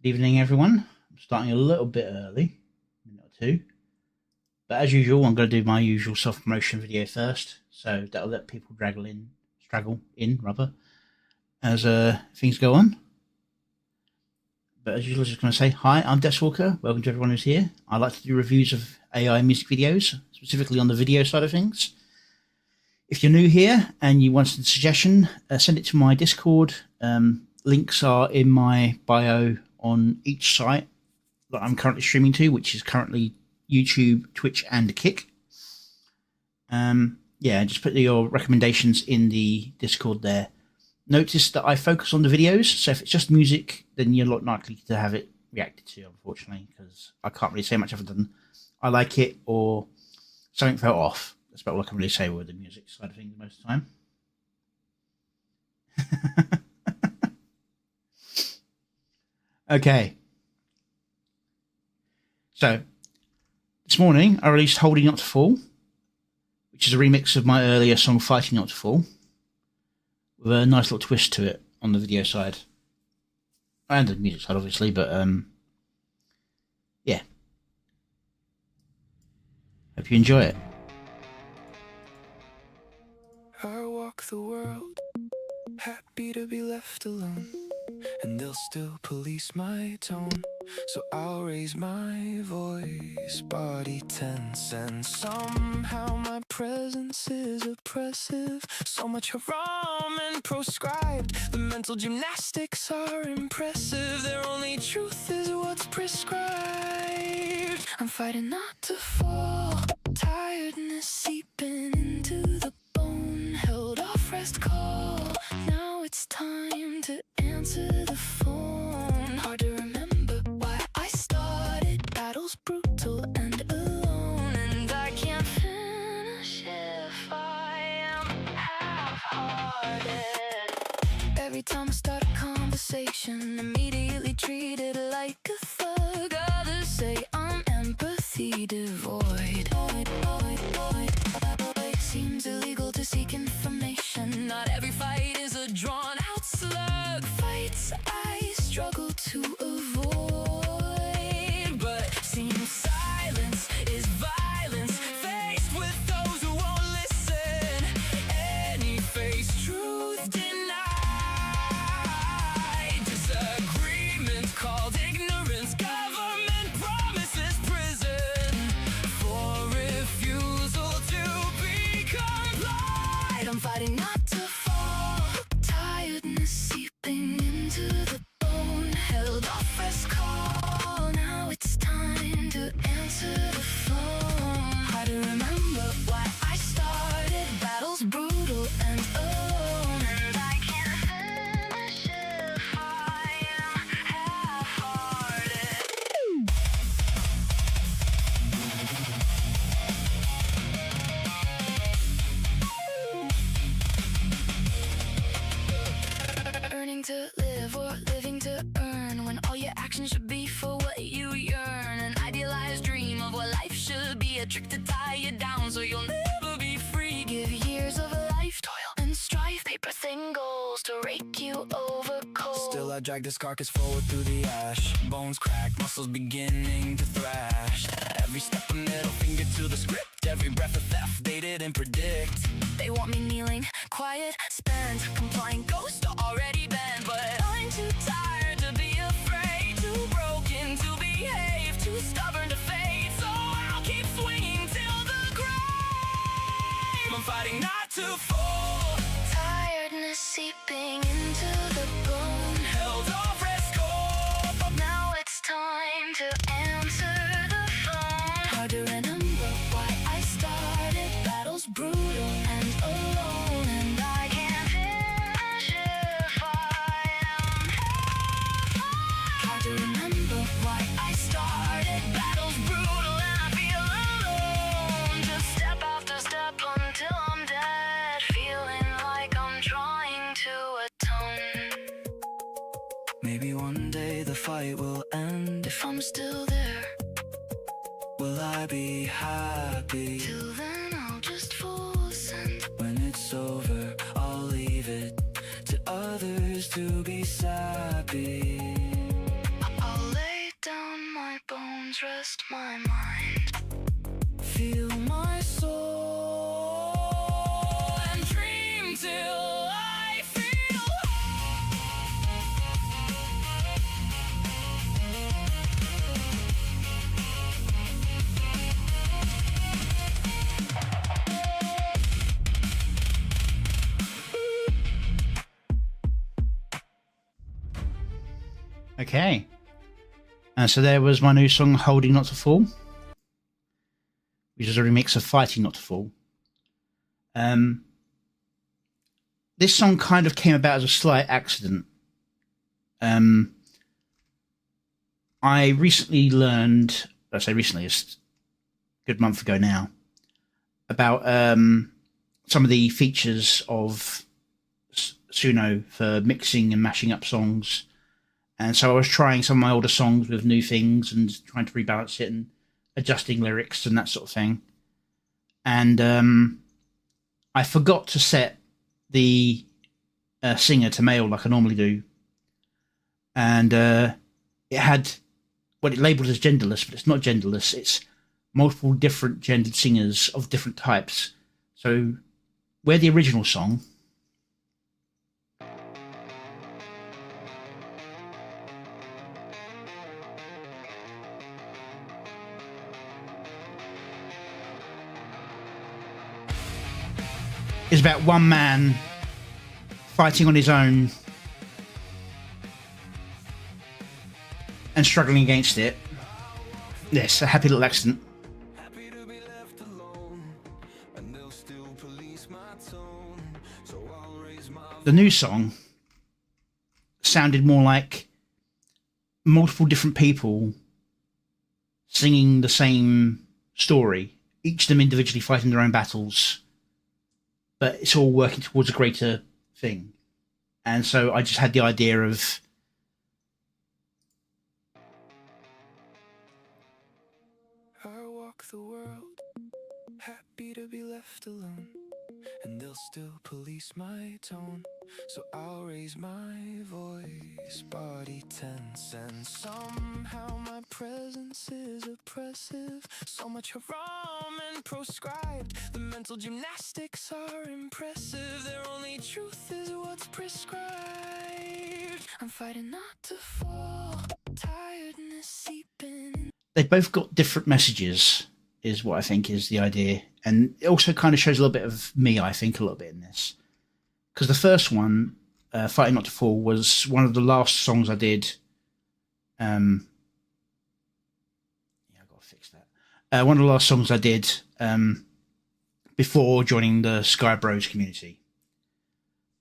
Good evening, everyone. I'm starting a little bit early, a minute or two. But as usual, I'm going to do my usual self-promotion video first, so that'll let people straggle in, as things go on. But as usual, I'm just going to say, hi, I'm DepthsWalker. Welcome to everyone who's here. I like to do reviews of AI music videos, specifically on the video side of things. If you're new here and you want a suggestion, send it to my Discord. Links are in my bio on each site that I'm currently streaming to, which is currently YouTube, Twitch, and Kick. Just put your recommendations in the Discord there. Notice that I focus on the videos, so if it's just music, then you're not likely to have it reacted to, unfortunately, because I can't really say much other than I like it or something felt off. That's about all I can really say with the music side of things most of the time. Okay. So, this morning I released Holding Not to Fall, which is a remix of my earlier song Fighting Not to Fall, with a nice little twist to it on the video side. And the music side, obviously, but yeah. Hope you enjoy it. I walk the world, happy to be left alone, and they'll still police my tone, so I'll raise my voice, body tense, and somehow my presence is oppressive. So much haram and proscribed, the mental gymnastics are impressive. Their only truth is what's prescribed. I'm fighting not to fall, tiredness seeping into the bone, held off rest call. Now it's time to answer the phone. Hard to remember why I started. Battles brutal and alone, and I can't finish if I am half-hearted. Every time I start a conversation, immediately treated like a thug. Others say I'm empathy devoid. Seems illegal to seek information. Not every fight is a drawn-out slug. Fights I struggle to avoid, but seems silence is violence. Faced with those who won't listen, any face truth denied. Disagreement called ignorance. Government promises prison for refusal to be complied. I'm fighting not to fall, tiredness seeping into the bone, held off rest call. Now it's time to answer the phone. Hard to remember why I started. Battles brutal and alone, and I can't finish if I am half-hearted. Earning to live or living to earn, when all your actions should be for what you yearn. An idealized dream of what life should be, a trick to tie you down so you'll never be free. Give years of a life, toil and strife, paper thin goals to rake you over cold. Still I drag this carcass forward through the ash. Bones crack, muscles beginning to thrash. Every step a middle finger to the script. Every breath a theft they didn't predict. They want me kneeling, quiet, spent, complying, ghost already bent. But I'm too tired to be afraid, too broken to behave, too stubborn to fade. So I'll keep swinging till the grave. I'm fighting not to fall, tiredness seeping into the bone, held off rest call. Now it's time to answer the phone. Hard to remember why I started. Battles brutal and alone, and I can't finish if I am half-hearted. Hard to remember why I started. Battles brutal and I feel alone. Just step after step until I'm dead, feeling like I'm trying to atone. Maybe one day the fight will end. If I'm still there, will I be happy? Till then I'll just full send. When it's over, I'll leave it to others to be sappy. I'll Okay. And so there was my new song, Holding Not to Fall, which is a remix of Fighting Not to Fall. This song kind of came about as a slight accident. I recently learned, I say recently, it's a good month ago now, about some of the features of Suno for mixing and mashing up songs. And so I was trying some of my older songs with new things and trying to rebalance it and adjusting lyrics and that sort of thing. And I forgot to set the singer to male like I normally do. And it had, well, it labelled as genderless, but it's not genderless. It's multiple different gendered singers of different types. So where the original song is about one man fighting on his own and struggling against it. Yes, a happy little accident. The new song sounded more like multiple different people singing the same story, each of them individually fighting their own battles, but it's all working towards a greater thing. And so I just had the idea of I walk the world, happy to be left alone, and they'll still police my tone, so I'll raise my voice, body tense, and somehow my presence is oppressive. So much haram and proscribed, the mental gymnastics are impressive. Their only truth is what's prescribed. I'm fighting not to fall, tiredness seeping. they've both got different messages, is what I think is the idea. And it also kind of shows a little bit of me, I think, a little bit in this. Because the first one, Fighting Not to Fall, was one of the last songs I did. Yeah, I've got to fix that. One of the last songs I did before joining the Sky Bros community.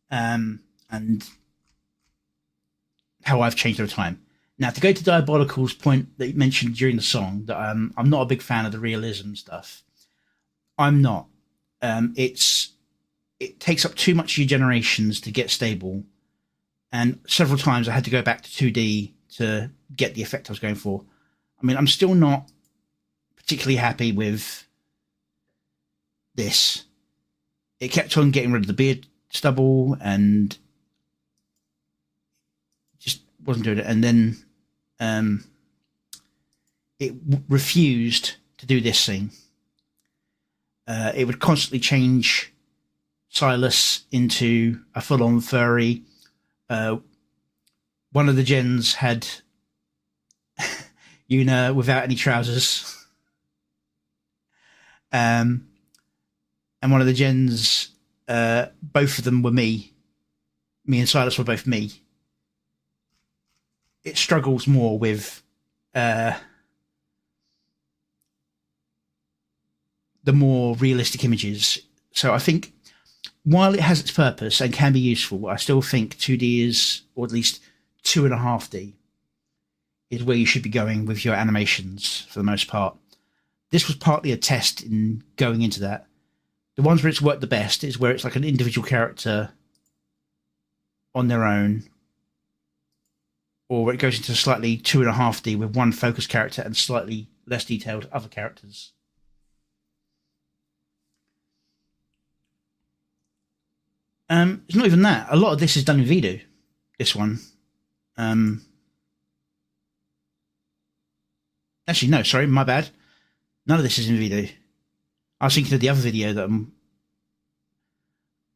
And how I've changed over time. Now, to go to Diabolical's point that you mentioned during the song, that I'm not a big fan of the realism stuff. I'm not. It takes up too much of your generations to get stable. And several times I had to go back to 2D to get the effect I was going for. I mean, I'm still not particularly happy with this. It kept on getting rid of the beard stubble and just wasn't doing it. And then it refused to do this thing. It would constantly change Silas into a full-on furry. One of the gens had Yuna without any trousers. And one of the gens, both of them were me. Me and Silas were both me. It struggles more with the more realistic images. So I think while it has its purpose and can be useful, I still think 2D is, or at least 2.5D, is where you should be going with your animations for the most part. This was partly a test in going into that. The ones where it's worked the best is where it's like an individual character on their own, or where it goes into slightly 2.5D with one focused character and slightly less detailed other characters. It's not even that. A lot of this is done in Vido, this one. Actually, no, sorry, my bad. None of this is in Vido. I was thinking of the other video that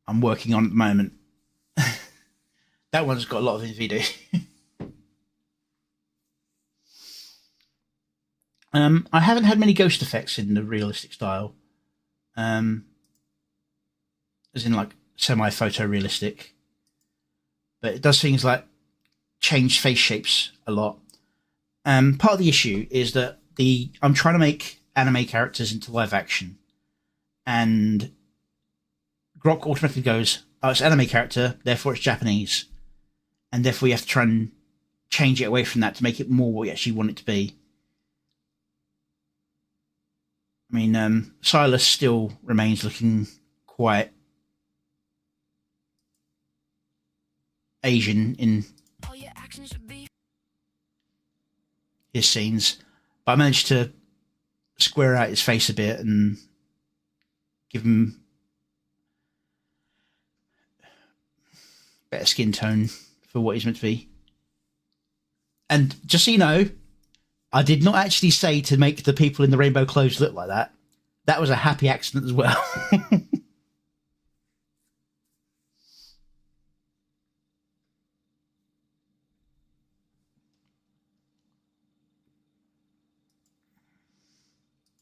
I'm working on at the moment. That one's got a lot of in Vido. I haven't had many ghost effects in the realistic style. As in like semi-photorealistic. But it does things like changed face shapes a lot. Part of the issue is that I'm trying to make anime characters into live action, and Grok automatically goes, "Oh, it's an anime character, therefore it's Japanese," and therefore you have to try and change it away from that to make it more what you actually want it to be. I mean, Silas still remains looking quite Asian in his scenes, but I managed to square out his face a bit and give him better skin tone for what he's meant to be. And just so you know, I did not actually say to make the people in the rainbow clothes look like that. That was a happy accident as well.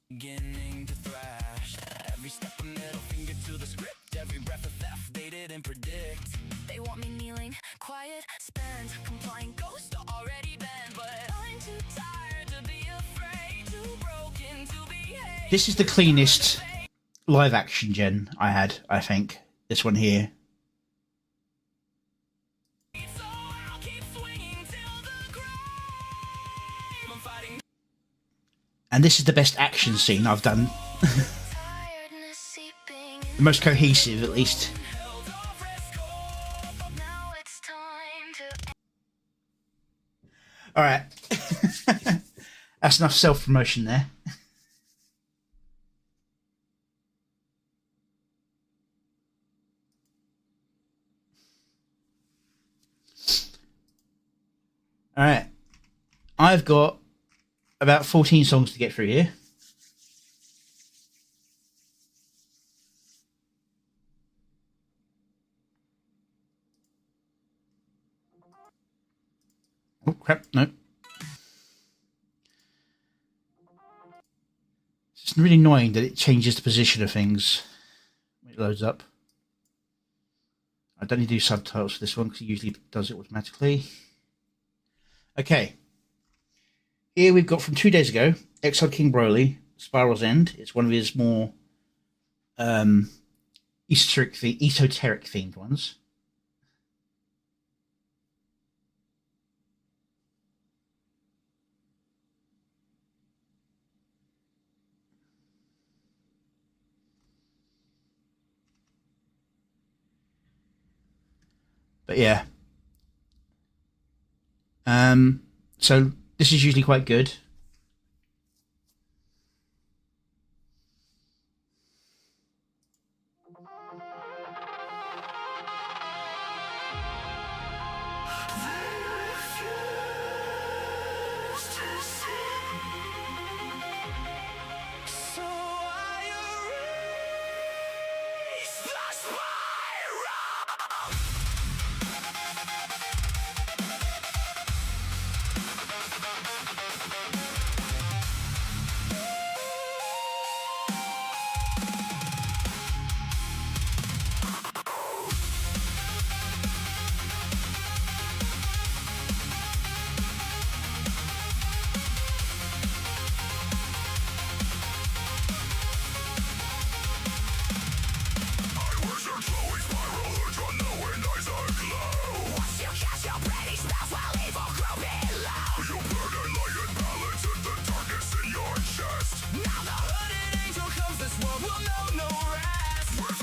Beginning to thrash. Every step a middle finger to the script. Every breath of theft they didn't predict. They want me kneeling, quiet, spent, complying, ghost already bent. But I'm too tired to be afraid, too broken to behave. This is the cleanest live action gen I had, I think. This one here. So I'll keep swinging till the grave. I'm fighting. And this is the best action scene I've done. The most cohesive, at least. Alright. That's enough self-promotion there. Alright. I've got about 14 songs to get through here. Oh, crap. No. It's really annoying that it changes the position of things when it loads up. I don't need to do subtitles for this one because it usually does it automatically. Okay. Here we've got from 2 days ago, Exiled King Broly, Spiral's End. It's one of his more esoteric themed ones. But yeah. So this is usually quite good.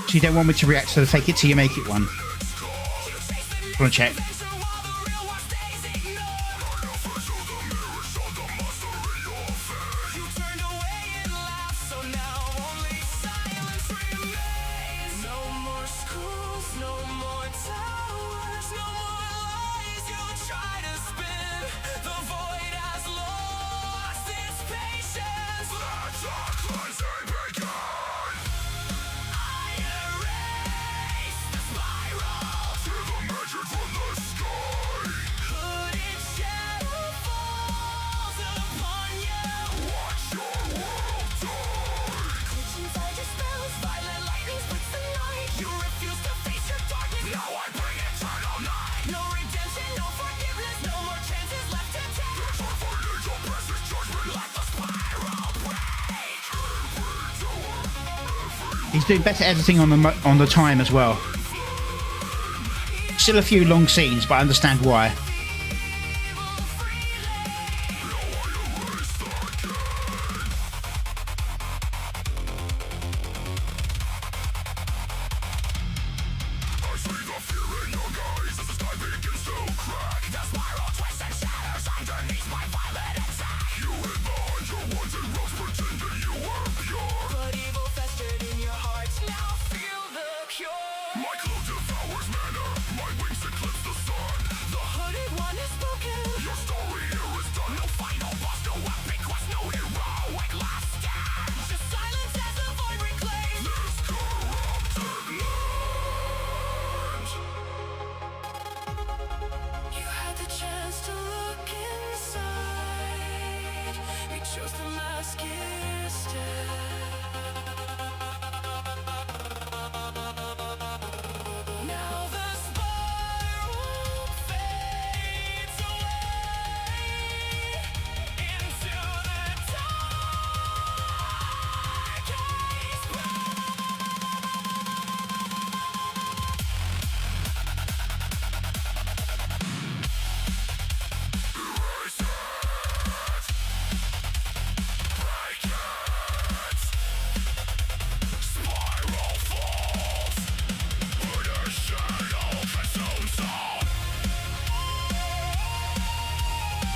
So you don't want me to react to the fake it till you make it one. I want to check. From the He's doing better editing on the time as well. Still a few long scenes, but I understand why.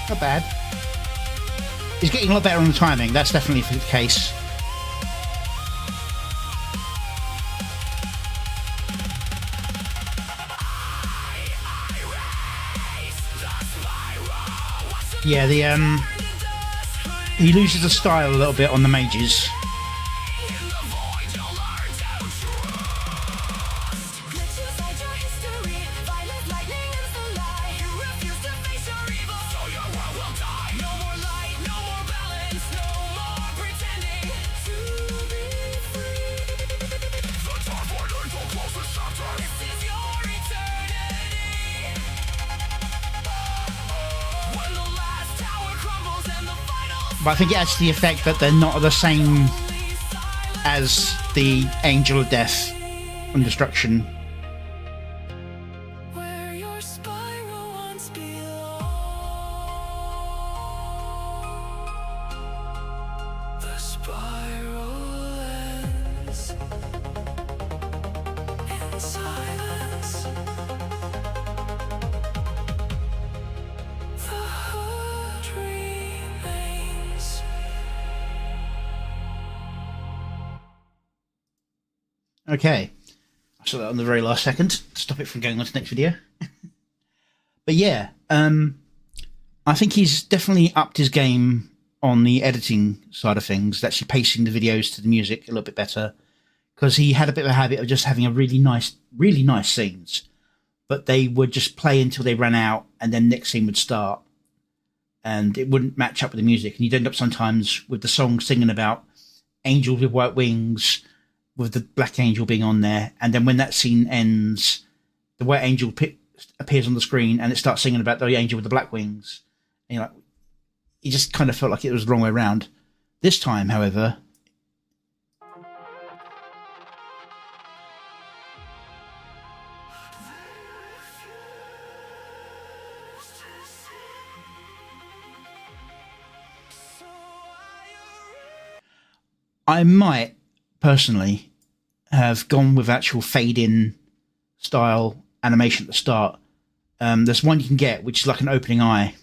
Not bad. He's getting a lot better on the timing, that's definitely the case. Yeah, he loses the style a little bit on the mages. But I think it adds to the effect that they're not the same as the Angel of Death and Destruction. Where your spiral once belonged. The spiral ends in silence. The hurt remains. Okay, I saw that on the very last second to stop it from going on to the next video. But yeah, I think he's definitely upped his game on the editing side of things, actually pacing the videos to the music a little bit better, because he had a bit of a habit of just having a really nice scenes, but they would just play until they ran out and then next scene would start and it wouldn't match up with the music, and you'd end up sometimes with the song singing about angels with white wings with the black angel being on there, and then when that scene ends, the white angel appears on the screen and it starts singing about the angel with the black wings. And you're like, he just kind of felt like it was the wrong way around. This time, however, I might personally have gone with actual fade-in style animation at the start. There's one you can get, which is like an opening eye.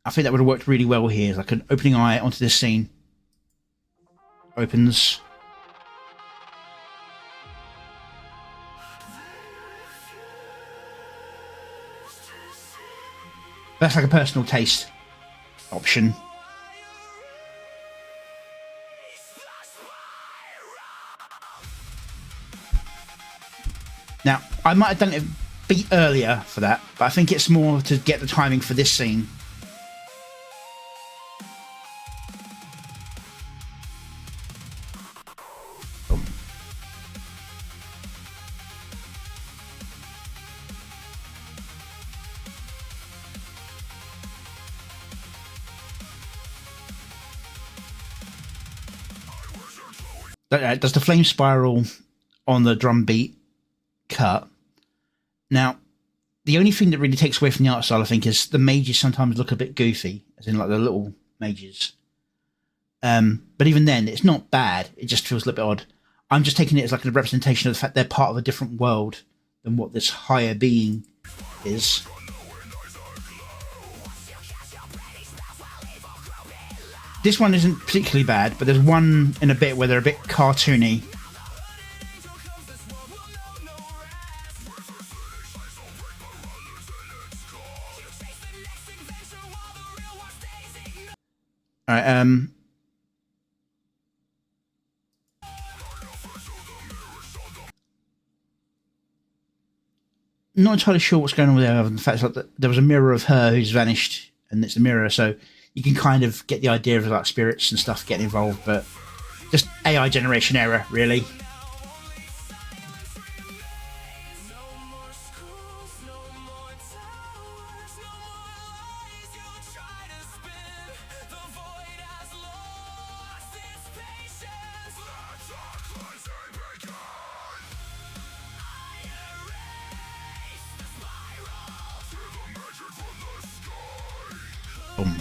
I think that would have worked really well here. It's like an opening eye onto this scene. Opens. That's like a personal taste option. Now, I might have done it a bit earlier for that, but I think it's more to get the timing for this scene. does the flame spiral on the drum beat cut. Now, the only thing that really takes away from the art style, I think, is the mages sometimes look a bit goofy, as in like the little mages. But even then, it's not bad. It just feels a little bit odd. I'm just taking it as like a representation of the fact they're part of a different world than what this higher being is. This one isn't particularly bad, but there's one in a bit where they're a bit cartoony. Alright, not entirely sure what's going on with there, other than the fact that there was a mirror of her who's vanished, and it's a mirror, so you can kind of get the idea of like spirits and stuff getting involved, but just AI generation error, really. Boom.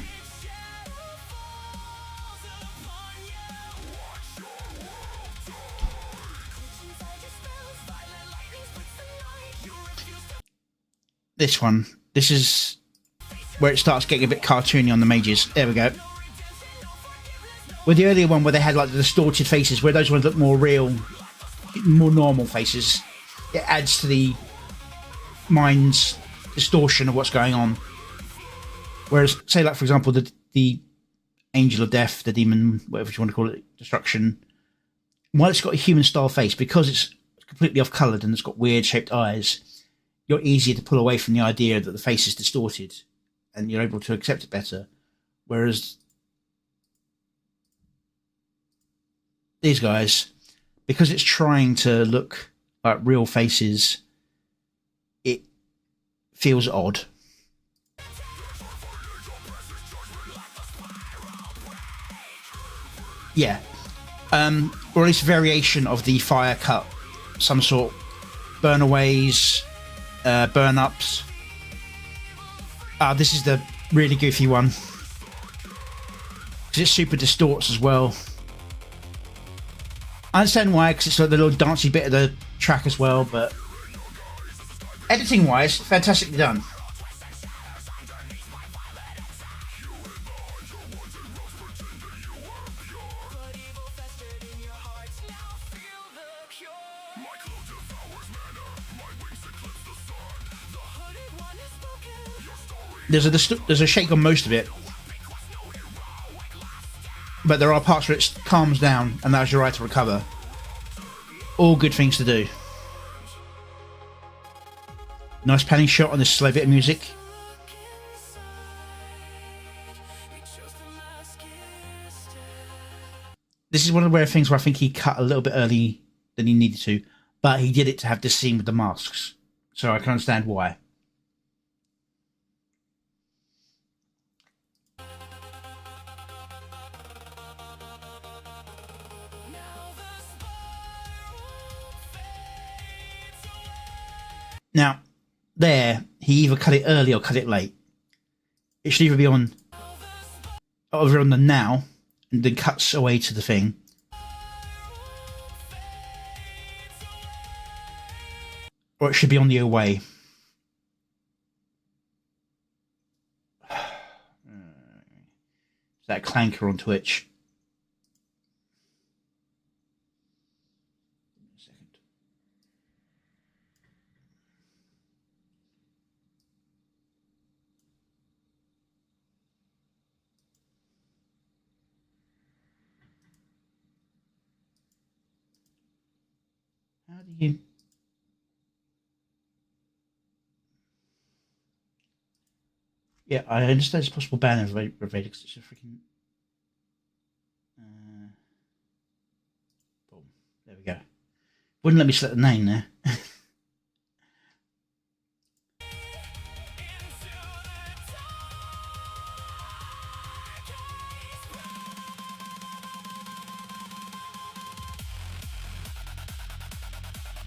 This one. This is where it starts getting a bit cartoony on the mages. There we go. With the earlier one where they had like the distorted faces, where those ones look more real, more normal faces, it adds to the mind's distortion of what's going on. Whereas, say, like, for example, the Angel of Death, the Demon, whatever you want to call it, Destruction, while it's got a human-style face, because it's completely off-coloured and it's got weird-shaped eyes, you're easier to pull away from the idea that the face is distorted and you're able to accept it better. Whereas these guys, because it's trying to look like real faces, it feels odd. Yeah. Or at least a variation of the fire cut. Some sort. Burnaways, burn-ups. This is the really goofy one. Because it super distorts as well. I understand why, because it's like the little dancey bit of the track as well, but editing-wise, fantastically done. There's a shake on most of it, but there are parts where it calms down and allows your eye to recover. All good things to do. Nice panning shot on this slow bit of music. This is one of the rare things where I think he cut a little bit early than he needed to, but he did it to have this scene with the masks, so I can understand why. Now, there, he either cut it early or cut it late. It should either be on over on the now, and then cuts away to the thing. Or it should be on the away. That clanker on Twitch. How do you... Yeah, I understand it's possible ban of Ravader because it's a freaking... boom. There we go. Wouldn't let me select the name there.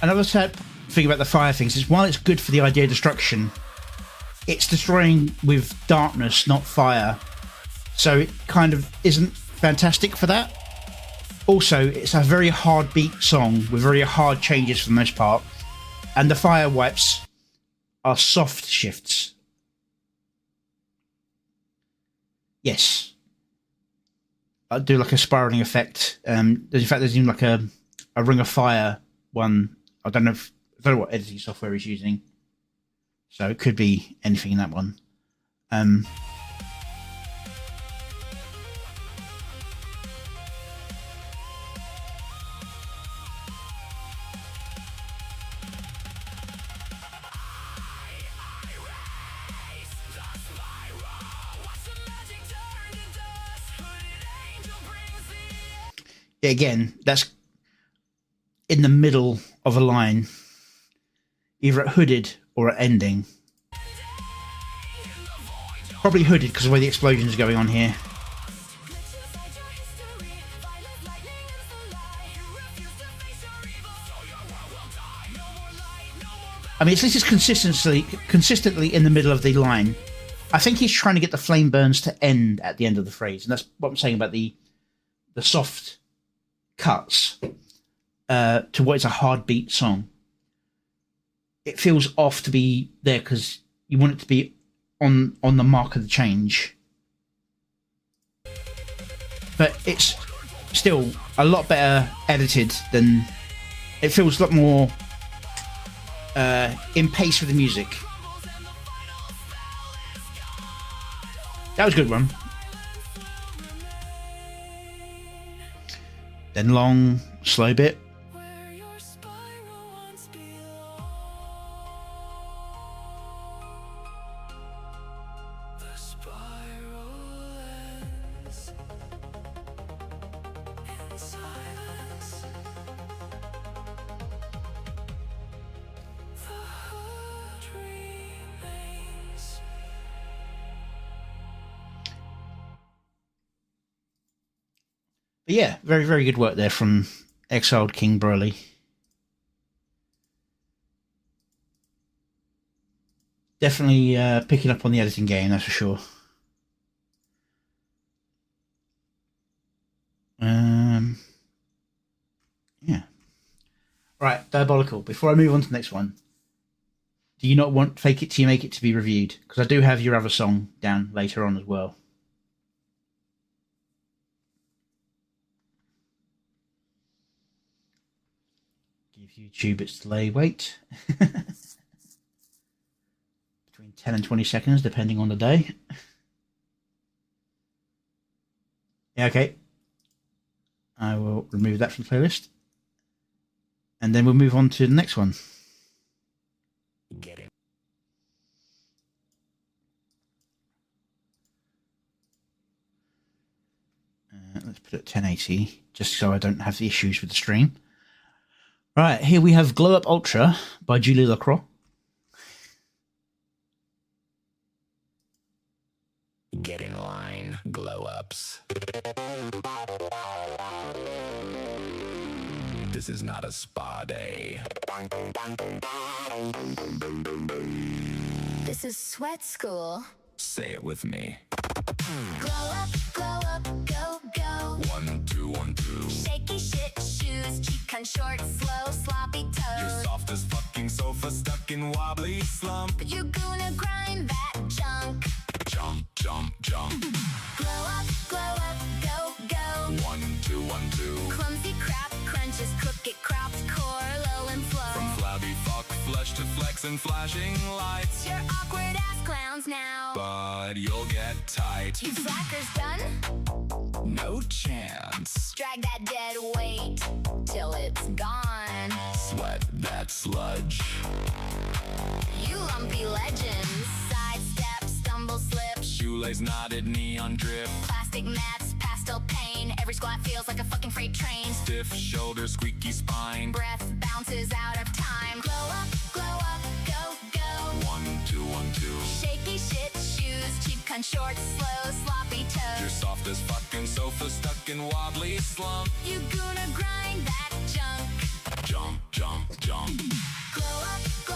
another sad thing about the fire things is while it's good for the idea of destruction, it's destroying with darkness, not fire. So it kind of isn't fantastic for that. Also, it's a very hard beat song with very hard changes for the most part. And the fire wipes are soft shifts. Yes. I do like a spiraling effect. In fact, there's even like a Ring of Fire one. I don't know what editing software he's using. So it could be anything in that one. Again, that's in the middle of a line, either at hooded or at ending. Probably hooded because of the way the explosions are going on here. I mean, at least it's consistently in the middle of the line. I think he's trying to get the flame burns to end at the end of the phrase, and that's what I'm saying about the soft cuts to what is a hard beat song. It feels off to be there because you want it to be on the mark of the change, but it's still a lot better edited than it feels. A lot more in pace with the music. That was a good one. Then long, slow bit. But yeah, very, very good work there from Exiled King Broly. Definitely picking up on the editing game, that's for sure. Yeah. Right, Diabolical. Before I move on to the next one, do you not want Fake It Till You Make It to be reviewed? Because I do have your other song down later on as well. Give YouTube its delay wait. Between 10 and 20 seconds, depending on the day. Yeah, okay. I will remove that from the playlist. And then we'll move on to the next one. Get it. Let's put it at 1080, just so I don't have the issues with the stream. Right, here we have Glow Up Ultra by Julie Lacroix. Get in line, glow ups. This is not a spa day. This is sweat school. Say it with me. Glow up, go, go. 1, 2, 1, 2. Shaky shit shoes, cheek on short, slow, sloppy You're toes. soft as fucking sofa stuck in wobbly slump. But you're gonna grind that junk. Jump, jump, jump. Glow up, go, go. 1, 2, 1, 2. Clumsy crap crunches, crooked cropped core, low and From flow. flabby fuck flesh to flex and flashing lights. You're awkward ass clowns now. But you'll get tight. You slackers done? No chance. Drag that dead weight till it's gone. Sweat that sludge. You lumpy legends, sidestep, stumble, slip. Shoelace knotted, neon drip. Plastic mats, pastel pain. Every squat feels like a fucking freight train. Stiff shoulder, squeaky spine. Breath bounces out of time. Glow up, go, go. 1, 2, 1, 2. Shaky shit shoes, cheap cunt shorts, slow, sloppy You're toes. soft as fucking sofa stuck in wobbly slump. You gonna grind that junk. Jump, jump, jump. Glow up, go,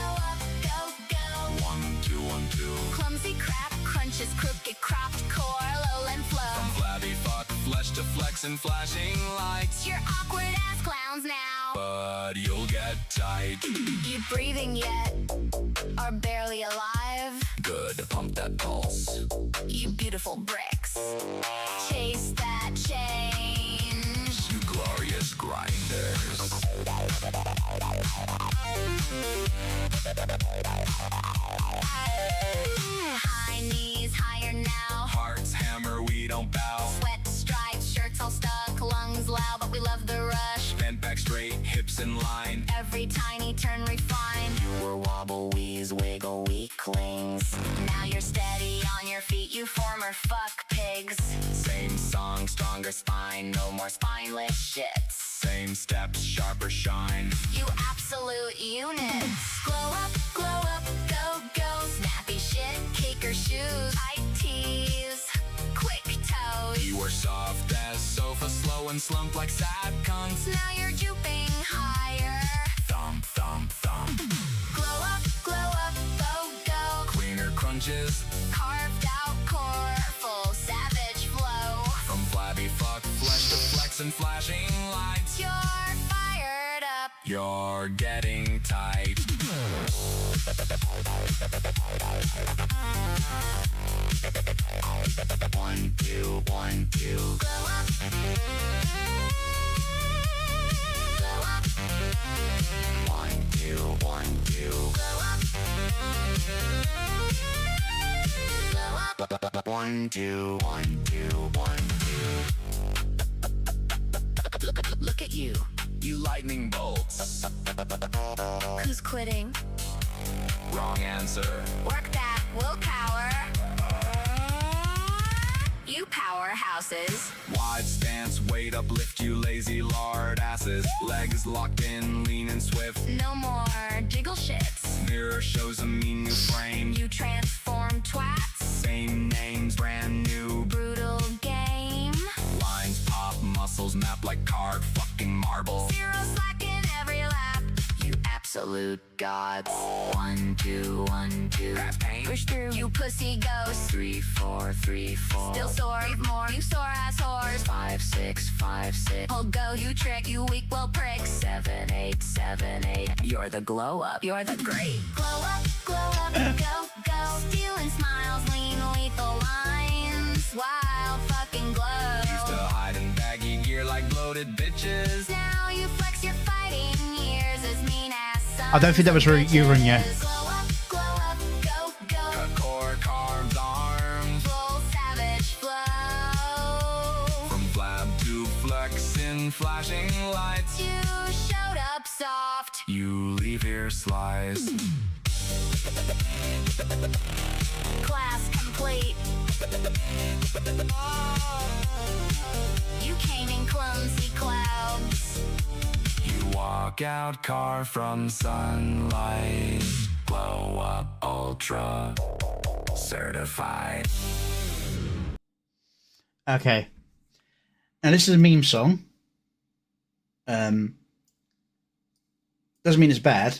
go. 1, 2, 1, 2. Clumsy crap, crunches, crooked, cropped, core, lowland From flow. flabby fuck flesh to flex and flashing lights. You're awkward ass clowns now. But you'll get tight. You breathing yet? Are barely alive? Good, pump that pulse. You beautiful bricks. Chase that change. You glorious grinders. High knees, higher now. Hearts hammer, we don't bow. Sweat stripes, shirts all stuck. Lungs loud, but we love the rush. Bent back straight, hips in line. Every tiny turn refined. You were wobble, wheeze, wiggle, weaklings. Now you're steady on your feet, you former fuck pigs. Same song, stronger spine. No more spineless shits. Same steps, sharper shine. You absolute units. Glow up, go, go. Snappy shit, kicker shoes. Tight tees, quick toes. You were soft as sofa, slow and slumped like sad cunts. Now you're drooping higher. Thump, thump, thump. Glow up, go, go. Cleaner crunches. Carved out core, full savage flow. From flabby fuck flesh to flex and flashing lights. You're fired up. You're getting tight. 1, 2, 1, 2. Glow up. Glow up. 1, 2, 1, 2. Glow up. Glow up. 1, 2, 1, 2, 1, 2. Look at you. You lightning bolts. Who's quitting? Wrong answer. Work that willpower. You powerhouses. Wide stance, weight uplift, you lazy lard asses. Legs locked in, lean and swift. No more jiggle shits. Mirror shows a mean new frame. You transform twats. Same names, brand new. Brutal game. Lines pop, muscles map like card fucking marble. Zero slack in every lap. You absolute gods. 1, 2, 1, 2. Pass paint. Push through. You pussy ghost. 3, 4, 3, 4. Still sore. Give more. You sore ass whores. 5, 6, 5, 6. Hold go. You trick. You weak will pricks. 7, 8, 7, 8. You're the glow up. You're the great. Glow up, go, go. Stealing smiles, lean, lethal lines. Wild fucking glow. Used to hide in baggy gear like bloated bitches. Now you flex your fighting years as mean ass sons I don't think that was really you, Runya. Glow up, go, go. Cut core, carved arms. Full savage flow. From flab to flex in flashing lights. You showed up soft. You leave here sliced. Class complete. You came in clumsy clouds. You walk out car from sunlight. Glow up ultra certified. Okay. Now this is a meme song. Doesn't mean it's bad.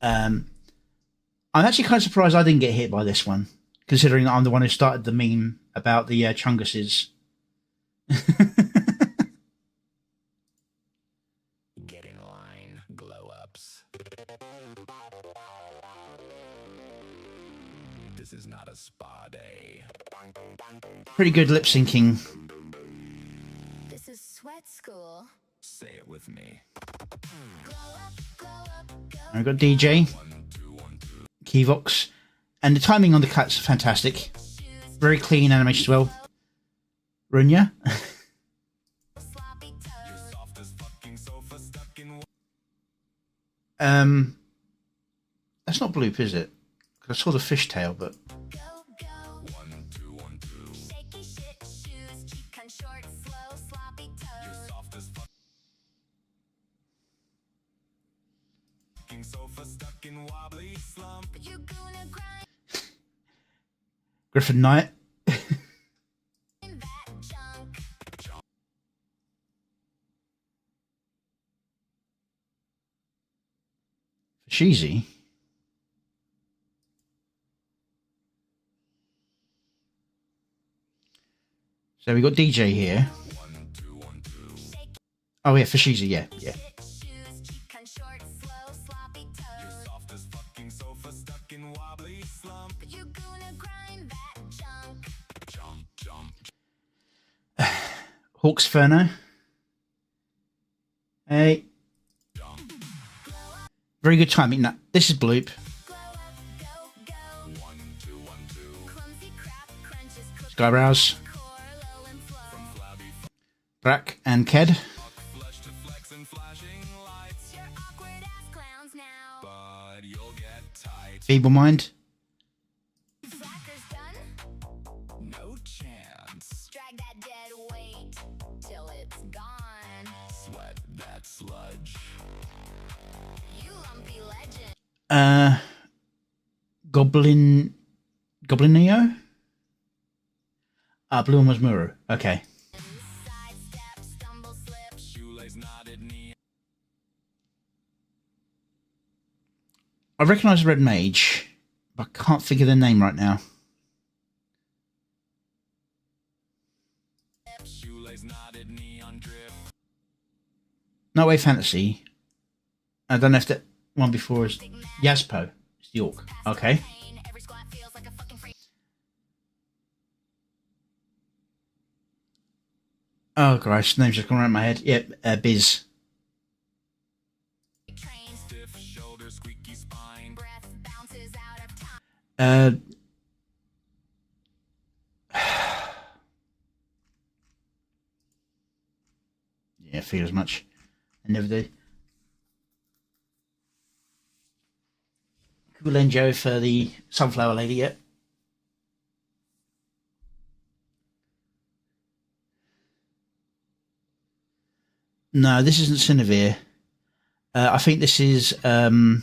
I'm actually kind of surprised I didn't get hit by this one, considering that I'm the one who started the meme about the Chunguses. Get in line, glow ups. This is not a spa day. Pretty good lip syncing. This is sweat school. Say it with me. Glow up, go. I've got DJ, 1, 2, 1, 2. Keyvox, and the timing on the cuts are fantastic. Very clean animation as well. Runya. Sloppy toes. Soft as fucking sofa stuck in. That's not bloop, is it? 'Cause I saw the fishtail, but Go, go. 1, 2, 1, 2. Shaky shit shoes. Cheek con short, slow, sloppy toes. Soft as fucking sofa stuck in wobbly slump. You gonna grind Griffin Knight. that junk. Sheezy. So we got DJ here. Oh yeah, for Sheezy, yeah. Hawks Ferno. Hey. Very good timing. Now, this is Bloop. Skybrows. Brack and Ked. Feeble Mind. No chance. Drag that dead weight till it's gone. Sweat that sludge. You lumpy legend. Goblin Neo? Blue one was Muru. Okay. Sidestep, stumble, slip. Shoelace knotted knee. I recognise Red Mage, but I can't figure their name right now. Shoelace knotted knee on drip. No Way Fantasy. I don't know if that one before is Yazpo. It's the Orc. Okay. Every squat feels like a fucking free. Oh, Christ. Name's just gone around my head. Yep, Biz. Train. Stiff shoulder, squeaky spine. Breath bounces out of time. Yeah, feel as much. I never do. Kulenjo for the Sunflower Lady, yep. No, this isn't Cinevere. I think this is not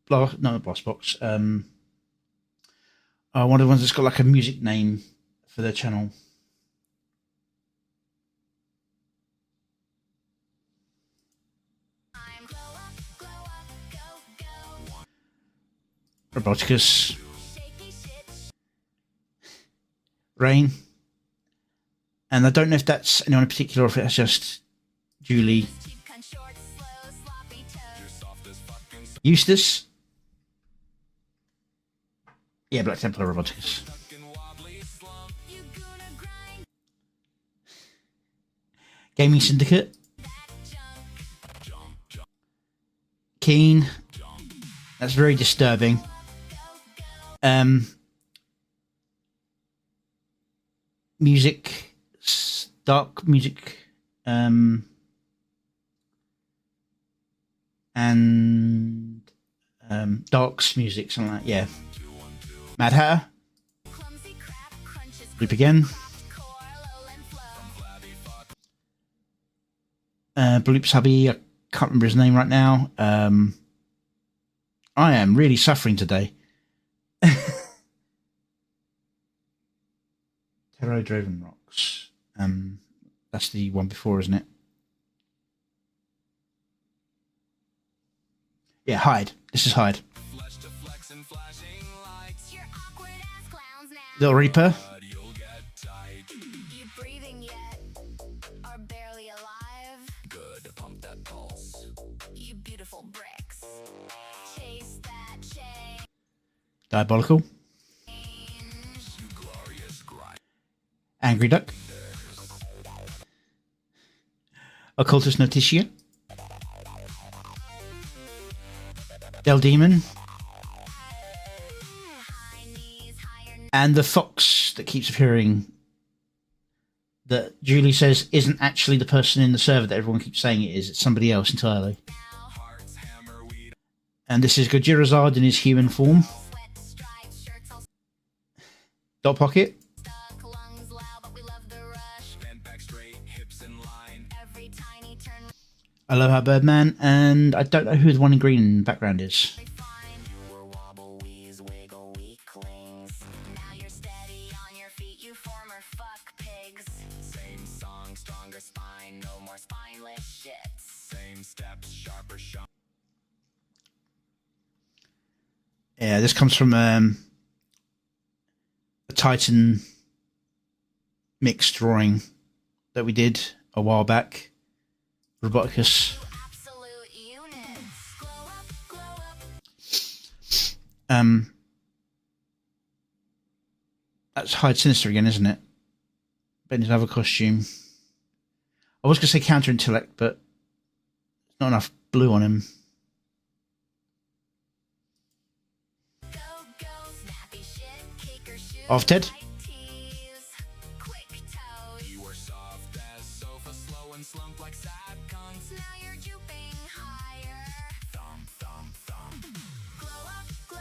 Bossbox. One of the ones that's got like a music name for their channel. Roboticus. Rain. And I don't know if that's anyone in particular or if it's just Julie. Eustace. Yeah, Black Templar Roboticus. Gaming Syndicate. Keen. That's very disturbing. Music. Dark music. And Dark's music, something like that. Yeah. Mad Hatter. Loop again. Bloop's hubby. I can't remember his name right now. I am really suffering today. Tarot Driven Rocks. That's the one before, isn't it? Yeah, Hyde. This is Hyde. Little Reaper. You breathing yet? Are barely alive? Good, pump that pulse. You beautiful bricks. Chase that change. Diabolical. Glorious grind. Angry Duck. Occultus Noticia. Del Demon. And the fox that keeps appearing that Julie says isn't actually the person in the server that everyone keeps saying it is. It's somebody else entirely. And this is Gojirazard in his human form. Dot Pocket. Aloha Birdman, and I don't know who the one in green in the background is. Same song, stronger spine, no more spineless shits. Same steps, sharp Yeah, this comes from a Titan mix drawing that we did a while back. Roboticus. Absolute units. Glow up, glow up. That's Hyde Sinister again, isn't it? But in his other costume. I was going to say counter intellect, but not enough blue on him. Go, go, snappy shit, kick or shoot. Off Ted. Quick toes. You were soft as sofa, slow and slump like sad cunts. Now you're drooping higher. Thump, thump, thump. Glow up, go,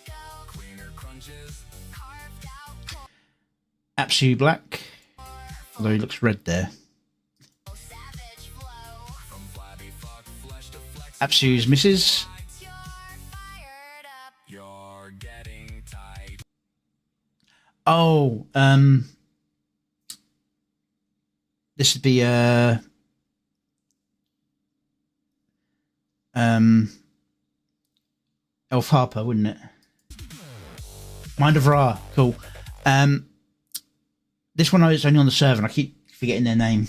go. Cleaner crunches. Carved out Apsu Black. Although he looks red there. savage flow. From flabby fuck flesh to flex. Apsu's misses. You're fired up. You're getting tight. Oh, this would be Elf Harper, wouldn't it? Mind of Ra, cool. This one is only on the server, and I keep forgetting their name.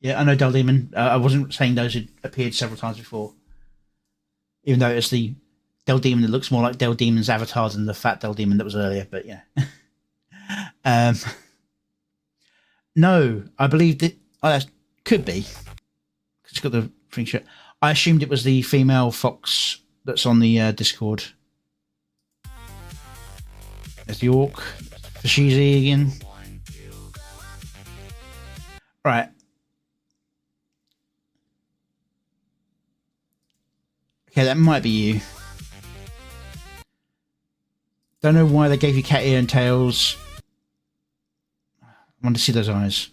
Yeah, I know Del Demon. I wasn't saying those had appeared several times before, even though it's the Del Demon that looks more like Del Demon's avatar than the fat Del Demon that was earlier. But yeah. No, I believe that. Oh, that could be. It's got the free shirt. I assumed it was the female fox that's on the Discord. There's the orc. Fashizi again. Right. Okay, that might be you. Don't know why they gave you cat ear and tails. I want to see those eyes.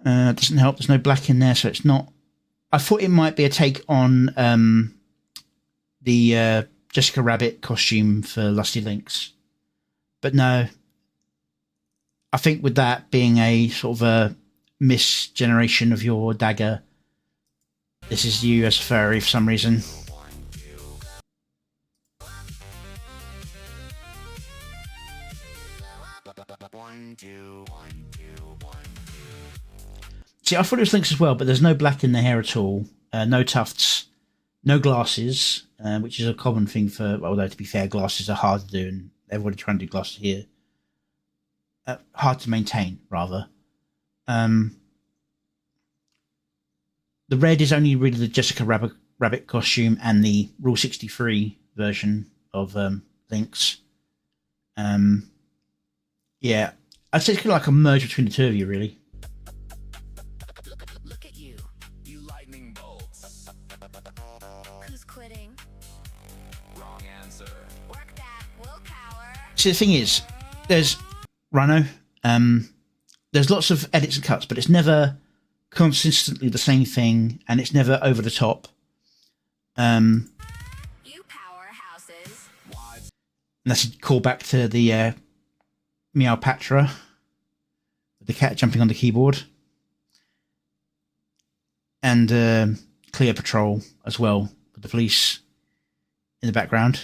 Doesn't help. There's no black in there, so it's not. I thought it might be a take on the Jessica Rabbit costume for Lusty Links, but no. I think with that being a sort of a misgeneration of your dagger, this is you as a furry for some reason. See, I thought it was Lynx as well, but there's no black in the hair at all. No tufts, no glasses, which is a common thing for, although to be fair, glasses are hard to do, and everybody trying to do glasses here. Hard to maintain, rather. The red is only really the Jessica Rabbit costume and the Rule 63 version of Lynx. Yeah, I'd say it's kind of like a merge between the two of you, really. Look at you. You lightning bolts. Who's quitting? Wrong answer. Work that willpower. See, the thing is, there's Rhino. There's lots of edits and cuts, but it's never consistently the same thing, and it's never over the top. You powerhouses. Wide And that's a callback to the Meow Patra, with the cat jumping on the keyboard, and Clear Patrol as well, with the police in the background.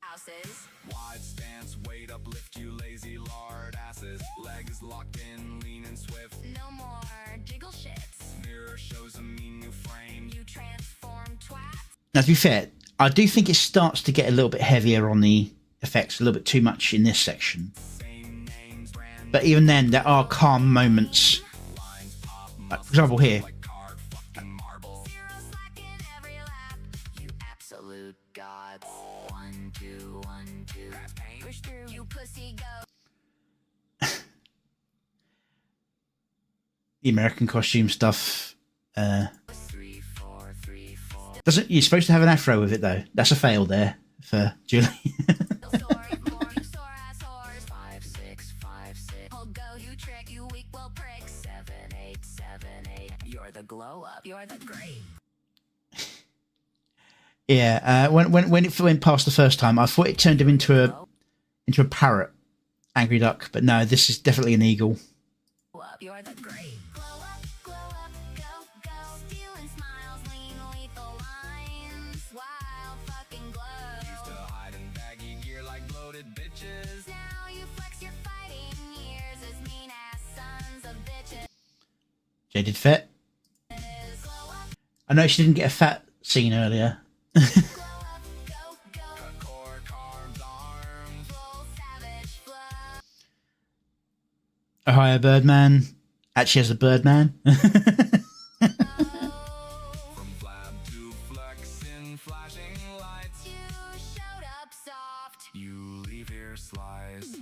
Houses. wide stance, weight uplift you lazy lard asses. Legs locked in, lean and swift. No more jiggle shits. Mirror shows a mean new frame. You transform twat. Now, to be fair, I do think it starts to get a little bit heavier on the effects, a little bit too much in this section. Same names, brand But even then, there are calm moments. lines pop. Like, for example, here. Like card fucking marble. Zero slack in every lap. You absolute gods. 1, 2, 1, 2. Push through. You pussy go. The American costume stuff. 3, 4, 3, 4. Doesn't you're supposed to have an afro with it though? That's a fail there for Julie. Story more. You sore ass whores. 5, 6, 5, 6. I'll go. You trick. You weak will prick. 7, 8, 7, 8. You're the glow up. You're the great. Yeah. When it went past the first time, I thought it turned him into a parrot angry duck, but no, this is definitely an eagle. You're the great. Glow up, go, go. Stealing smiles, lean, lethal lines. Wild fucking glow. Used to hide in baggy gear like bloated bitches. Now you flex your fighting years as mean ass sons of bitches. Jaded Fet. Glow up, I know she didn't get a fat scene earlier. glow up, go, go. Cut core, carved arms. Full savage flow. Ohio Birdman actually has a Birdman. From flab to flex in flashing lights. You showed up soft. You leave here sliced.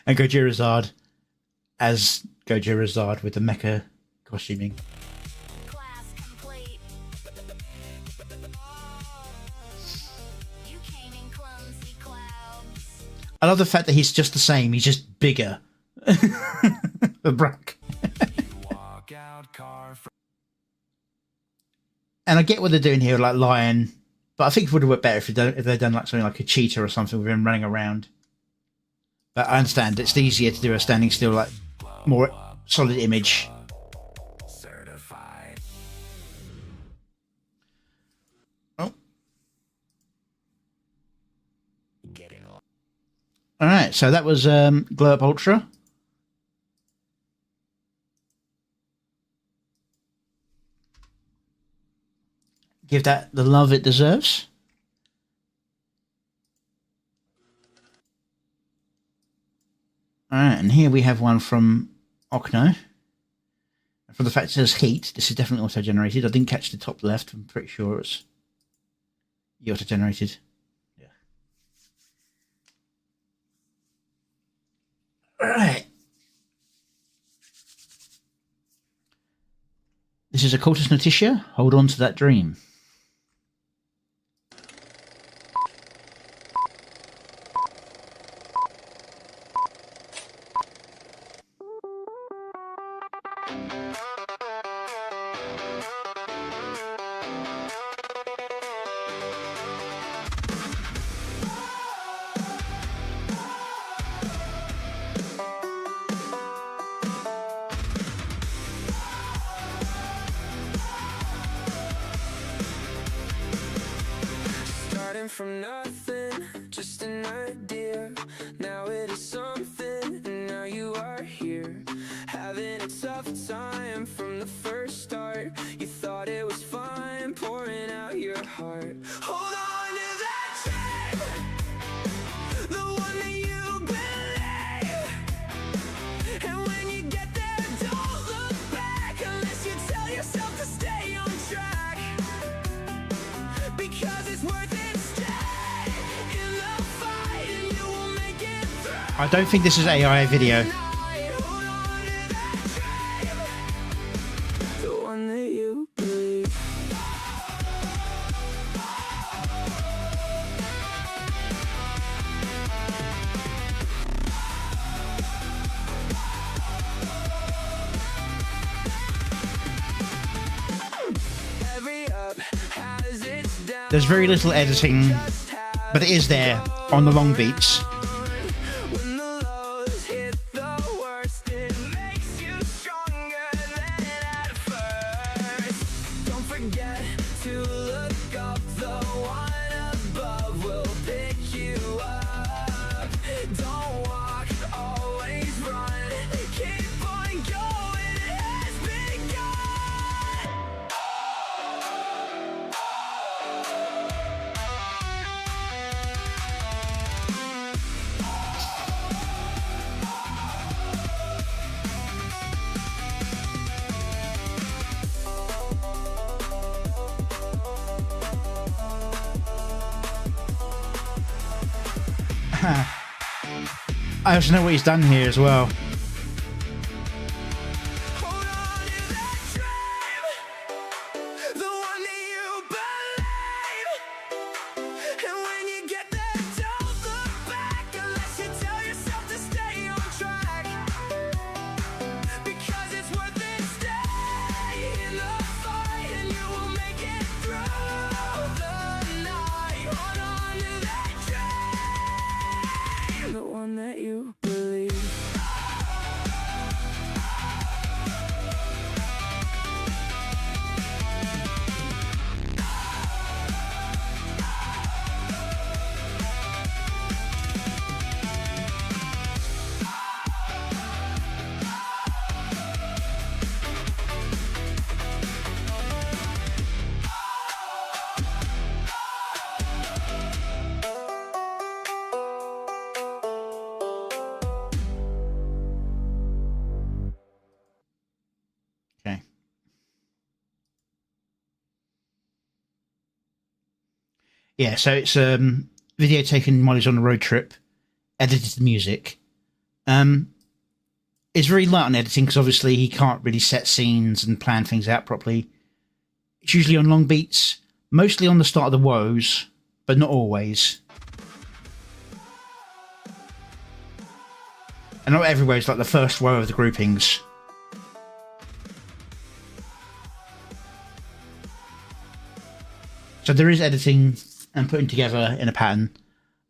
And Gojira as Gojira with the mecha costuming. Class complete. You came in clumsy clouds. I love the fact that he's just the same. He's just bigger. The Brack. You walk out car from And I get what they're doing here, like Lion, but I think it would have worked better if they'd done like something like a cheetah or something with him running around. But I understand it's easier to do a standing still, like more solid image. certified. Oh, Getting on. all right. So that was Glow Up Ultra. Give that the love it deserves. All right, and here we have one from Okno. From the fact it says heat, this is definitely auto-generated. I didn't catch the top left. I'm pretty sure it's auto-generated. Yeah. All right. This is a Cultus Notitia. Hold on to that dream. Starting from nothing, just an idea. Now it is something, and now you are here. Having a tough time from the first start. You thought it was fine, pouring out your heart. Hold on to that dream, the one that you believe. And when you get there, don't look back unless you tell yourself to stay on track. Because it's worth it. I don't think this is AI video. The one that you believe. Every up has its down. There's very little editing, but it is there on the long beats. When the lows hit the worst, it makes you stronger than at first. Don't forget to look up, the one above will pick you up. Don't walk, always run. Keep on going, it has begun. I also know what he's done here as well. Hold on to that dream, the one that you believe. And when you get there, don't look back unless you tell yourself to stay on track. Because it's worth it, stay in the fight and you will make it through the night. Hold on to that dream. Yeah, so it's video taken while he's on a road trip, edited the music. It's very light on editing because obviously he can't really set scenes and plan things out properly. It's usually on long beats, mostly on the start of the woes, but not always. And not everywhere, it's like the first row of the groupings. So there is editing and putting together in a pattern.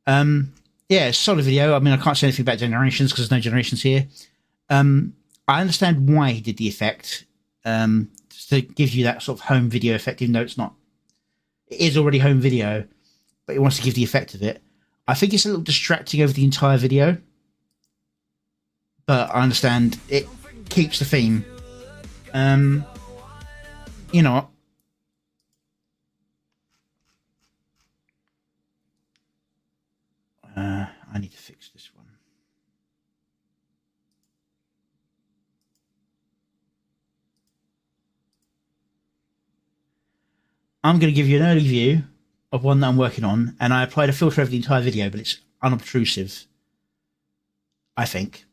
Yeah, it's a solid video. I mean, I can't say anything about generations because there's no generations here. I understand why he did the effect, just to give you that sort of home video effect, even though it's not. It is already home video, but he wants to give the effect of it. I think it's a little distracting over the entire video, but I understand it keeps the theme. You know what? I need to fix this one. I'm going to give you an early view of one that I'm working on, and I applied a filter over the entire video, but it's unobtrusive, I think.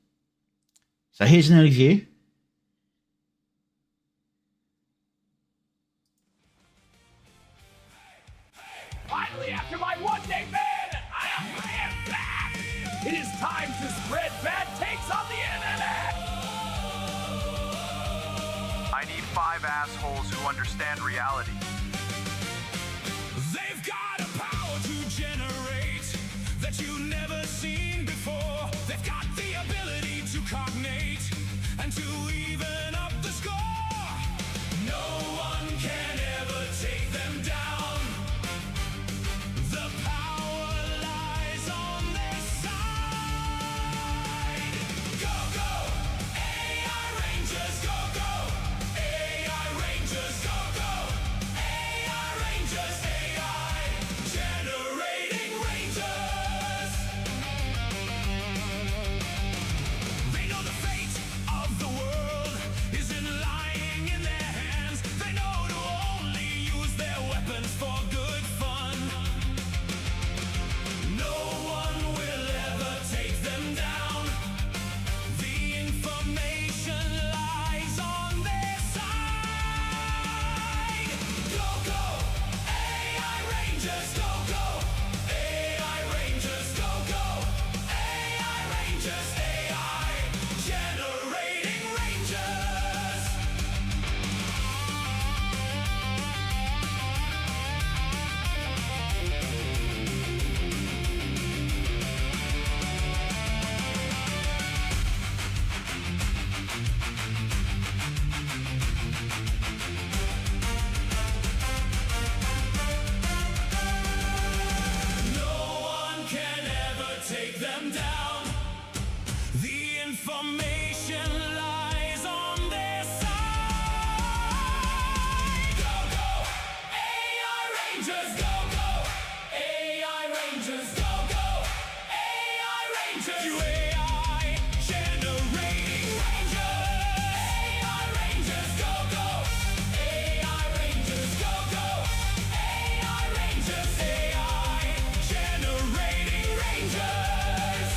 So here's an early view. Finally, after my one-day ban, I am back! It is time to spread bad takes on the internet! I need 5 assholes who understand reality. They've got a power to generate that you've never seen before. They've got the ability to cognate and to even up the score. No one can ever take them down. The power lies on their side. Go, go, AI Rangers, go, go. AI Rangers, go, go. AI Rangers, AI generating Rangers. They know the fate of the world isn't lying in their hands. They know to only use their weapons for good fun. No one will ever take them down. The information lies on their side. Go, go, AI Rangers, go, go. AI Rangers, go, go. AI Rangers, AI generating Rangers. No one can ever take them down. The information lies on their side. Go, go, AI Rangers, go, go. AI Rangers, go, go. AI Rangers, you AI generating Rangers. AI Rangers, go, go. AI Rangers, go, go. AI Rangers, AI generating Rangers.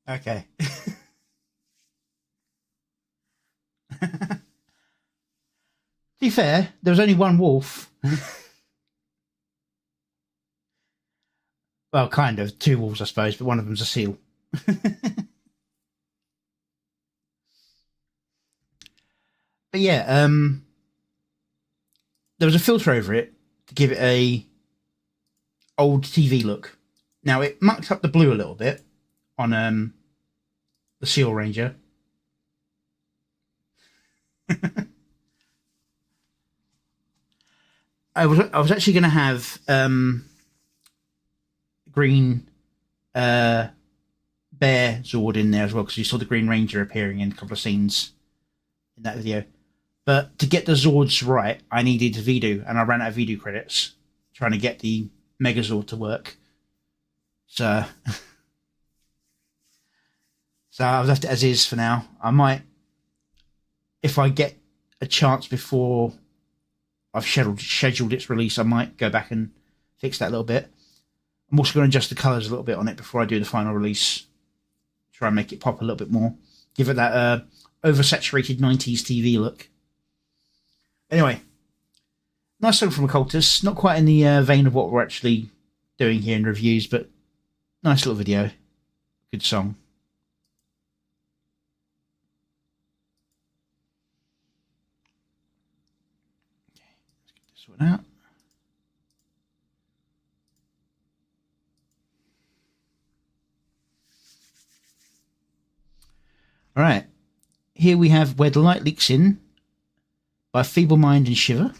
Okay. To be fair, there was only one wolf. Well, kind of. 2 wolves, I suppose, but one of them's a seal. But yeah, there was a filter over it to give it a old TV look. Now, it mucked up the blue a little bit on the Seal Ranger. I was actually going to have green Bear Zord in there as well, because you saw the Green Ranger appearing in a couple of scenes in that video. But to get the Zords right, I needed Vidu, and I ran out of Vidu credits trying to get the Megazord to work. So, I've left it as is for now. I might, if I get a chance before I've scheduled its release, I might go back and fix that a little bit. I'm also going to adjust the colours a little bit on it before I do the final release. Try and make it pop a little bit more. Give it that oversaturated 90s TV look. Anyway, nice song from Occultus. Not quite in the vein of what we're actually doing here in reviews, but nice little video. Good song. Okay, let's get this one out. All right, here we have Where the Light Leaks In by Feeble Mind and Shiver.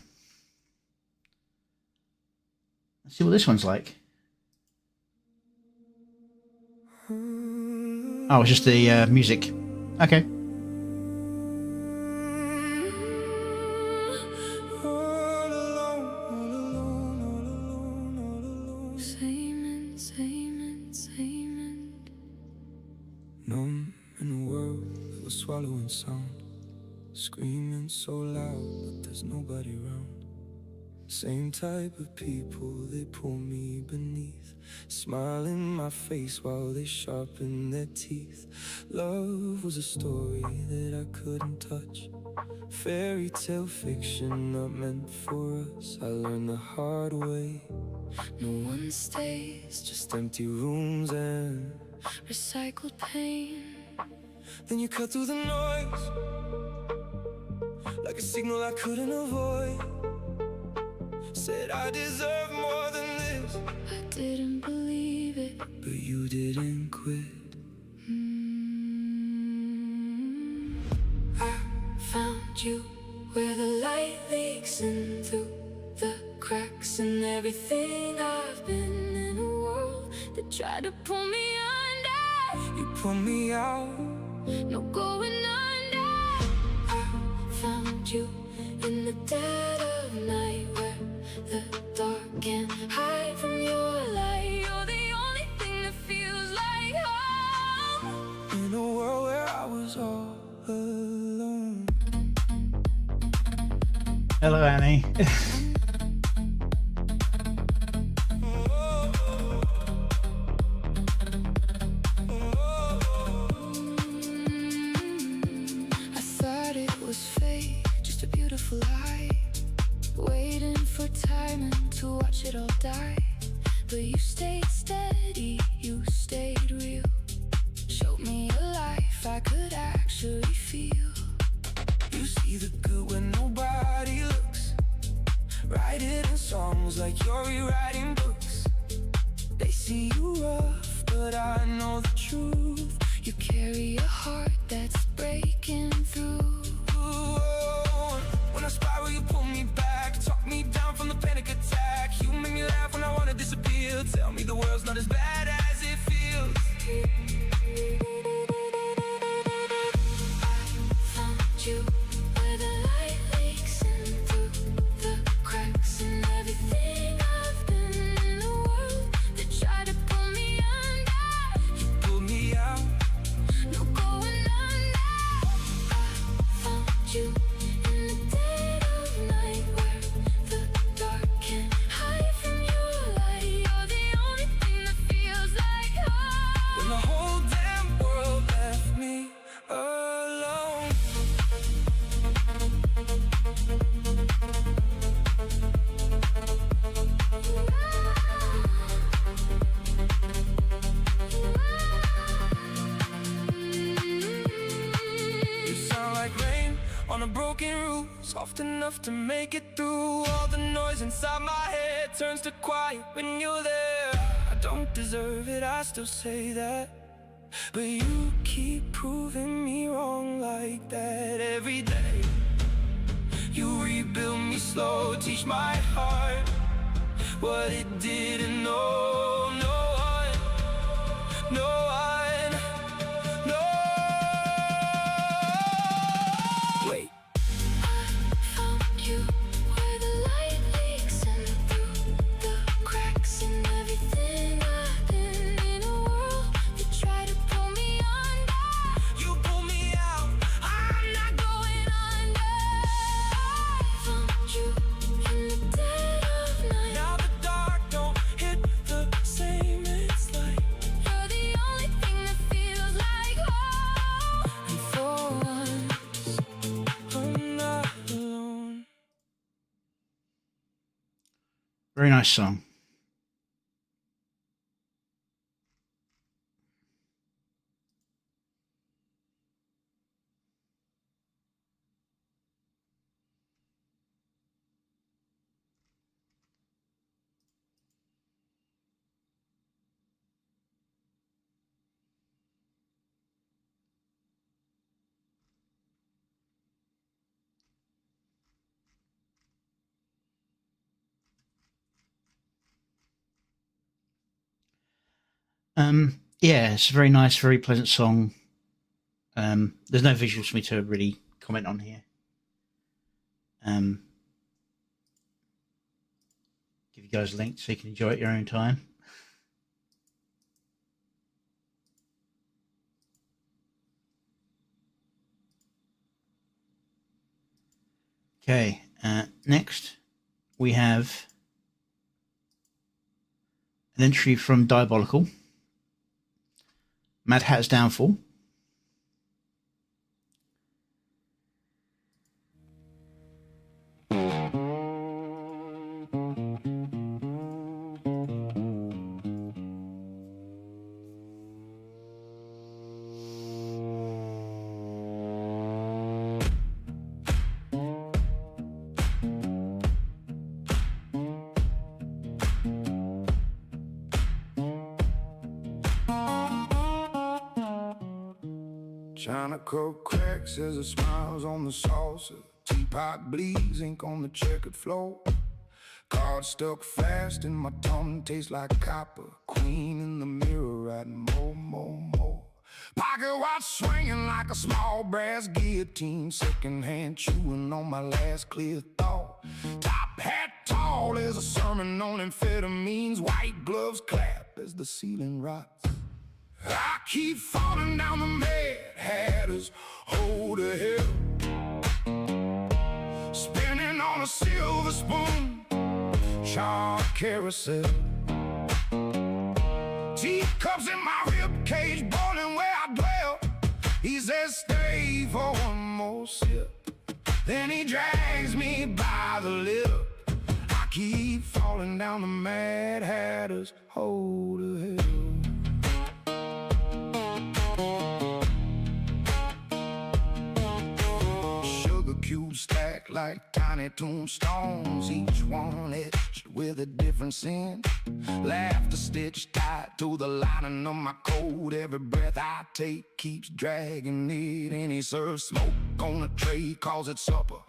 Let's see what this one's like. Oh, it's just the music. Okay. Numb in a world that was swallowing sound, screaming so loud but there's nobody around. Same type of people, they pull me beneath, smile in my face while they sharpen their teeth. Love was a story that I couldn't touch, fairy tale fiction not meant for us. I learned the hard way, no one stays, just empty rooms and recycled pain. Then you cut through the noise like a signal I couldn't avoid. Said I deserve more than this. I didn't believe it, but you didn't quit. I found you where the light leaks in through the cracks in everything I've been, in a world that tried to pull me under. You pulled me out, no going under. I found you in the dead of night, where the dark can't hide from your light. You're the only thing that feels like home, in a world where I was all alone. Hello, Annie. I thought it was fate, just a beautiful lie, waiting for timing to watch it all die. But you stayed steady, you stayed real, showed me a life I could actually feel. You see the good when nobody looks, write it in songs like you're rewriting books. They see you rough, but I know the truth. You carry a heart that's breaking through. When I spiral, you pull me back, talk me down from the panic attack. You make me laugh when I wanna disappear. Tell me the world's not as bad as it feels. I found you where the light leaks in through the cracks in everything I've been, in a world that tried to pull me under. You pulled me out, no going under. I found you in the dead of night, where the dark can't hide from your light. You're the only thing that feels like home, when the whole damn world left me alone. You sound like rain on a broken roof, soft enough to make it through. All the noise inside my head turns to quiet when you're there. I don't deserve it, I still say that, but you keep proving me wrong like that every day. You rebuild me slow, teach my heart what it didn't know. No one, no one, no. Wait. I Very nice song. Yeah, it's a very nice, very pleasant song. There's no visuals for me to really comment on here. Give you guys a link so you can enjoy it at your own time. Okay, next we have an entry from Diabolical, Mad Hatter's Downfall. China cup cracks as it smiles on the saucer. Teapot bleeds, ink on the checkered floor. Card stuck fast and my tongue tastes like copper. Queen in the mirror writing more. Pocket watch swinging like a small brass guillotine. Secondhand chewing on my last clear thought. Top hat tall as a sermon on amphetamines. White gloves clap as the ceiling rots. I keep falling down the Mad Hatter's hole to hell. Spinning on a silver spoon, charred carousel. Teacups in my ribcage, boiling where I dwell. He says stay for one more sip, then he drags me by the lip. I keep falling down the Mad Hatter's hole to hell. Cubes stacked like tiny tombstones, each one etched with a different sin. Laughter stitched tight to the lining of my coat. Every breath I take keeps dragging it, and he serves smoke on a tray, calls it supper.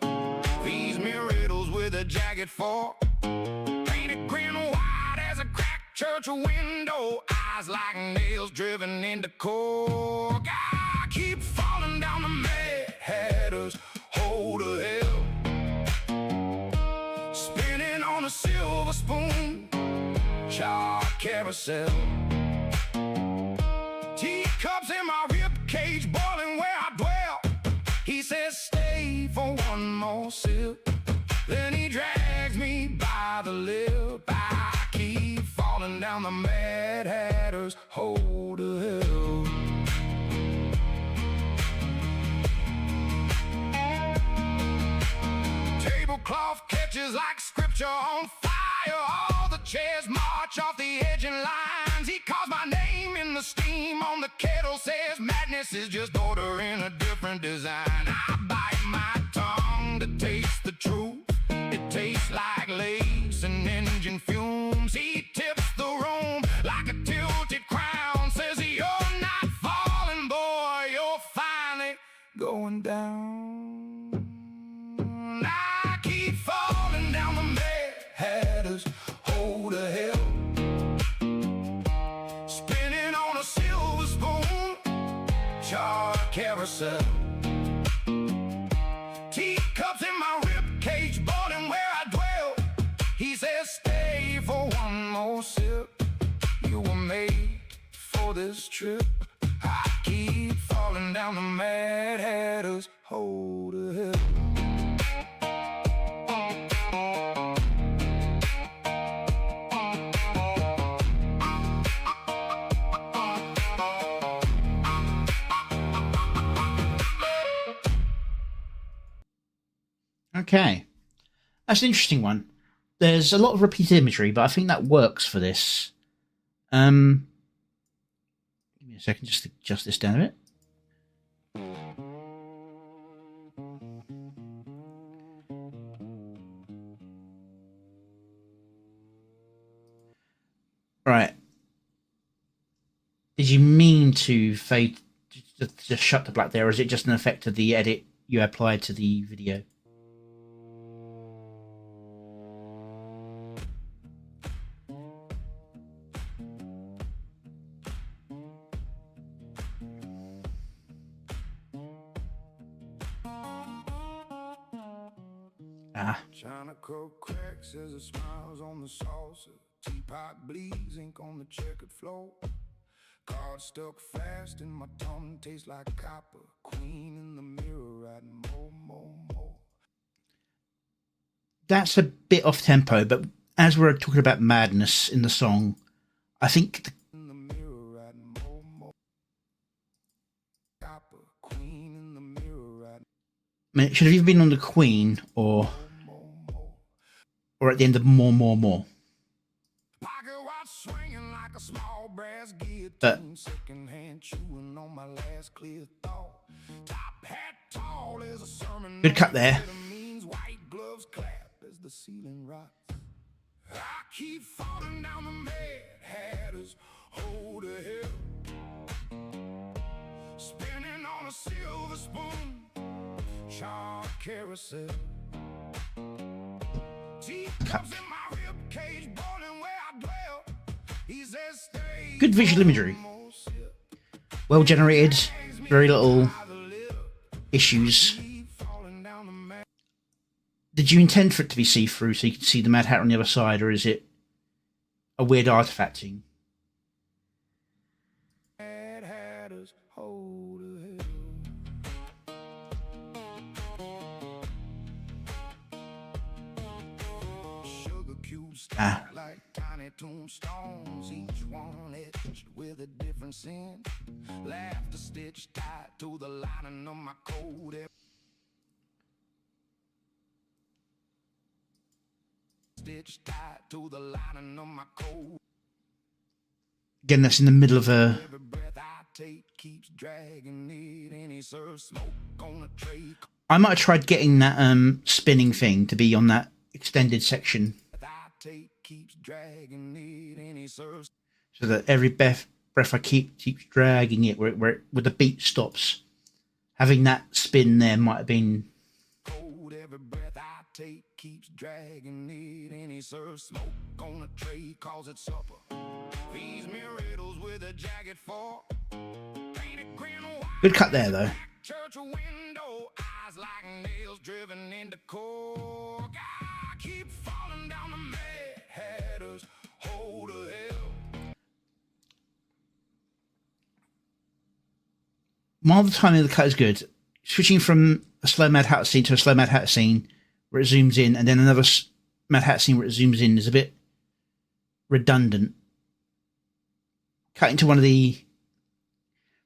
Feeds me riddles with a jagged fork. Painted grin wide as a cracked church window. Eyes like nails driven into cork. I keep falling down the Mad Hatter's hole to hell. Spinning on a silver spoon, charred carousel. Teacups in my ribcage, boiling where I dwell. He says stay for one more sip, then he drags me by the lip. I keep falling down the Mad Hatter's hole to hell. Tablecloth catches like scripture on fire. All the chairs march off the edging lines. He calls my name in the steam on the kettle, says madness is just order in a different design. I bite my tongue to taste the truth. It tastes like lace and engine fumes. He tips the room like a tilted crown, says you're not falling, boy, you're finally going down. I keep falling down the Mad Hatter's hole to hell. Spinning on a silver spoon, charred carousel. Teacups in my ribcage, boiling where I dwell. He says stay for one more sip. You were made for this trip. I keep falling down the Mad Hatter's hole to hell. Okay, that's an interesting one. there's a lot of repeated imagery, but I think that works for this. Give me a second just to adjust this down a bit. Right. Did you mean to fade, just shut the black there, or is it just an effect of the edit you applied to the video? China coke cracks as it smiles on the salsa. Teapot bleeds ink on the checkered floor. Card stuck fast in my tongue, tastes like copper. Queen in the mirror writing more. That's a bit off tempo, but as we're talking about madness in the song, I think in the mirror writing more. Copper. Queen in the mirror writing. I mean, it should have either been on the Queen or at the end of more. Pocket watch swinging like a small brass guillotine. But Secondhand chewing on my last clear thought. Top hat tall as a sermon. good cut there. Means white gloves clap as the ceiling rots. I keep falling down the Mad Hatter's hold a hill. Spinning on a silver spoon. Charred carousel. Teacups in my rib cage, boiling where I dwell. He says stay. Good visual imagery. Well generated. Very little issues. Did you intend for it to be see-through so you could see the Mad Hatter on the other side, or is it a weird artifacting? Mad Hatter's hold a hill. Sugar cubes stacked like tiny tombstones, each one etched with a different sin. Laughter stitched tight to the lining of my coat. Stitched tight to the lining of my coat. Again, that's in the middle of a... Every breath I take keeps dragging it, and he serves smoke on a tray. I might have tried getting that spinning thing to be on that extended section, I take keeps dragging it, and he serves so that every breath I keeps dragging it where the beat stops. Having that spin there might have been... cold. Every breath I take keeps dragging it, and he serves smoke on a tray, calls it supper. Feeds me riddles with a jagged fork. Painted green white. Good cut there, though. Church window, eyes like nails driven into cork. I keep falling down the Mad Hatter's hold a hill. While the timing of the cut is good, switching from a slow Mad Hatter scene to a slow Mad Hatter scene where it zooms in, and then another Mad Hatter scene where it zooms in is a bit redundant. Cutting to one of the...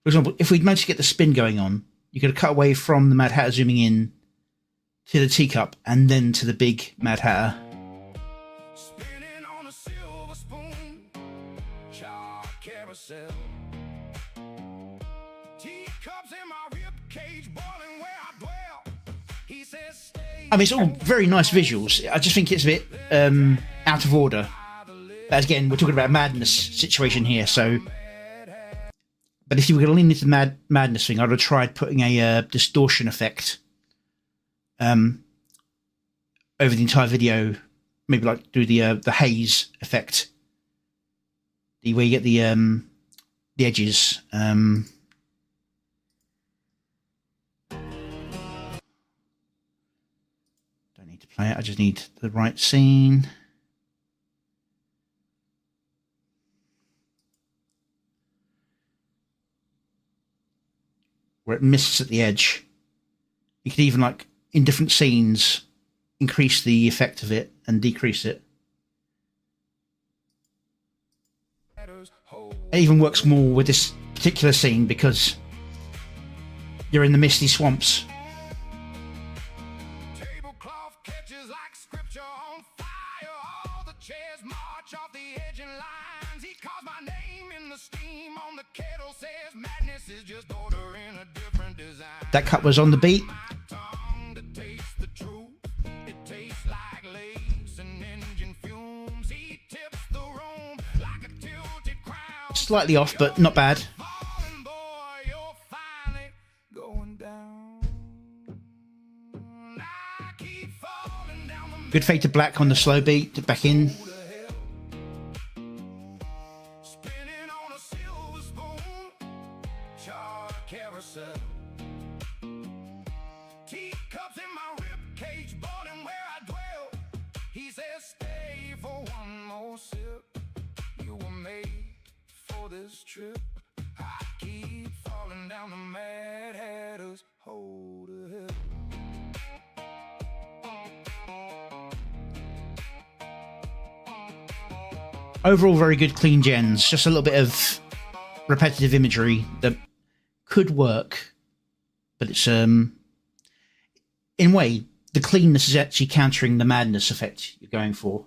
For example, if we'd managed to get the spin going on, you could have cut away from the Mad Hatter zooming in to the teacup and then to the big Mad Hatter. Spinning on a silver spoon, charred carousel. Teacups in my rib cage, boiling where I dwell. He says stay. I mean, it's all very nice visuals. I just think it's a bit out of order. But again, we're talking about a madness situation here, so... But if you were going to lean into the madness thing, I'd have tried putting a distortion effect over the entire video. Maybe like do the haze effect, where you get the edges. Don't need to play it. I just need the right scene. Where it misses at the edge. You could even, like, in different scenes, increase the effect of it and decrease it. It even works more with this particular scene because you're in the misty swamps. Tablecloth catches like scripture on fire. fire, all the chairs march off the edging lines. He calls my name in the steam on the kettle, says madness is just order in a different design. That cut was on the beat. My tongue to taste the truth. It tastes like lace and engine fumes. He tips the room like a tilted crown. Slightly off, but not bad. Falling boy, you're finally going down. I keep falling down the Good fade to black on the slow beat. Back in. spinning on a silver spoon. Charred carousel. Teacups in my rib cage, boiling where I dwell. He says, stay for one more sip. You were made for this trip. I keep falling down the Mad Hatter's hold a hip. Overall, very good, clean gens. Just a little bit of repetitive imagery that could work, but it's in a way, the cleanness is actually countering the madness effect you're going for.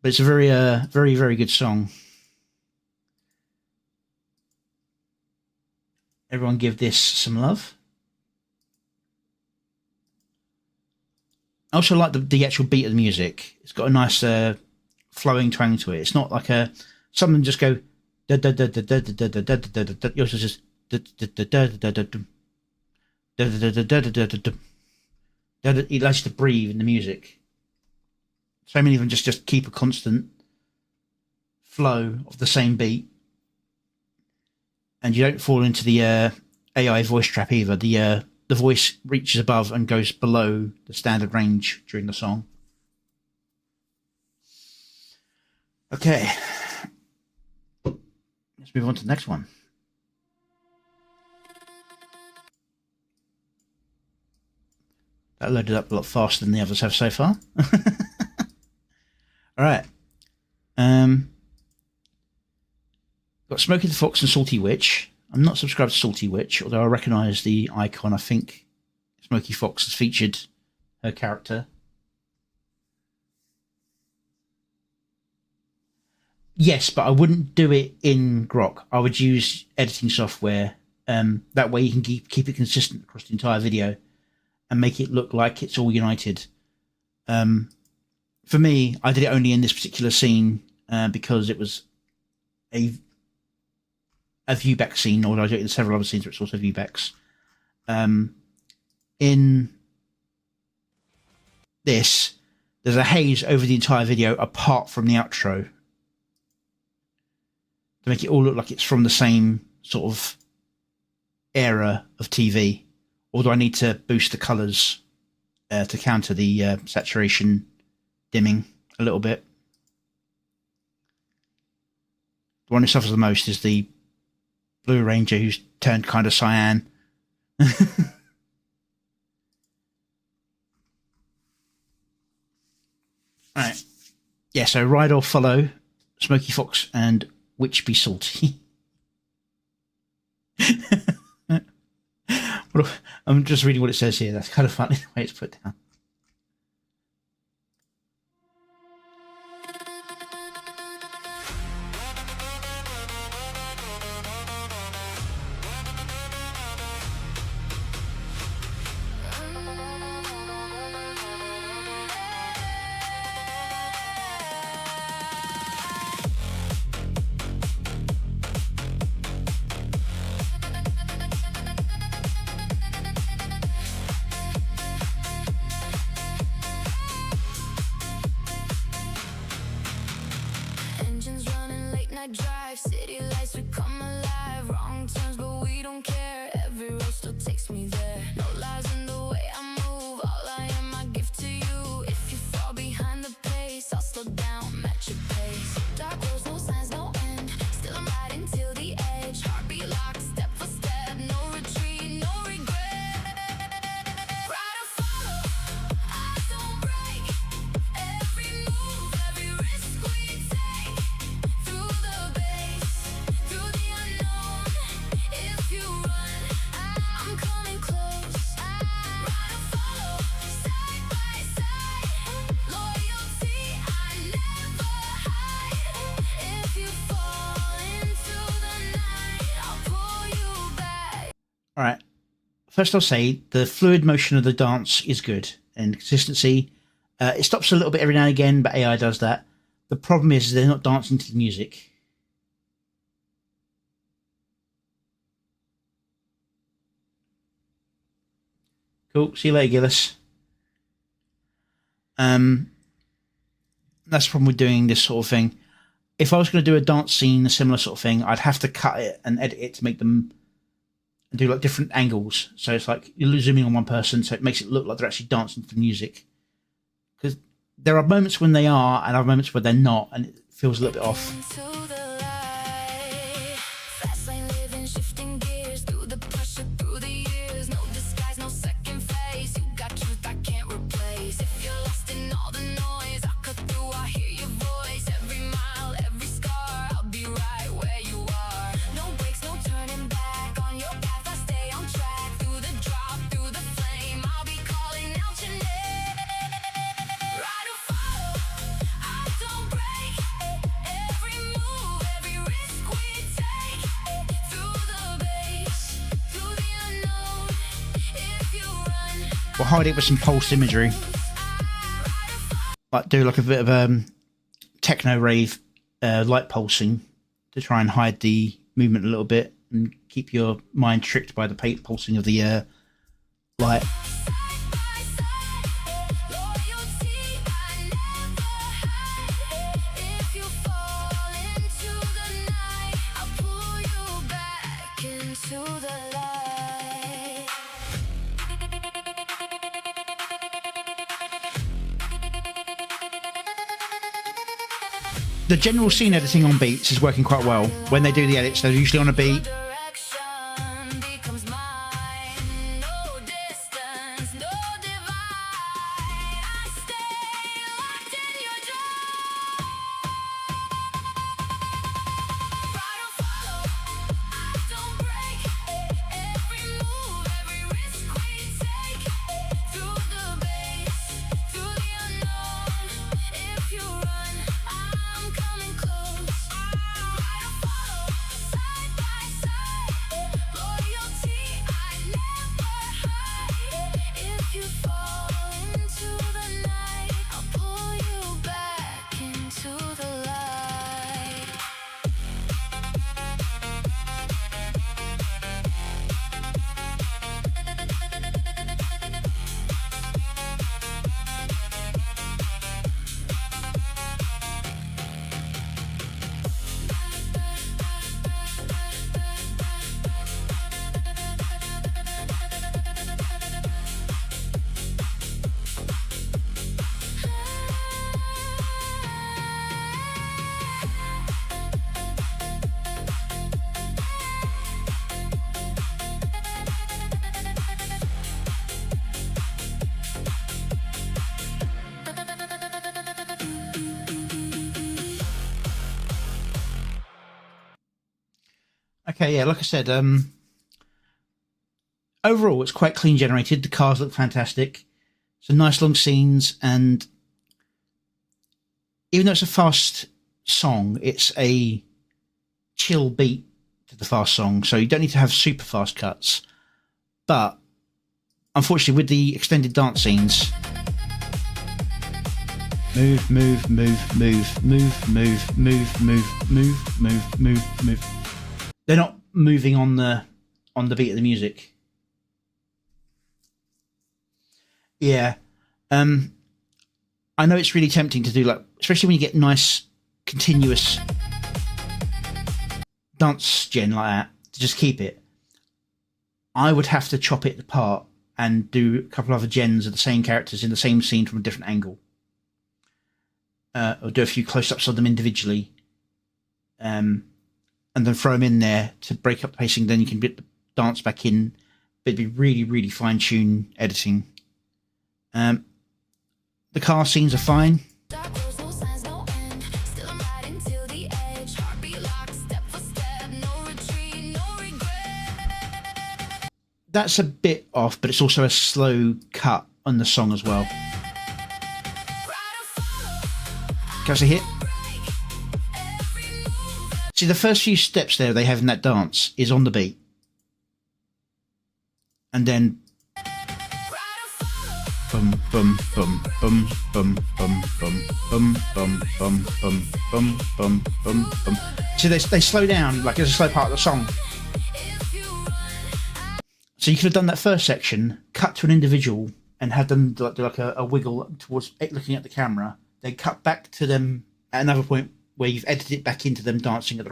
But it's a very, very, very good song. Everyone give this some love. I also like the actual beat of the music. It's got a nice flowing twang to it. It's not like something just go da da da da da da da da da da da. Yours is just da da da da da da da. It allows you to breathe in the music. So many of them just keep a constant flow of the same beat, and you don't fall into the AI voice trap either. The voice reaches above and goes below the standard range during the song. Okay, let's move on to the next one. That loaded up a lot faster than the others have so far. All right. Got Smokey the Fox and Salty Witch. I'm not subscribed to Salty Witch, although I recognise the icon. I think Smokey Fox has featured her character. Yes, but I wouldn't do it in Grok. I would use editing software. That way you can keep it consistent across the entire video and make it look like it's all united. For me, I did it only in this particular scene because it was a viewback scene, although I do it in several other scenes where it's also viewbacks. In this, there's a haze over the entire video apart from the outro to make it all look like it's from the same sort of era of TV. Although I need to boost the colours to counter the saturation dimming a little bit. The one who suffers the most is the Blue Ranger, who's turned kind of cyan. Alright. Yeah, so ride or follow Smokey Fox and Witch Be Salty. I'm just reading what it says here. That's kind of funny the way it's put down. Engines running, late night drive, city lights, we come alive. Wrong turns, but we don't care. Every road still takes me there. No lies in the way I move. All I am, I give to you. If you fall behind the pace, I'll slow down, match your pace. Dark roads, no signs, no end. Still I'm riding till the edge. Heartbeat locked, step for step, no retreat, no regret. Ride or follow, eyes don't break. Every move, every risk we take. Through the bed. First, I'll say the fluid motion of the dance is good and consistency. It stops a little bit every now and again, but AI does that. The problem is they're not dancing to the music. Cool. See you later, Gillis. That's the problem with doing this sort of thing. If I was going to do a dance scene, a similar sort of thing, I'd have to cut it and edit it to make them do like different angles. So it's like you're zooming on one person, so it makes it look like they're actually dancing to the music. Because there are moments when they are, and other moments where they're not, and it feels a little bit off. Into the light. Fast lane living, shifting gears through the pressure, through the years. No disguise, no second face. You got truth I can't replace. If you're lost in all the noise, I cut through, I hear your voice. Every mile, every scar, I'll be right where you are. No breaks, no turning back. On your path, I stay on track. Through the drop, through the flame, I'll be calling out your name. Right or follow, I don't break. Every move, every risk we take. Through the base, through the unknown. If you run, We'll hide it with some pulse imagery. Like do like a bit of techno rave light pulsing to try and hide the movement a little bit and keep your mind tricked by the pulsing of the light. side by side. Loyalty I never had. If you fall into the night, I'll pull you back into the light. The general scene editing on beats is working quite well. When they do the edits, they're usually on a beat. Direction becomes mine. No distance, no divide. I stay locked in your jaw. Ride or follow, I don't break. Every move, every risk we take. Through the base, through the unknown. If you run, I'm coming close. Ride or follow, side by side. Loyalty I never hide. If you fall into the night, I'll pull you back into the light. Okay, yeah, like I said, overall it's quite clean generated. The cars look fantastic. Some nice long scenes, and even though it's a fast song, it's a chill beat to the fast song, so you don't need to have super fast cuts. But unfortunately, with the extended dance scenes, move, move, move, move, move, move, move, move, move, move, move, move. They're not moving on the beat of the music. Yeah. I know it's really tempting to do, like, especially when you get nice continuous dance gen like that, to just keep it. I would have to chop it apart and do a couple other gens of the same characters in the same scene from a different angle. Or do a few close-ups of them individually. And then throw them in there to break up the pacing. Then you can get the dance back in. But it'd be really, really fine-tuned editing. The car scenes are fine. Dark roads, no signs, no end. Still I'm riding till the edge. Heartbeat locked, step for step. No retreat, no regret. That's a bit off, but it's also a slow cut on the song as well. Ride or follow, Can I say hit? break. Every move, See, the first few steps there they have in that dance is on the beat. and then bum bum bum bum bum bum bum bum bum bum bum bum bum bum bum. So they slow down like it's a slow part of the song. So you could have done that first section, cut to an individual, and had them do like a wiggle towards it, looking at the camera. Then cut back to them at another point where you've edited it back into them dancing at the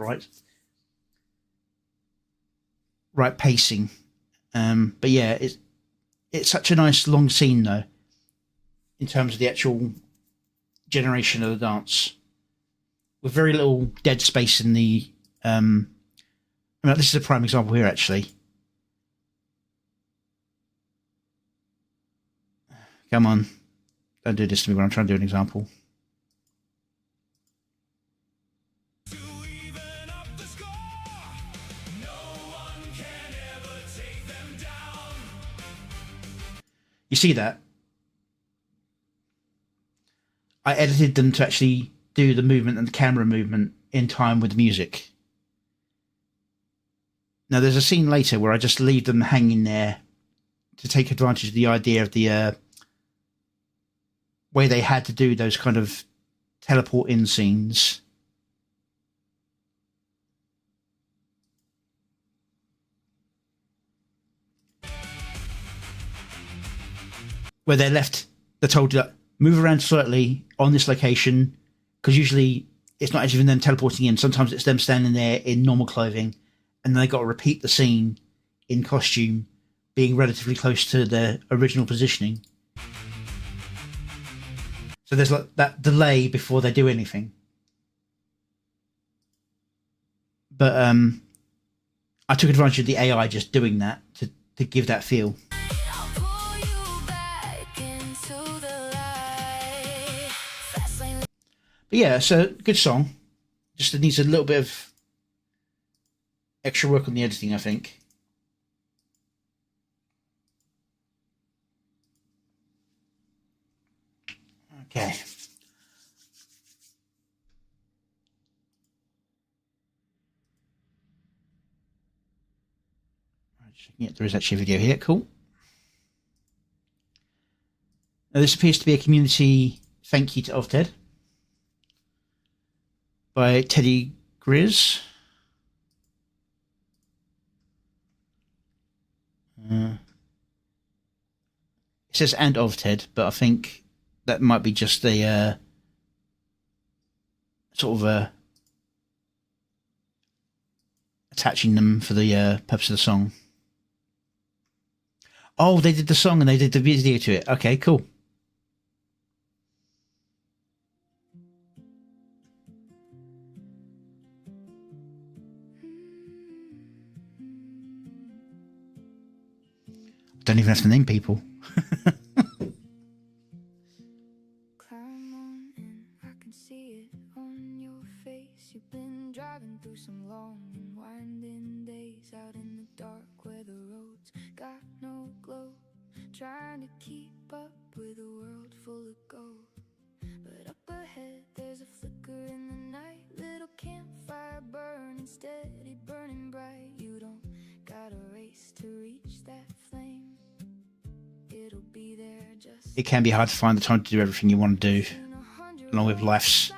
right pacing. But yeah, it's such a nice long scene though, in terms of the actual generation of the dance, with very little dead space in the. This is a prime example here actually. Come on, don't do this to me when I'm trying to do an example. You see that? I edited them to actually do the movement and the camera movement in time with the music. Now there's a scene later where I just leave them hanging there to take advantage of the idea of the way they had to do those kind of teleport in scenes. Where they're told to move around slightly on this location, because usually it's not actually them teleporting in. Sometimes it's them standing there in normal clothing, and then they got to repeat the scene in costume, being relatively close to their original positioning. So there's like that delay before they do anything. But I took advantage of the AI just doing that to give that feel. But yeah, it's a good song. Just it needs a little bit of extra work on the editing, I think. Okay. Yeah, there is actually a video here. Cool. Now, this appears to be a community thank you to Ovted by Teddy Grizz. It says and Ovted, but I think that might be just a sort of attaching them for the purpose of the song. Oh, they did the song and they did the video to it. Okay, cool. Don't even have to name people. Climb on in, I can see it on your face. You've been driving through some long and winding days out in the dark where the roads got no glow, trying to keep up with a world full of gold. But up ahead there's a flicker in the night, little campfire burning steady, burning bright. You don't gotta race to reach that flame. It'll be there just. It can be hard to find the time to do everything you want to do, along with life's.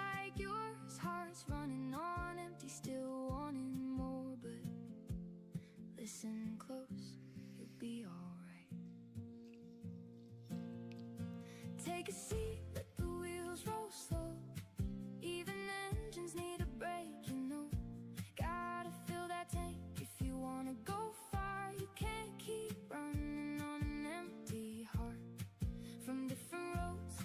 Listen close, you'll be alright. Take a seat, let the wheels roll slow. Even engines need a break, you know. Gotta fill that tank if you wanna go far. You can't keep running on an empty heart. From different roads,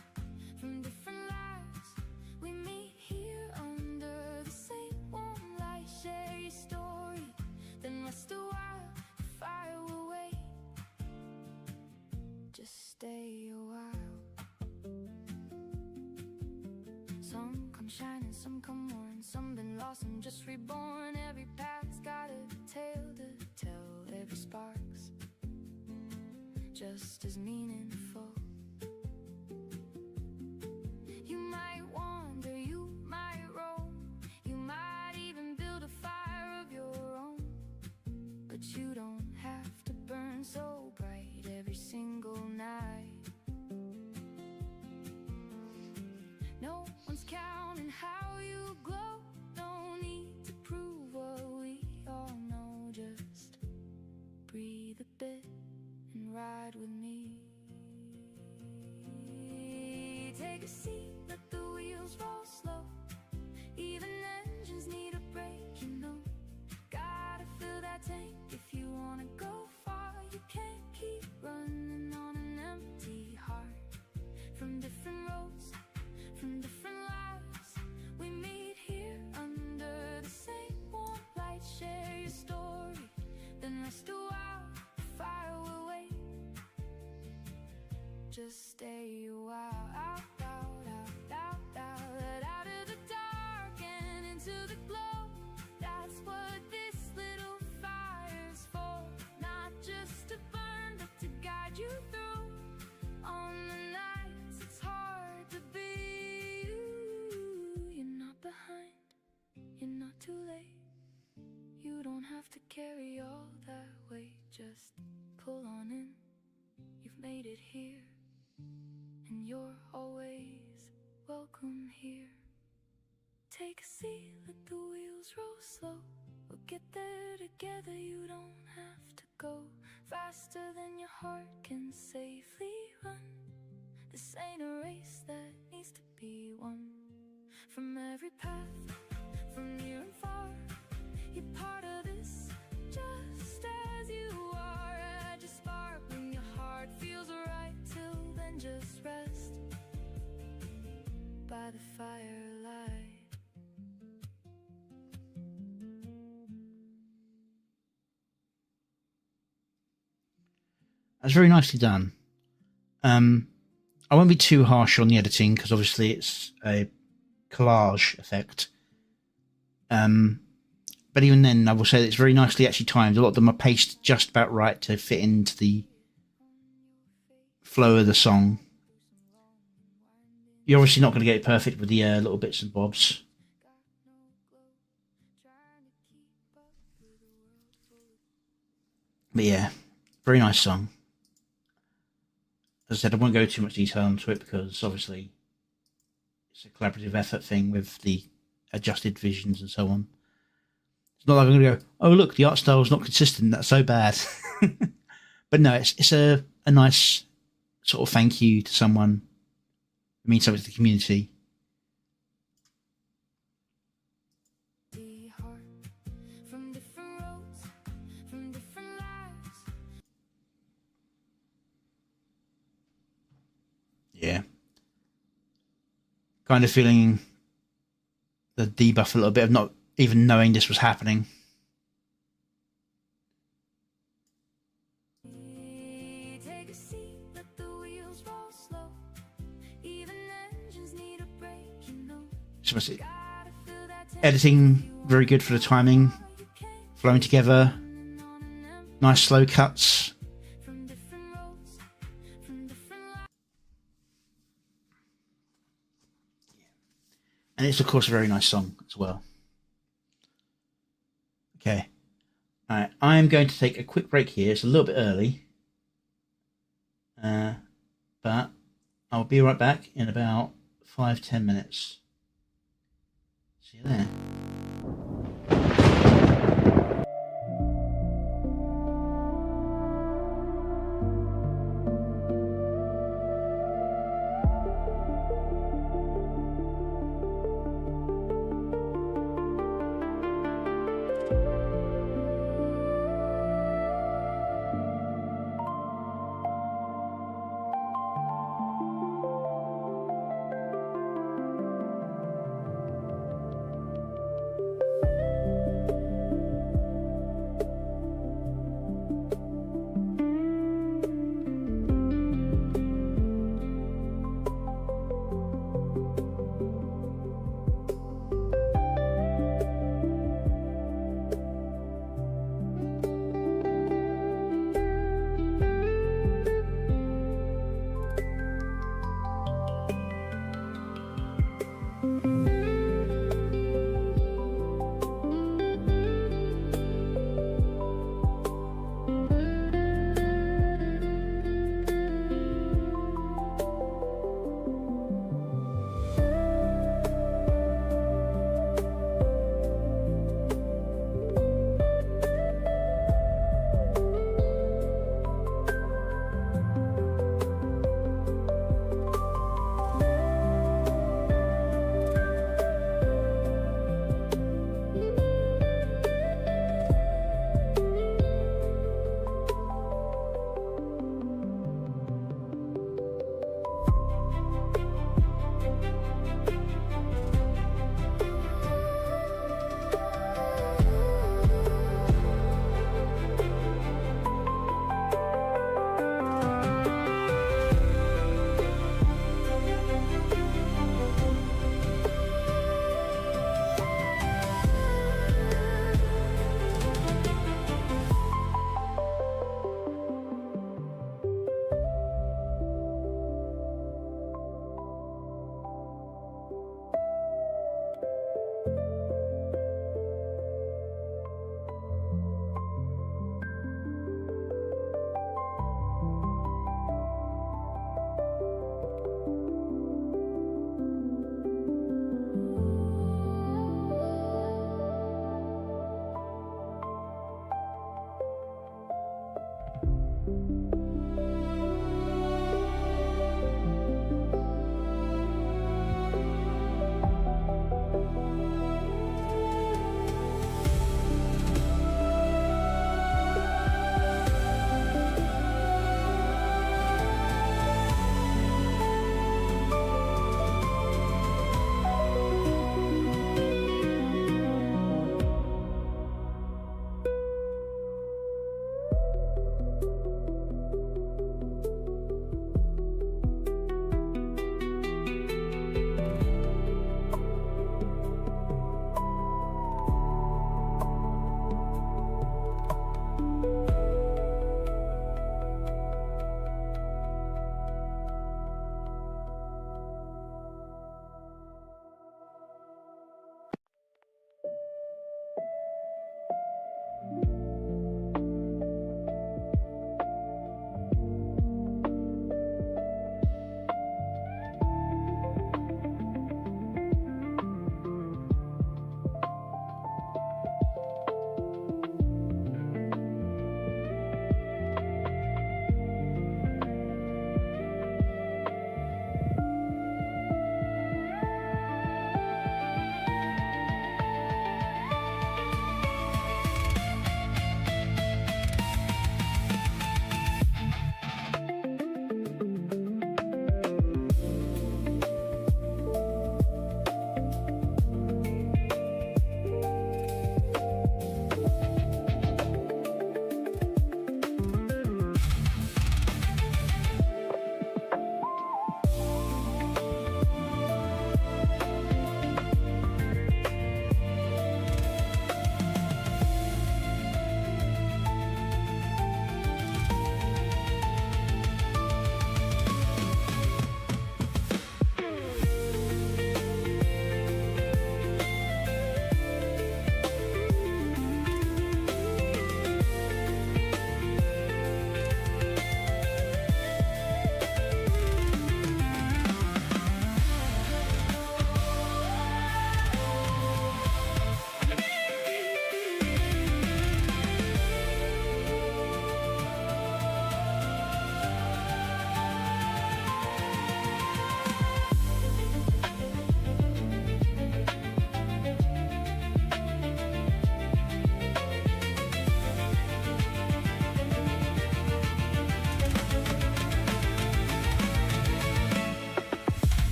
from different lives, we meet here under the same warm light. Share your story, then rest a while. The fire will wait. Just stay a while. Some come shining, some come worn, some been lost, some just reborn. Every path's got a tale to tell. Every spark's just as meaningful. You might wander, you might roam, you might even build a fire of your own, but you don't have to burn so bright. one's counting how you glow. No need to prove what we all know. Just breathe a bit and ride with me. Take a seat, let the wheels roll slow. Even engines need a break, you know. Gotta fill that tank if you wanna go far. You can't keep running on an empty heart. From different roads, from different lives, we meet here under the same warm light. Share your story, then rest a while. The fire will wait. Just stay a while. Out of the dark and into the glow. That's what this little fire's for. Not just to burn, but to guide you through. On the nights it's hard to be you. You're not behind, you're not too late. You don't have to carry all that weight. Just pull on in, you've made it here. And you're always welcome here. Take a seat, let the wheels roll slow. We'll get there together, you don't have to go faster than your heart can safely run. This ain't a race that needs to be won. From every path, from near and far, you're part of this, just as you are. Add your spark when your heart feels right. Till then just rest by the firelight. That's very nicely done. I won't be too harsh on the editing because obviously it's a collage effect. But even then, I will say that it's very nicely actually timed. A lot of them are paced just about right to fit into the flow of the song. You're obviously not going to get it perfect with the little bits and bobs. But yeah, very nice song. As I said, I won't go too much detail into it because obviously it's a collaborative effort thing with the adjusted visions and so on. It's not like I'm going to go, oh look, the art style is not consistent, that's so bad. But no, it's a nice sort of thank you to someone. It means something to the community. Yeah. Kind of feeling the debuff a little bit of not even knowing this was happening. Editing, very good for the timing. Flowing together. Nice slow cuts. And it's, of course, a very nice song as well. Okay. Alright, I'm going to take a quick break here. It's a little bit early. But I'll be right back in about 5-10 minutes. See you there.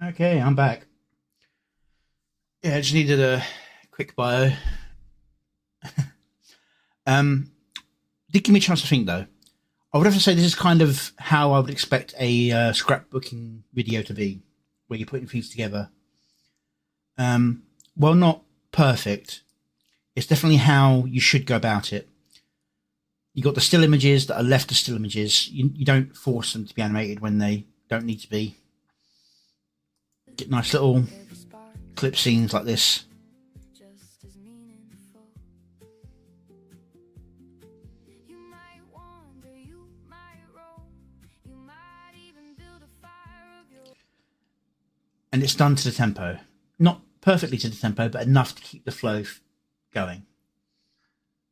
Okay, I'm back. Yeah, I just needed a quick bio. Did give me a chance to think though. I would have to say this is kind of how I would expect a scrapbooking video to be, where you're putting things together. Well, not perfect. It's definitely how you should go about it. You got the still images that are left as still images. You don't force them to be animated when they don't need to be. Get nice little clip scenes like this. Just as meaningful. You might wander, you might roam, you might even build a fire of your. And it's done to the tempo. Not perfectly to the tempo, but enough to keep the flow going.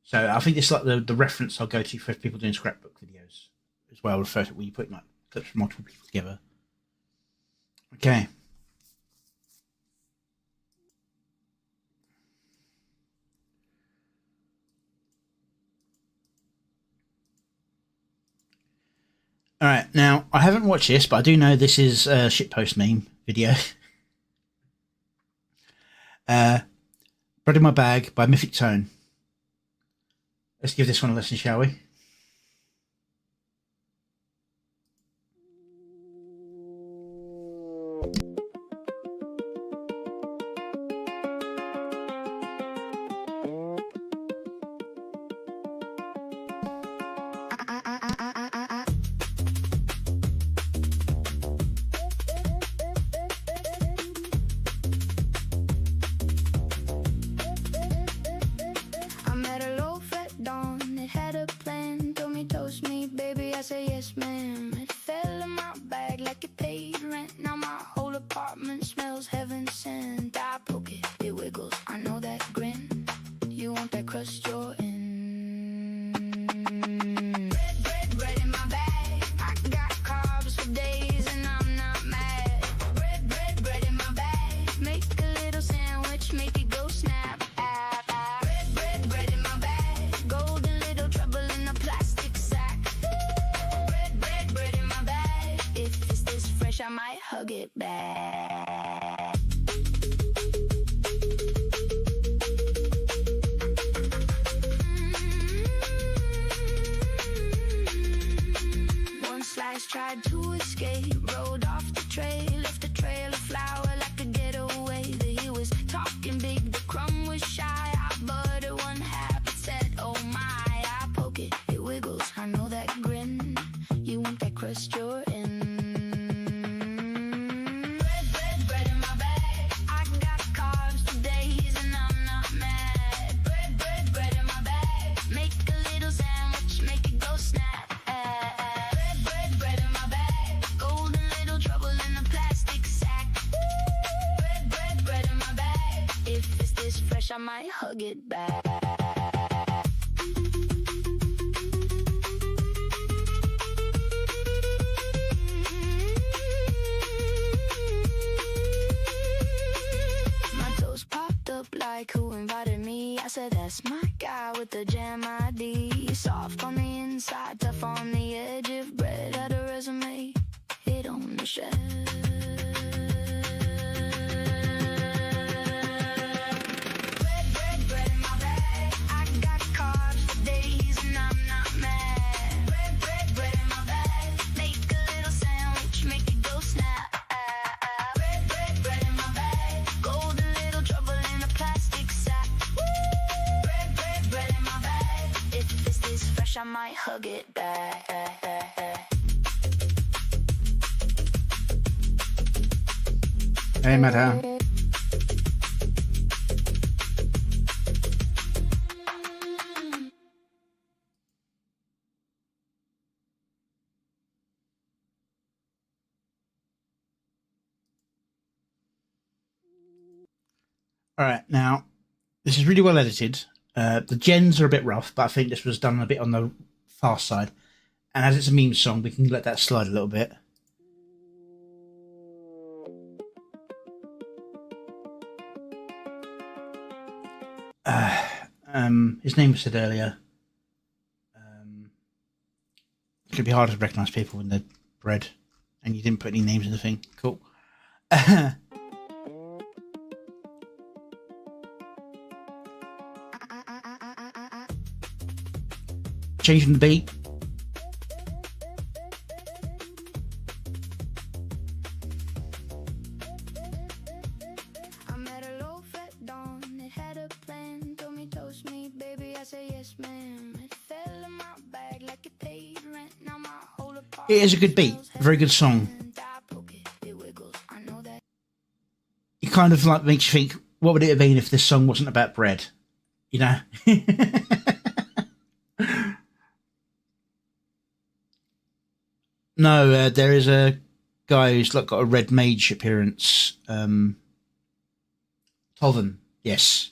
So I think it's like the reference I'll go to for people doing scrapbook videos as well. Refer to it when you put like clips from multiple people together. Okay. All right, now I haven't watched this, but I do know this is a shitpost meme video. Bread in My Bag by Mythic Tone. Let's give this one a listen, shall we? I met a loaf at dawn, it had a plan. Told me toast me, baby, I say yes ma'am. It fell in my bag like it paid rent. Now my whole apartment smells heaven sent. I poke it, it wiggles, I know that grin. You want that crust, you're in. Bread, bread, bread in my bag. I got carbs for days and I'm not mad. Bread, bread, bread in my bag. Make a little sandwich, make it go snap. Bread, bread, bread in my bag. Golden little trouble in a plastic sack. Bread, bread, bread in my bag. If it's this fresh, I might hug it back. One slice tried to escape, rolled off the tray, left a trail of flour like a getaway. The he was talking big, the crumb was shy. I buttered one half, it said, oh my. I poke it, it wiggles, I know that grin. You want that crust, you're in. Bread, bread, bread in my bag. I got carbs for days and I'm not mad. Bread, bread, bread in my bag. Make a little sandwich, make it go snap. Bread, bread, bread in my bag. Golden little trouble in a plastic sack. Bread, bread, bread in my bag. If it's this fresh, I might hug it back. My toes popped up like who invited me. I said that's my guy with the jam ID. Soft on the inside, tough on the edge. If bread had a resume, it on the shelf. Bread, bread, bread in my bag. I got carbs for days and I'm not mad. Bread, bread, bread in my bag. Make a little sandwich, make it go snap. Bread, bread, bread in my bag. Golden little trouble in a plastic sack. Bread, bread, bread in my bag. If it's this fresh, I might hug it back. Hey, madam. All right, now this is really well edited. The gens are a bit rough, but I think this was done a bit on the fast side. And as it's a meme song, we can let that slide a little bit. His name was said earlier. It could be hard to recognise people when they're bread, and you didn't put any names in the thing. Cool. Changing the beat. I met a low-fat dawn, it had a plan. Told me toast me, baby, I say yes, ma'am. It fell in my bag like it paid rent. Now my whole apartment It is a good beat, very good song. it wiggles. I know that. It kind of like makes you think, what would it have been if this song wasn't about bread? You know? No, there is a guy who's like got a red mage appearance. Tolven, yes.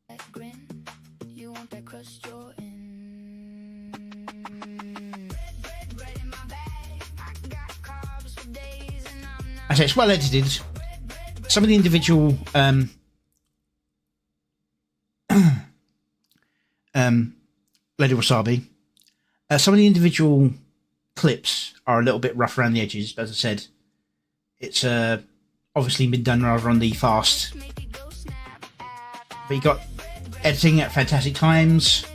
That grin, you want that crust, you're in. Bread in my bag, I got carbs for days and I'm not. I say it's well edited. Some of the individual Lady Wasabi. Some of the individual clips are a little bit rough around the edges, but as I said, it's obviously been done rather on the fast. But you got editing at fantastic times.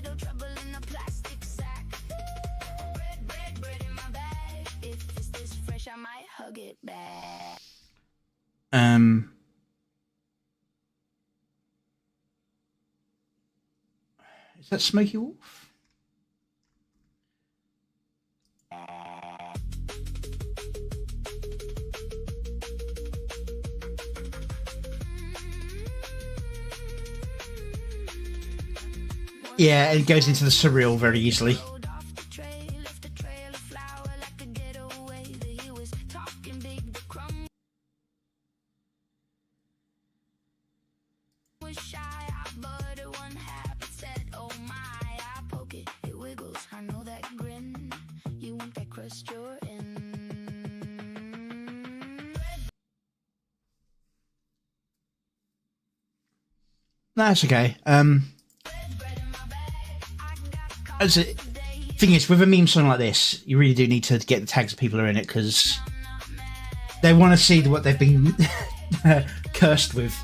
Is that Smoky Wolf? Yeah, it goes into the surreal very easily. That's okay. As a thing is, with a meme song like this, you really do need to get the tags of people who are in it, because they want to see what they've been cursed with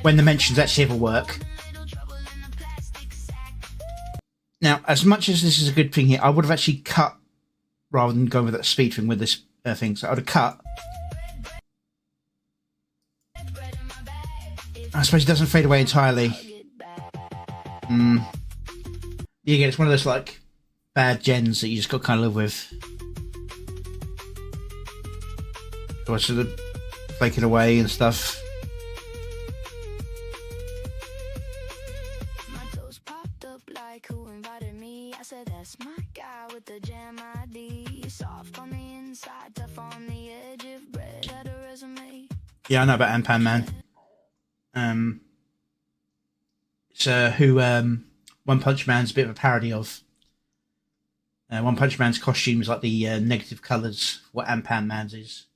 when the mentions actually ever work. Now, as much as this is a good thing here, I would have actually cut rather than going with that speed thing with this thing. So I would have cut. I suppose it doesn't fade away entirely. Yeah, again, it's one of those like bad gens that you just got to kind of live with. Or sort of flake it away and stuff. My toes popped up like who invited me. I said that's my guy with the jam ID. Soft on the inside, tough on the edge of bread. Had a resume. Yeah, I know about Ant-Man Man. It's who One Punch Man's a bit of a parody of. One Punch Man's costume is like the negative colours, what Ant-Man Man's is.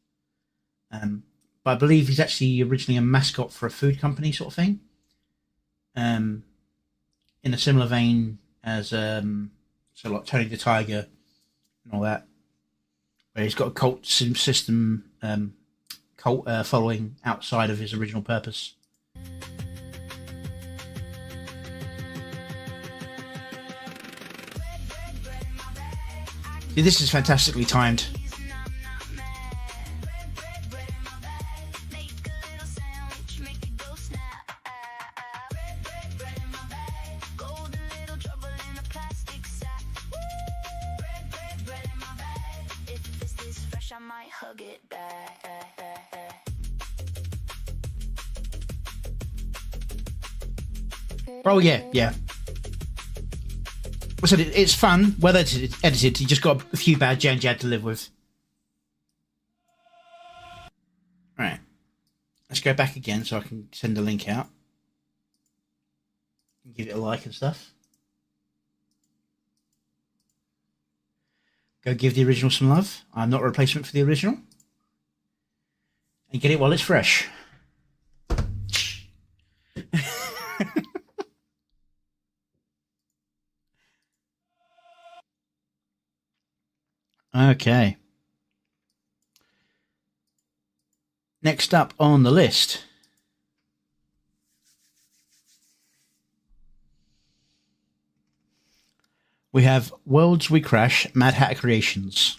But I believe he's actually originally a mascot for a food company sort of thing. In a similar vein as so like Tony the Tiger and all that, where he's got a cult system, cult following outside of his original purpose. See, this is fantastically timed. Oh yeah, yeah. I said it's fun, well edited. You just got a few bad gens you had to live with. Right, let's go back again so I can send the link out. Give it a like and stuff. Go give the original some love. I'm not a replacement for the original. And get it while it's fresh. Okay. Next up on the list, we have Worlds We Crash, Mad Hatter Creations.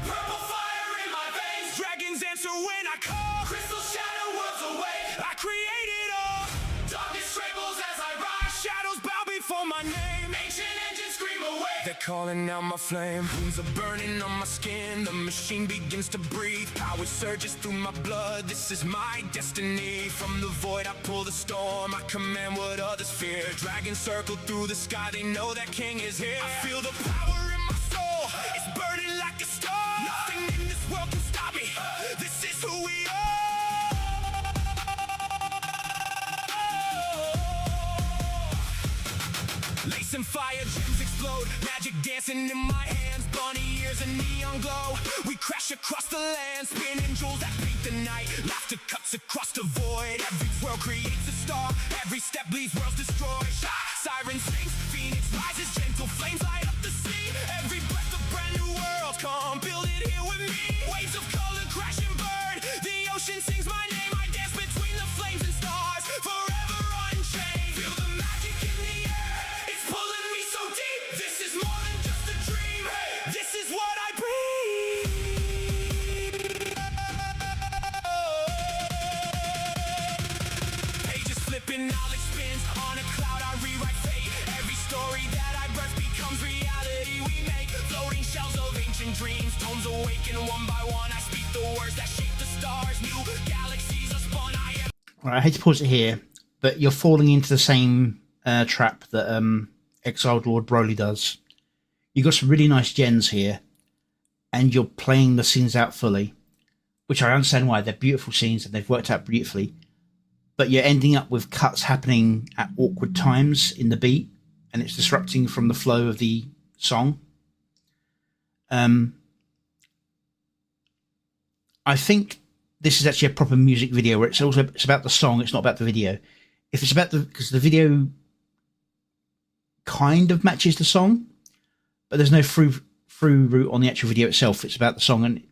Purple fire in my veins, dragons answer when I call. Crystal shadow worlds away, I created all. Darkness trembles as I rise, shadows bow before my name. Ancient engines scream away, they're calling out my flame. Wounds are burning on my skin, the machine begins to breathe. Power surges through my blood, this is my destiny. From the void I pull the storm, I command what others fear. Dragons circle through the sky, they know that king is here. I feel the power in my soul, it's burning like a star. Nothing in this world can stop me, this is who we are. Lace and fire, gems explode, magic dancing in my hands. Bunny ears and neon glow, we crash across the land. Spinning jewels that paint the night, laughter cuts across the void. Every world creates a star, every step leaves worlds destroyed. Siren sings, phoenix rises, gentle flames light up the sea. Every breath a brand new world, come build it here with me. Waves of color crash and burn, the ocean sings my name. I dance between the flames and stars, forever unchained. Feel the magic in the air, it's pulling me so deep. This is more than just a dream, this is what I breathe. Pages flipping, knowledge spins on a cloud, I rewrite fate. Every story that I birth becomes reality we make. Floating shells of ancient dreams, tomes awaken one by one. I speak the words that shape the stars, new galaxies are spun. I am. Right, I hate to pause it here, but you're falling into the same trap that Exiled Lord Broly does. You've got some really nice gens here, and you're playing the scenes out fully, which I understand why. They're beautiful scenes and they've worked out beautifully, but you're ending up with cuts happening at awkward times in the beat, and it's disrupting from the flow of the song. I think this is actually a proper music video where it's about the song, it's not about the video. If it's about because the video kind of matches the song, but there's no through route on the actual video itself. It's about the song, and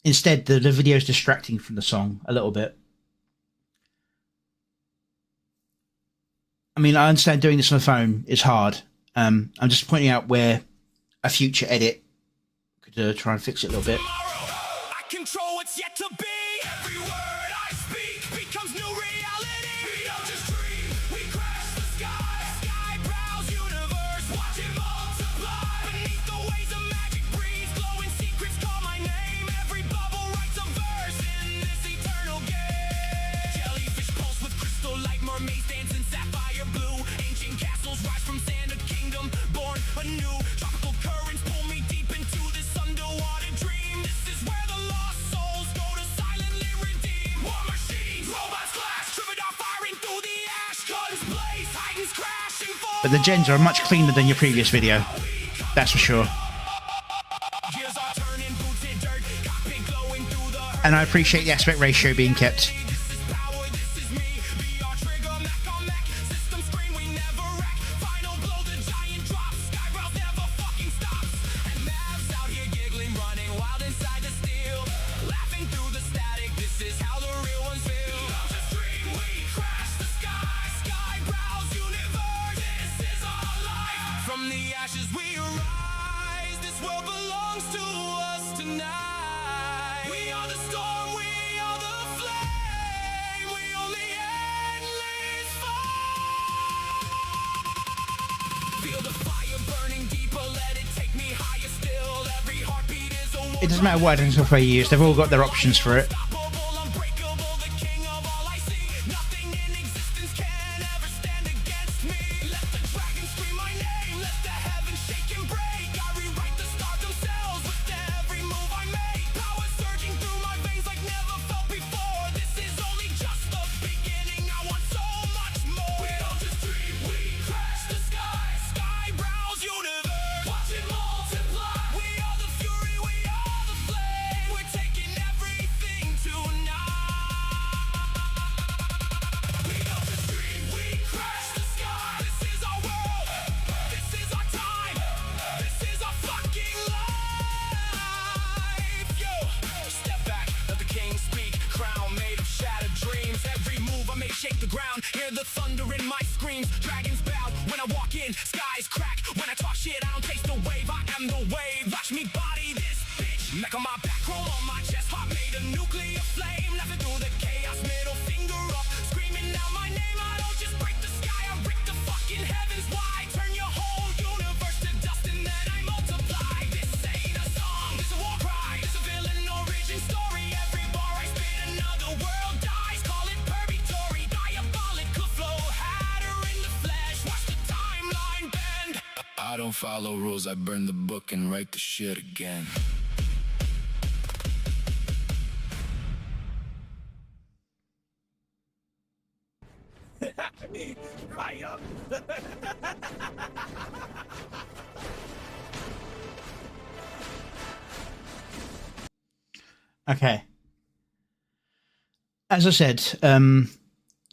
instead the video is distracting from the song a little bit. I mean, I understand doing this on the phone is hard. I'm just pointing out where a future edit could try and fix it a little bit. I control what's yet to be. Every word I speak becomes new reality. We don't just dream, we crash the sky. Sky browse universe, watch it multiply. Beneath the waves of magic breeze, glowing secrets call my name. Every bubble writes a verse in this eternal game. Jellyfish pulse with crystal light, mermaids dance in sapphire blue. Ancient castles rise from sand, a kingdom born anew. Tropical currents pull me deep into this underwater dream. This is where the lost souls go to silently redeem. War machines, robots clash, Trividar firing through the ash. Guns blaze, titans crash and fall. But the gens are much cleaner than your previous video, that's for sure. Gears are turning, boots in dirt, cockpit glowing through the And I appreciate the aspect ratio being kept. This is power, this is me. VR trigger, mech on mech. System screen, we never wreck. Final blow, the giant drops. Skybrows never fucking stops. And Mavs out here giggling, running wild inside the steel. Laughing through the static, this is how the real ones feel. We don't just dream, we crash the sky. Skybrows universe, this is our life. From the ashes we arise. This world belongs to us tonight. We are the storm, we are the flame. We own the endless fire. Feel the fire burning deeper, let it take me higher still. Every heartbeat is a war. It doesn't matter what editing software you use, they've all got their options for it. Unstoppable, unbreakable, the king of all I see. Nothing in existence can ever stand against me. Let the dragon scream my name, let the heavens shake and break. I rewrite the stars themselves with every move I make. Power surging through my veins like never felt before. This is only just the beginning, I want so much more. We don't just dream, we crash the sky. Sky browse universe, watch it multiply. We are the fury, we are the flame. We're taking everything to hear the thunder in my screams. Dragons bow when I walk in, skies crack. When I talk shit, I don't taste the wave. I am the wave. Watch me body this bitch. Neck on my back, chrome on my chest. Heart made a nuclear flame. Laughing through the chaos, middle finger up. Screaming out my name. I don't just break the sky, I break the fucking heavens wide. Turn your whole universe to dust and then I multiply. This ain't a song, this a war cry. This a villain origin story. Every bar I spit, another world dies. Call it purgatory, diabolic could flow. Hatter in the flesh, watch the timeline bend. I don't follow rules, I burn the book and write the shit again. Right up. Okay. As I said,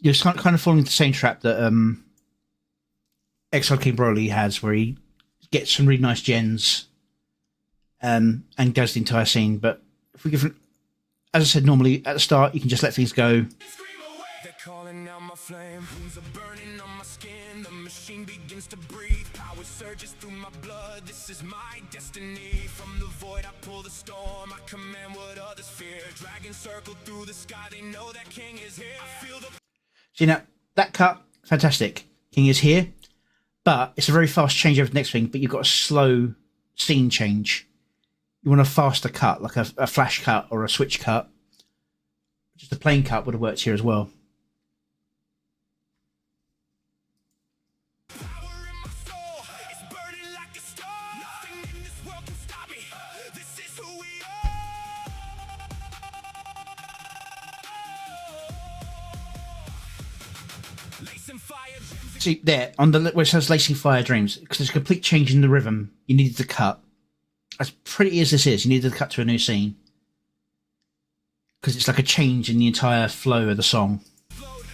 you're kind of falling into the same trap that Exiled King Broly has, where he gets some really nice gens and does the entire scene. But if we give, as I said, normally at the start you can just let things go. They're calling out my flame. Wounds are burning on my skin. The machine begins to breathe. Power surges through my blood. This is my destiny. From the void I pull the storm. I command what others fear. Dragons circle through the sky. They know that King is here. I feel the... See, now that cut, fantastic. King is here, but it's a very fast change over the next thing. But you've got a slow scene change. You want a faster cut, like a flash cut or a switch cut. Just a plain cut would have worked here as well. See, there, on the where it says Lacing Fire Dreams, because there's a complete change in the rhythm, you needed to cut. As pretty as this is, you needed to cut to a new scene. Because it's like a change in the entire flow of the song.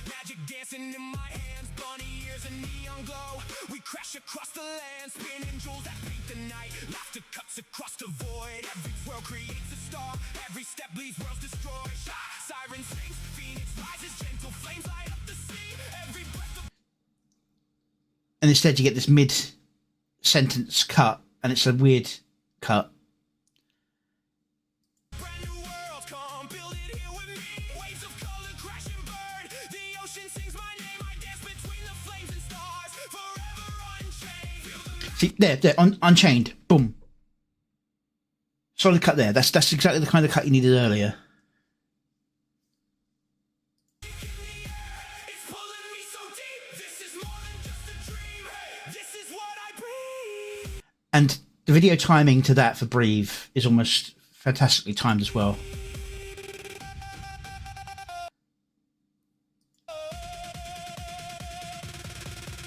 Magic dancing in my hands, bunny ears and neon glow. We crash across the land, spinning jewels that paint the night. Laughter cuts across the void. Every twirl creates a star. Every step leaves worlds destroyed. Siren sings, phoenix rises, gentle flames light up the sea. Every breath of... And instead you get this mid-sentence cut, and it's a weird cut. Brand new world, come build it here with me. Waves of color crash and burn. The ocean sings my name. I dance between the flames and stars. Forever unchained. See, there, Unchained, boom. Solid cut there. That's exactly the kind of cut you needed earlier. It's pulling me so deep. This is more than just a dream. This is what I breathe. And the video timing to that for Breathe is almost fantastically timed as well.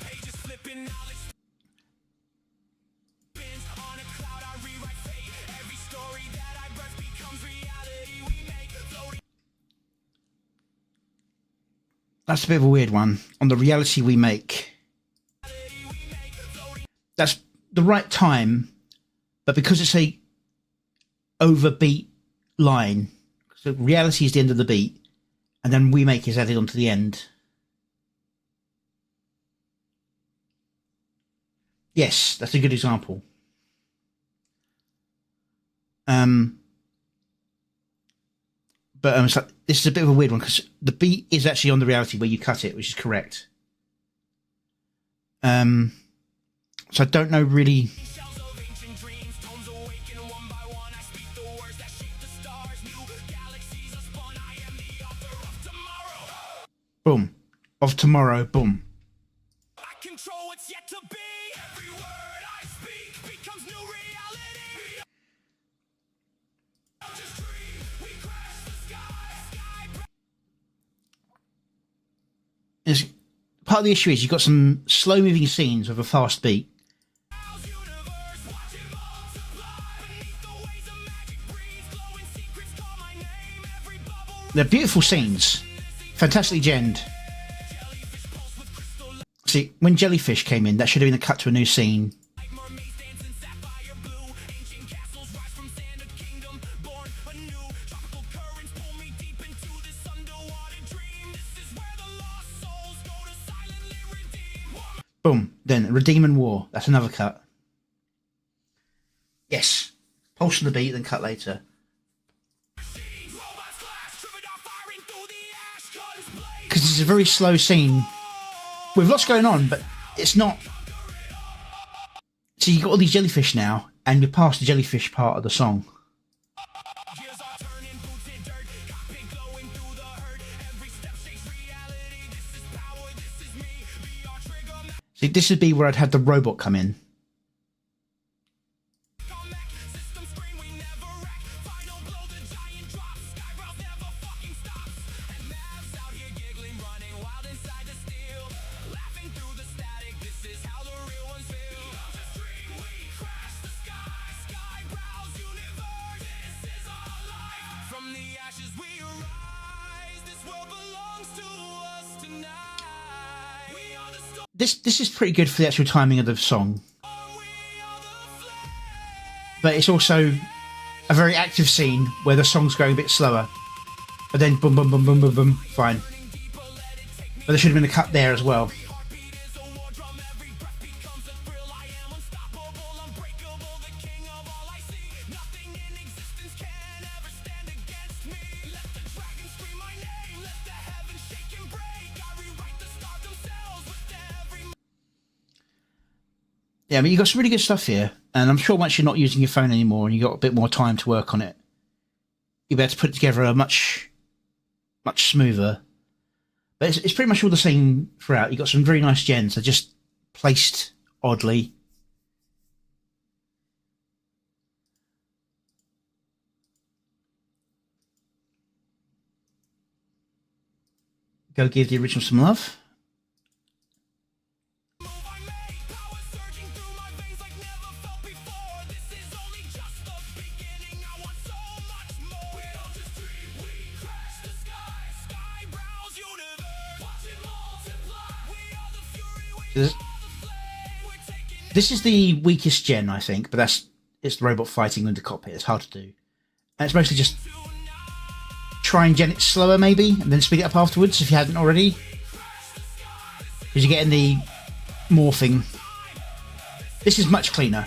Pages flipping, knowledge spins on a cloud. I rewrite fate. Every story that I birth becomes reality we make. Floating. That's a bit of a weird one. On the reality we make. That's the right time, but because it's a overbeat line, so reality is the end of the beat, and then we make is added onto the end. Yes, that's a good example. But it's like, this is a bit of a weird one because the beat is actually on the reality where you cut it, which is correct. So I don't know really. Shells of ancient dreams, tones awaken one by one. I speak the words that shape the stars. New galaxies are spun. I am the author of tomorrow. Boom. Of tomorrow, boom. I control what's yet to be. Every word I speak becomes new reality. Just dream, we crash the sky. Part of the issue is you've got some slow moving scenes with a fast beat. Universe, watch it multiply. Beneath the waves of magic breeze, glowing secrets call my name. Every bubble. They're beautiful scenes. Fantastically genned. See, when Jellyfish came in, that should have been a cut to a new scene. Like mermaids dancing sapphire blue. Ancient castles rise from sand, a kingdom born anew. Tropical currents pull me deep into this underwater dream. This is where the lost souls go to Boom. Then Redeem and War. That's another cut. Yes. Pulse on the beat, then cut later. Because it's a very slow scene with lots going on, but it's not. So you've got all these jellyfish now, and you're past the jellyfish part of the song. See, this would be where I'd have the robot come in. This is pretty good for the actual timing of the song. But it's also a very active scene where the song's going a bit slower. But then boom, boom, boom, boom, boom, boom, fine. But there should have been a cut there as well. Yeah, I mean, you've got some really good stuff here, and I'm sure once you're not using your phone anymore and you've got a bit more time to work on it, you'll be able to put together a much smoother. But it's pretty much all the same throughout. You've got some very nice gens. They're just placed oddly. Go give the original some love. This is the weakest gen, I think, but it's the robot fighting in the cockpit. It's hard to do. And it's mostly just try and gen it slower, maybe, and then speed it up afterwards if you hadn't already. Because you're getting the morphing. This is much cleaner.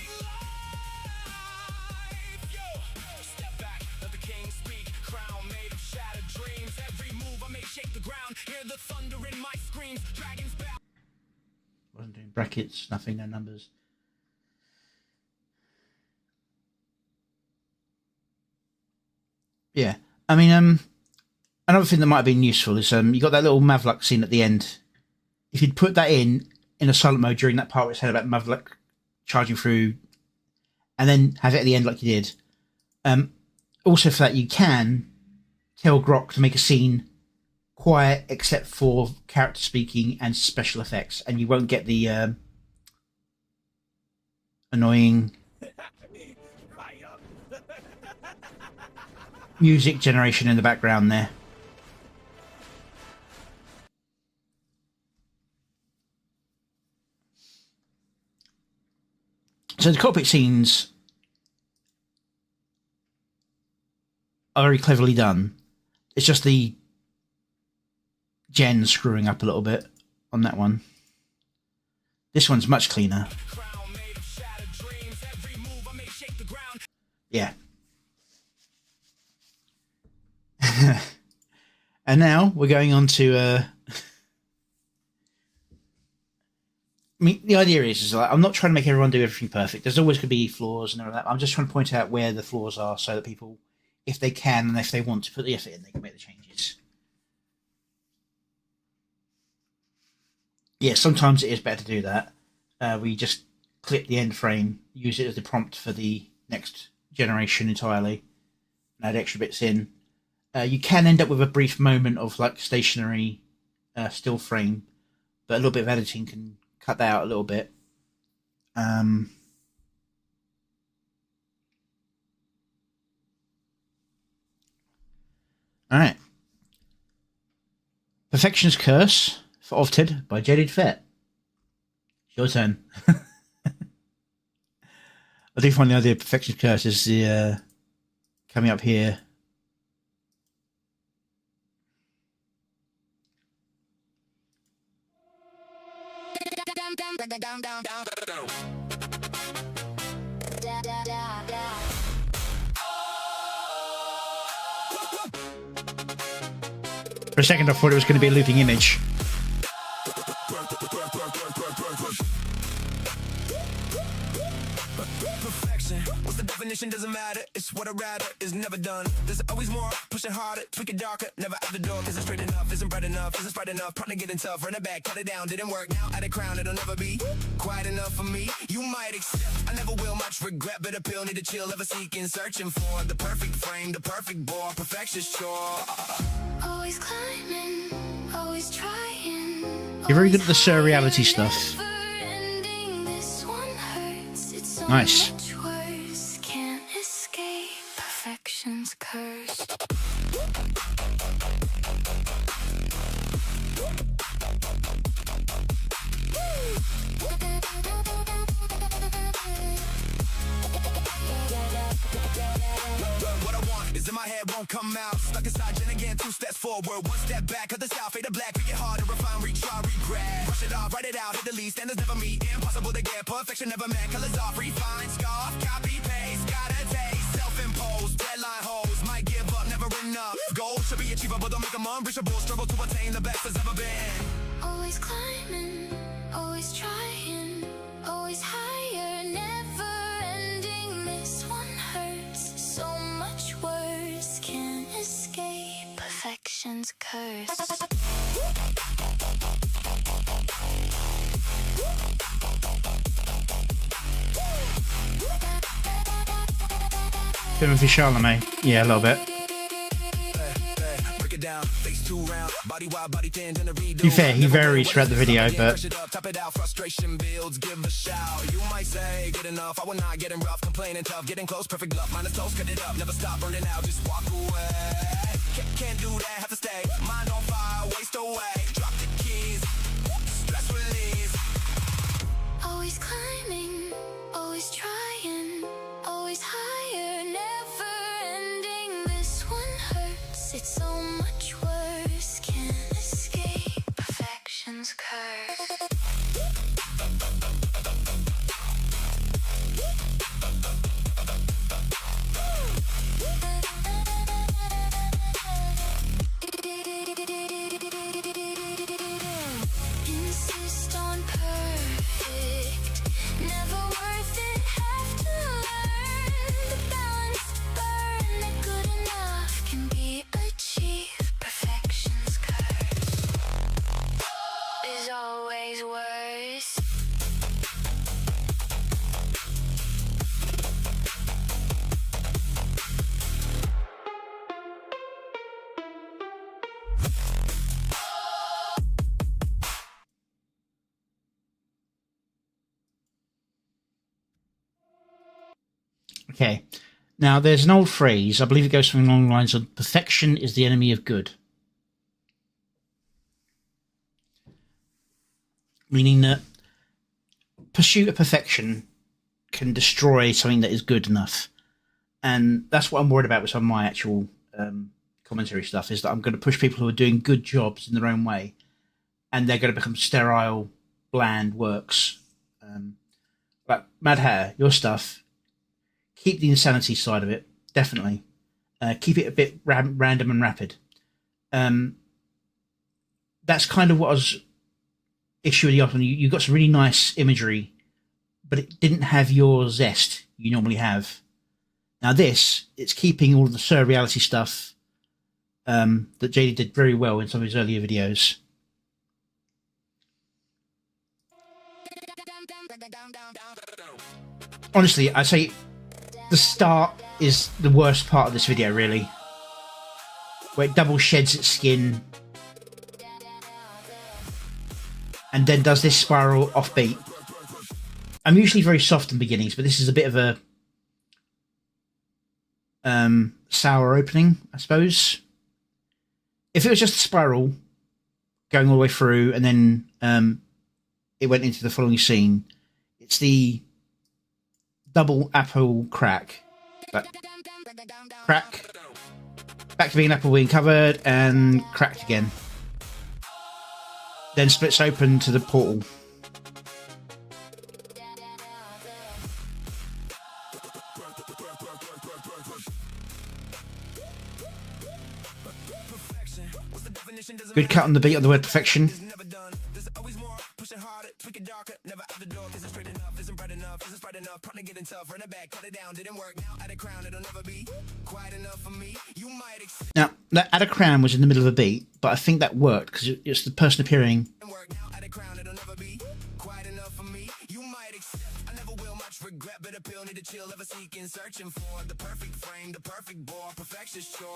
Wasn't doing brackets, nothing, no numbers. Yeah, I mean, another thing that might have been useful is you got that little Mavluk scene at the end. If you'd put that in a silent mode during that part where it's had about Mavluk charging through, and then have it at the end like you did. Also for that, you can tell Grok to make a scene quiet except for character speaking and special effects, and you won't get the annoying music generation in the background there. So the cockpit scenes are very cleverly done. It's just the gen screwing up a little bit on that one. This one's much cleaner. Yeah. And now we're going on to I mean, the idea is like, I'm not trying to make everyone do everything perfect. There's always going to be flaws and all that. I'm just trying to point out where the flaws are so that people, if they can and if they want to put the effort in, they can make the changes. Yeah, sometimes it is better to do that. We just clip the end frame, use it as the prompt for the next generation entirely, and add extra bits in. You can end up with a brief moment of like stationary still frame, but a little bit of editing can cut that out a little bit. All right. Perfection's Curse for Ovted by Jaded Fet. It's your turn. I do find the idea of Perfection's Curse is the coming up here. For a second I thought it was going to be a looping image. What's the definition? Doesn't matter. It's what I rather is never done. There's always more, pushing harder, tweak it darker, never out the door. Isn't straight enough, isn't bright enough, isn't bright enough. Trying to get tough, run it back, cut it down, didn't work. Now at a crown, it'll never be quiet enough for me. You might accept, I never will. Much regret, bitter pill, need to chill, ever seeking, searching for the perfect frame, the perfect bore, perfection's chore. Always climbing, always trying. You're very good at the surreality stuff. Nice. Can't escape perfection's curse. What I want is in my head, won't come out. Stuck inside, then again, 2 steps forward, 1 step back. Cut the south, fade to black, make it hard to refine, retry, regret. Brush it off, write it out, hit the lead, standards never meet. Impossible to get, perfection never met. Colors off, refine, scarf, copy, paste. Gotta taste, self-imposed, deadline holes. Might give up, never enough. Goals should be achievable, don't make them unreachable. Struggle to attain the best has ever been. Always climbing, always trying, always higher, never ending. This one hurts so much worse. Can't escape perfection's curse. Timothy Chalamet. Yeah, a little bit. To be fair, he varies throughout the video, but frustration builds, give a shout. You might say, good enough, I will not getting rough, complaining tough, getting close, perfect love, minus toast, cut it up, never stop burning out, just walk away. Can't do that, have to stay, mind on fire, waste away, drop the keys, stress release. Always climbing, always trying, always higher, never ending. This one hurts, it's so much worse. Can't escape perfection's curse. Insist on perfect, never worth it, have to learn the balance, burn that good enough can be achieved. Perfection's curse is always worse. okay. Now, there's an old phrase, I believe it goes something along the lines of perfection is the enemy of good. Meaning that pursuit of perfection can destroy something that is good enough. And that's what I'm worried about with some of my actual commentary stuff, is that I'm going to push people who are doing good jobs in their own way, and they're going to become sterile, bland works. Like Mad Hatter, your stuff, keep the insanity side of it, definitely. Keep it a bit random and rapid. That's kind of what I was issuing the often. You got some really nice imagery, but it didn't have your zest you normally have. Now this, it's keeping all the surreality stuff that JD did very well in some of his earlier videos. Honestly, I say the start is the worst part of this video, really. Where it double sheds its skin and then does this spiral offbeat. I'm usually very soft in beginnings, but this is a bit of a sour opening, I suppose. If it was just a spiral going all the way through and then it went into the following scene, it's the double apple crack. But crack, back to being apple being covered, and cracked again. Then splits open to the portal. Good cut on the beat on the word perfection. Never done. There's always more. Pushing harder, tweak it darker. Never out the door. Isn't straight enough. Isn't bright enough. Isn't bright enough. Partner getting tough. Run it back. Cut it down. Didn't work. Now add a crown. It'll never be quite enough for me. You might Now, that add a crown was in the middle of a beat, but I think that worked because it's the person appearing. work. Now add a crown. It'll never be quite enough for me. You might accept. I never will much regret. But a pill need to chill. Ever seeking, searching for the perfect frame, the perfect bore. Perfection's sure.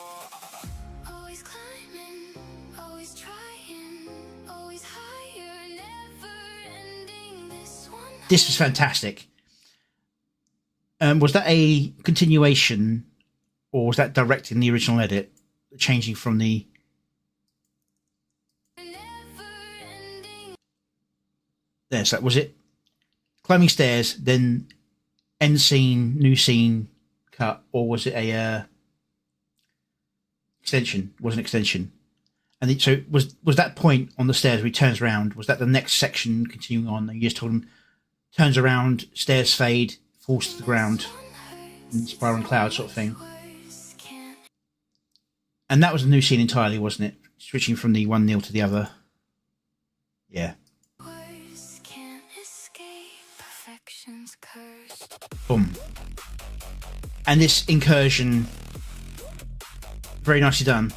Always climbing, always trying, always higher, never ending this one. This was fantastic. Was that a continuation, or was that direct in the original edit, changing from the? Never ending. There, so was it climbing stairs, then end scene, new scene, cut, or was it a extension? Was an extension, and so was that point on the stairs where he turns around? Was that the next section continuing on? And you just told him turns around, stairs fade, falls to the ground, and spiraling cloud sort of thing. Words can't And that was a new scene entirely, wasn't it? Switching from the one Neil to the other. Yeah. words can't escape perfection's curse. Boom. And this incursion, very nicely done.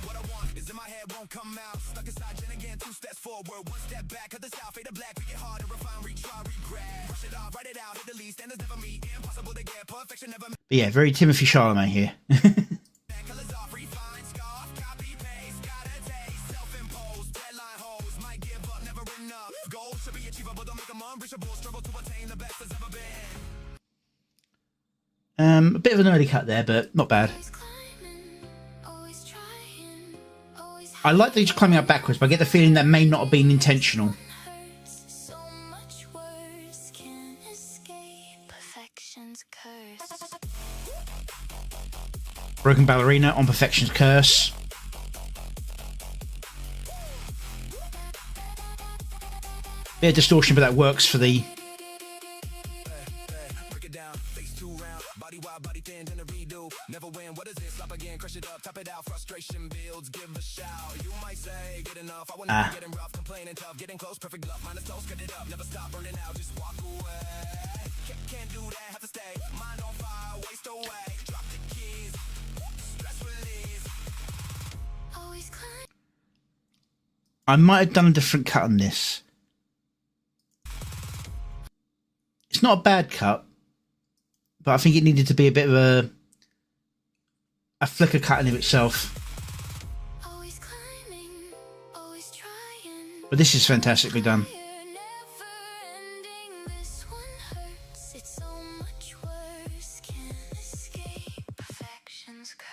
What I want is in my head, won't come out. Stuck inside, then again, 2 steps forward, 1 step back. Cut the south, fade to black, make it harder, refine, retry, regret. Brush it off, write it out, hit the least, standards never meet. Impossible to get, perfection never met. But yeah, very Timothy Chalamet here. Colors off, refine, scarf, copy, paste, gotta taste, self-imposed, deadline hoes, might give up, never enough. Goals should be achievable, don't make them unreachable. Struggle to attain the best there's ever been. A bit of an early cut there, but not bad. Always climbing, always trying, always I like that he's climbing up backwards, but I get the feeling that may not have been intentional. hurts. So much words can't escape perfection's curse. Broken Ballerina on Perfection's Curse. Bit of distortion, but that works for the. Break it down, face 2 round, body wide, body thin, then a redo. Never win, what is it? Slap again, crush it up, top it out. Frustration builds, give a shout. You might say, get enough. I will never getting rough, complaining tough, getting close, perfect love. Minus toes, cut it up, never stop burning out, just walk away. Can't do that, have to stay. Mind on fire, waste away. Drop the keys, stress release. Always climb. I might have done a different cut on this. It's not a bad cut, but I think it needed to be a bit of a flicker cut in of itself. Always climbing, always trying. But this is fantastically done. Never ending, this one hurts. It's so much worse. Can't escape perfection's curse.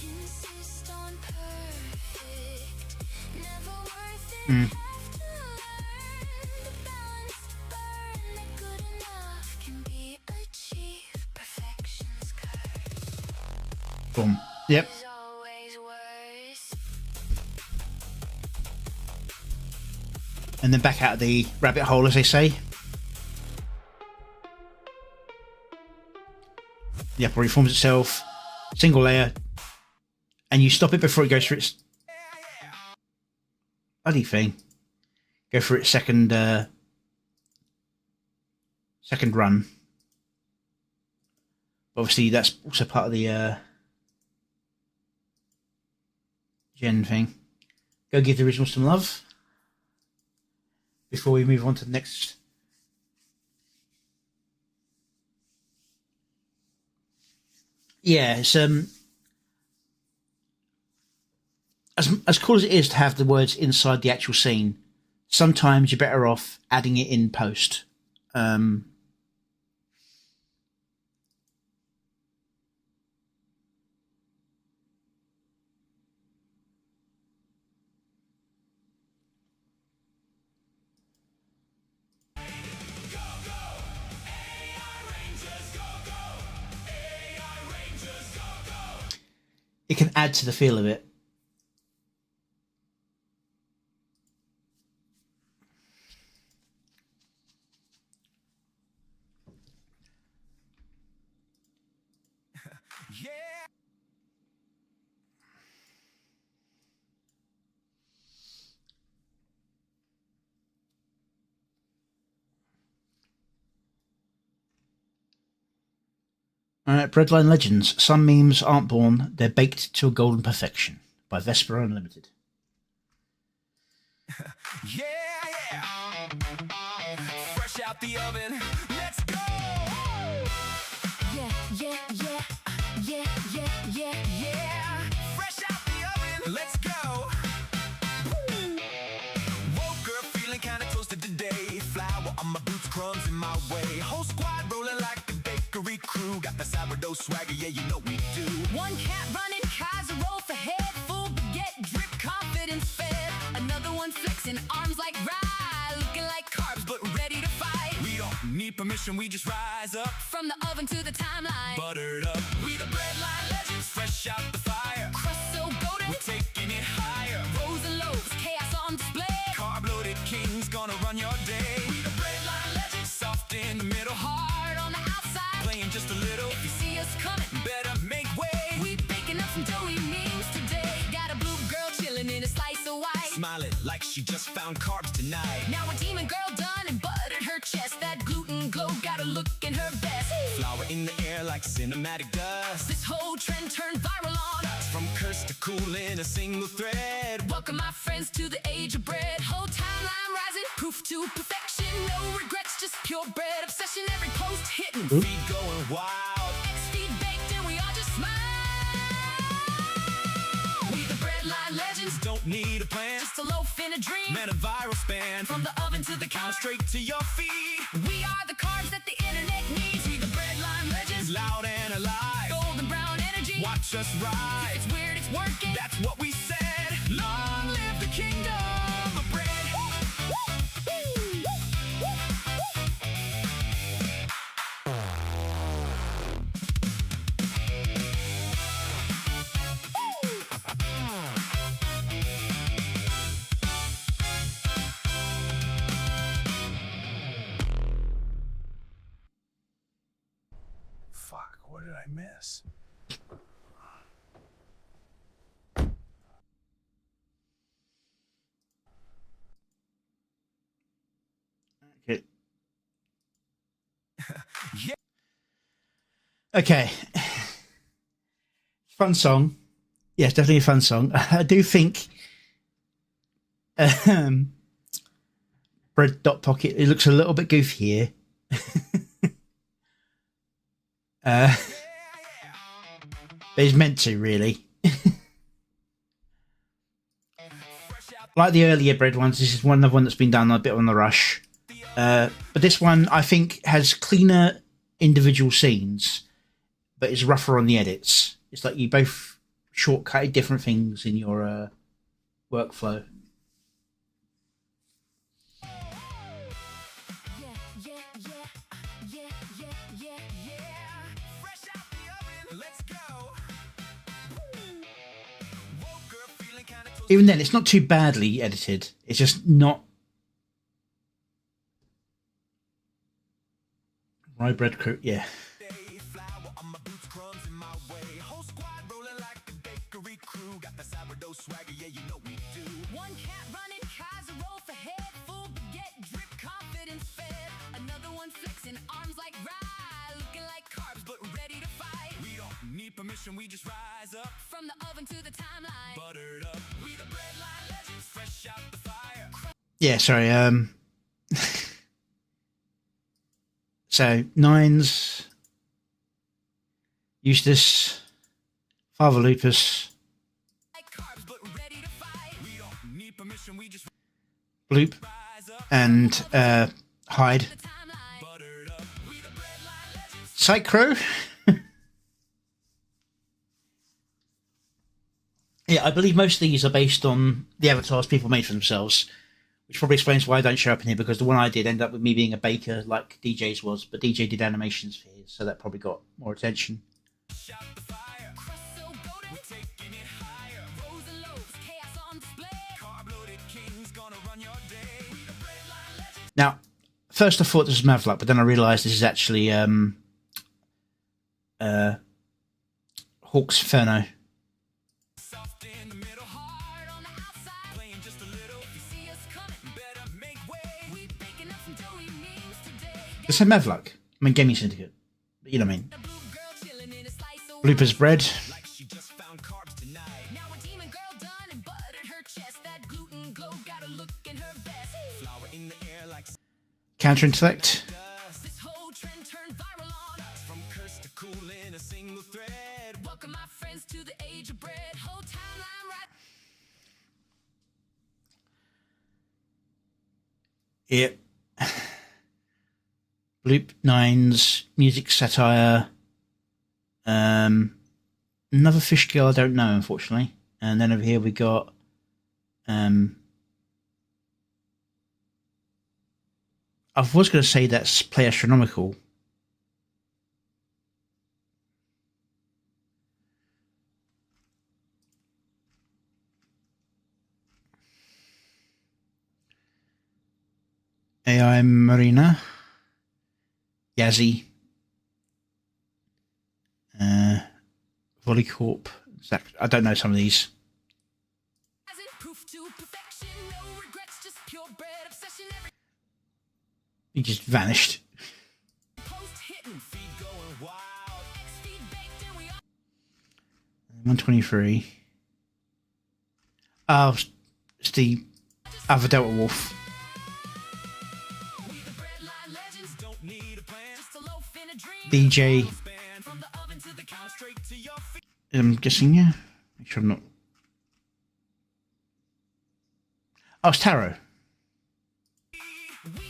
Insist on perfect, never worth it. Have to learn the balance, burn that good enough can be achieved. Perfection's curse Boom. Yep. is always worse. And then back out of the rabbit hole, as they say. The upper reforms itself, single layer, and you stop it before it goes for its bloody thing. Go for its second run. Obviously, that's also part of the gen thing. Go give the original some love before we move on to the next. Yeah, it's as cool as it is to have the words inside the actual scene, sometimes you're better off adding it in post. it can add to the feel of it. Yeah. Breadline Legends. Some memes aren't born, they're baked to a golden perfection. By Vesper Unlimited. Yeah, yeah. Fresh out the oven. Let's go. Yeah, yeah, yeah, yeah, yeah, yeah, Yeah. Fresh out the oven. Let's go. Woke up feeling kinda toasted today. Flour on my boots, crumbs in my way. Whole squad rolling like a bakery crew. Got the sourdough swagger, yeah, you know we do. One cat running, casserole for head, full baguette, drip, confidence fed. Another one flexing, arms like rye, looking like carbs, but ready to fight. We don't need permission, we just rise up. From the oven to the timeline, Buttered up. We the breadline legends, fresh out the fire. crust so golden, We're taking it higher. rows and loaves, chaos on display. Carb-loaded kings gonna run your day. We the breadline legends, soft in the middle, Hard on the outside, playing just a little. if you see us coming, Better make way. we baking up some doughy memes today. Got a blue girl chilling in a slice of white. Smiling like she just found carbs tonight. Now a demon girl done and buttered her chest. That gluten glow got a look in her best. Flower in the air like cinematic dust. This whole trend turned viral on us. From curse to cool in a single thread. Welcome my friends to the age of bread. Whole timeline rising, proof to perfection. No regrets, just purebred obsession. Every post hitting, Feed going wild. X-feed baked and we all just smile. We the breadline legends, Don't need a plan. just a loaf in a dream. Man, a viral span. From the oven to the counter, Straight to your feet. we are the carbs that the internet needs. We the breadline legends, Loud and alive. golden brown energy. Watch us rise. It's weird, it's working. That's what we said. Long live the kingdom of bread. Fuck, what did I miss? Okay. Yeah. Okay. Fun song. Yes, definitely a fun song. I do think Bread Dot Pocket, it looks a little bit goofy here. But it's meant to, really. Like the earlier Bread ones, this is another one that's been done a bit on the rush. But this one, I think, has cleaner individual scenes, but it's rougher on the edits. It's like you both shortcutted different things in your workflow. Yeah, yeah, yeah, yeah, yeah, yeah, yeah. Fresh out the oven. Let's go. Woke up feeling kinda toasted. Even then, it's not too badly edited. It's just not. Rye bread crew, yeah. Flour on my boots, crumbs in my way. Whole squad rolling like a bakery crew. Got the sourdough swagger, yeah, you know we do. One cat running, casserole for head, full baguette, drip, confidence fed. Another one flexing, arms like rye, looking like carbs, but ready to fight. We don't need permission, we just rise up. From the oven to the timeline, Buttered up. We the breadline legends, fresh out the fire. Yeah, sorry. So, Nines, Eustace, Father Lupus, like carbs, but ready to fight. We don't need permission, we just Bloop, rise up. and Hyde. The timeline, Buttered up. We the breadline legends. Psychro. Yeah, I believe most of these are based on the avatars people made for themselves, which probably explains why I don't show up in here, because the one I did ended up with me being a baker like DJ's was, but DJ did animations for his, so that probably got more attention. Shout the fire. crust so golden, We're taking Now, first I thought this was Mavluck, but then I realised this is actually Hawk's Inferno. Soft in the middle, hard on the outside, playing just a little. If you see us coming, better make way. We baking up some doughy memes today. Did I say Mavluck? I mean Gaming Syndicate. But you know what I mean. The blue girl chilling in a slice of Bloopers bread. like she just found carbs tonight. Now a demon girl done and buttered her chest. That gluten glow got a look in her best. Flower in the air like Counter Intellect. dust. This whole trend turned viral on us. From curse to cool in a single thread. Welcome my friends to the age of bread. Whole timeline right. Yep. Bloop 9's music satire. Another fish girl I don't know, unfortunately. And then over here we got I was going to say that's Play Astronomical. AI Marina. Yazzie. Volleycorp. I don't know some of these. As it proof to perfection. No regrets, just purebred obsession. Every He just vanished. post hitting, feed going wild. X-feed baked and we all 123. Oh, it's the other Delta Wolf. we the breadline legends. Don't need a plan. Just a loaf in a dream. DJ. Span from the oven to the couch straight to your feet. I'm guessing, yeah. Make sure I'm not. Oh, it's Tarot. We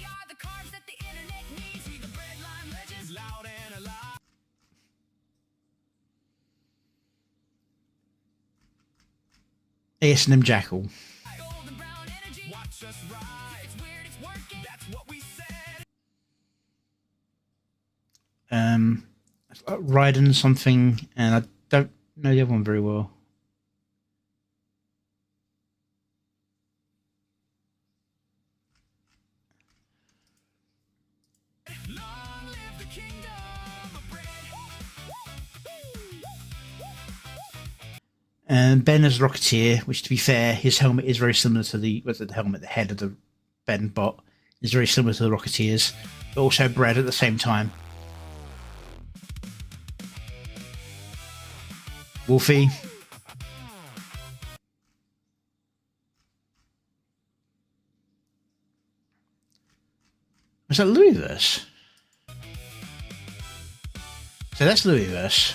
are the carbs that the internet needs. We the breadline legends. Loud and alive. ASM Jackal. Golden brown energy. Watch us ride. It's weird, it's working. That's what we said. Raiden something, and I don't know the other one very well. Long live the kingdom of bread. And Ben as Rocketeer, which to be fair, his helmet is very similar to the head of the Ben bot is very similar to the Rocketeers, but also bread at the same time. Wolfie. Was that Louisverse? So that's Louisverse.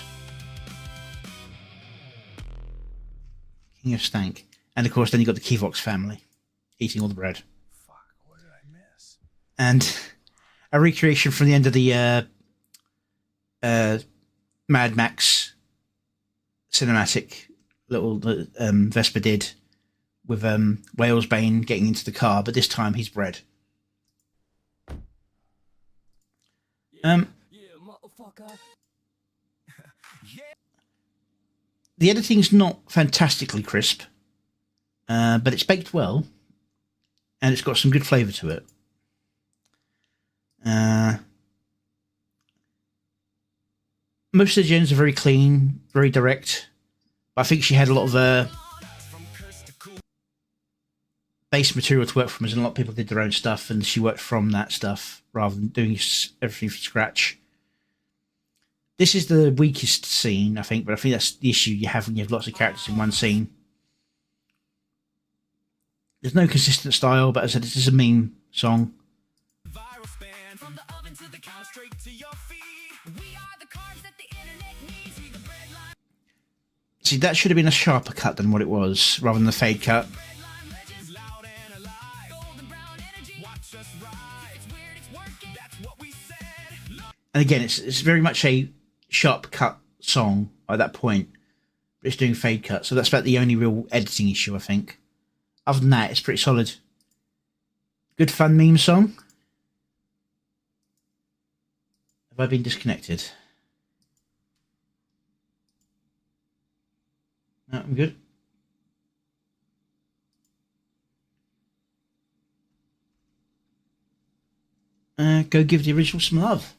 King of Stank. And of course then you got the Kivox family eating all the bread. Fuck, what did I miss? And a recreation from the end of the Mad Max cinematic little Vesper did with Whalesbane getting into the car, but this time he's bread. Yeah, motherfucker. The editing's not fantastically crisp, but it's baked well, and it's got some good flavour to it. Most of the gens are very clean, very direct, but I think she had a lot of base material to work from, as a lot of people did their own stuff, and she worked from that stuff rather than doing everything from scratch. This is the weakest scene, I think, but I think that's the issue you have when you have lots of characters in one scene. There's no consistent style, but as I said, this is a meme song. Viral span from the oven to the couch straight to your feet. We are the carbs that the internet needs. We the breadline. See, that should have been a sharper cut than what it was, rather than the fade cut. Breadline legends. Loud and alive. Golden brown energy. Watch us ride. It's weird, it's working. That's what we said. And again, it's very much a sharp cut song at that point, but it's doing fade cut, so that's about the only real editing issue, I think. Other than that, it's pretty solid. Good fun meme song. Have I been disconnected? No, I'm good. go give the original some love.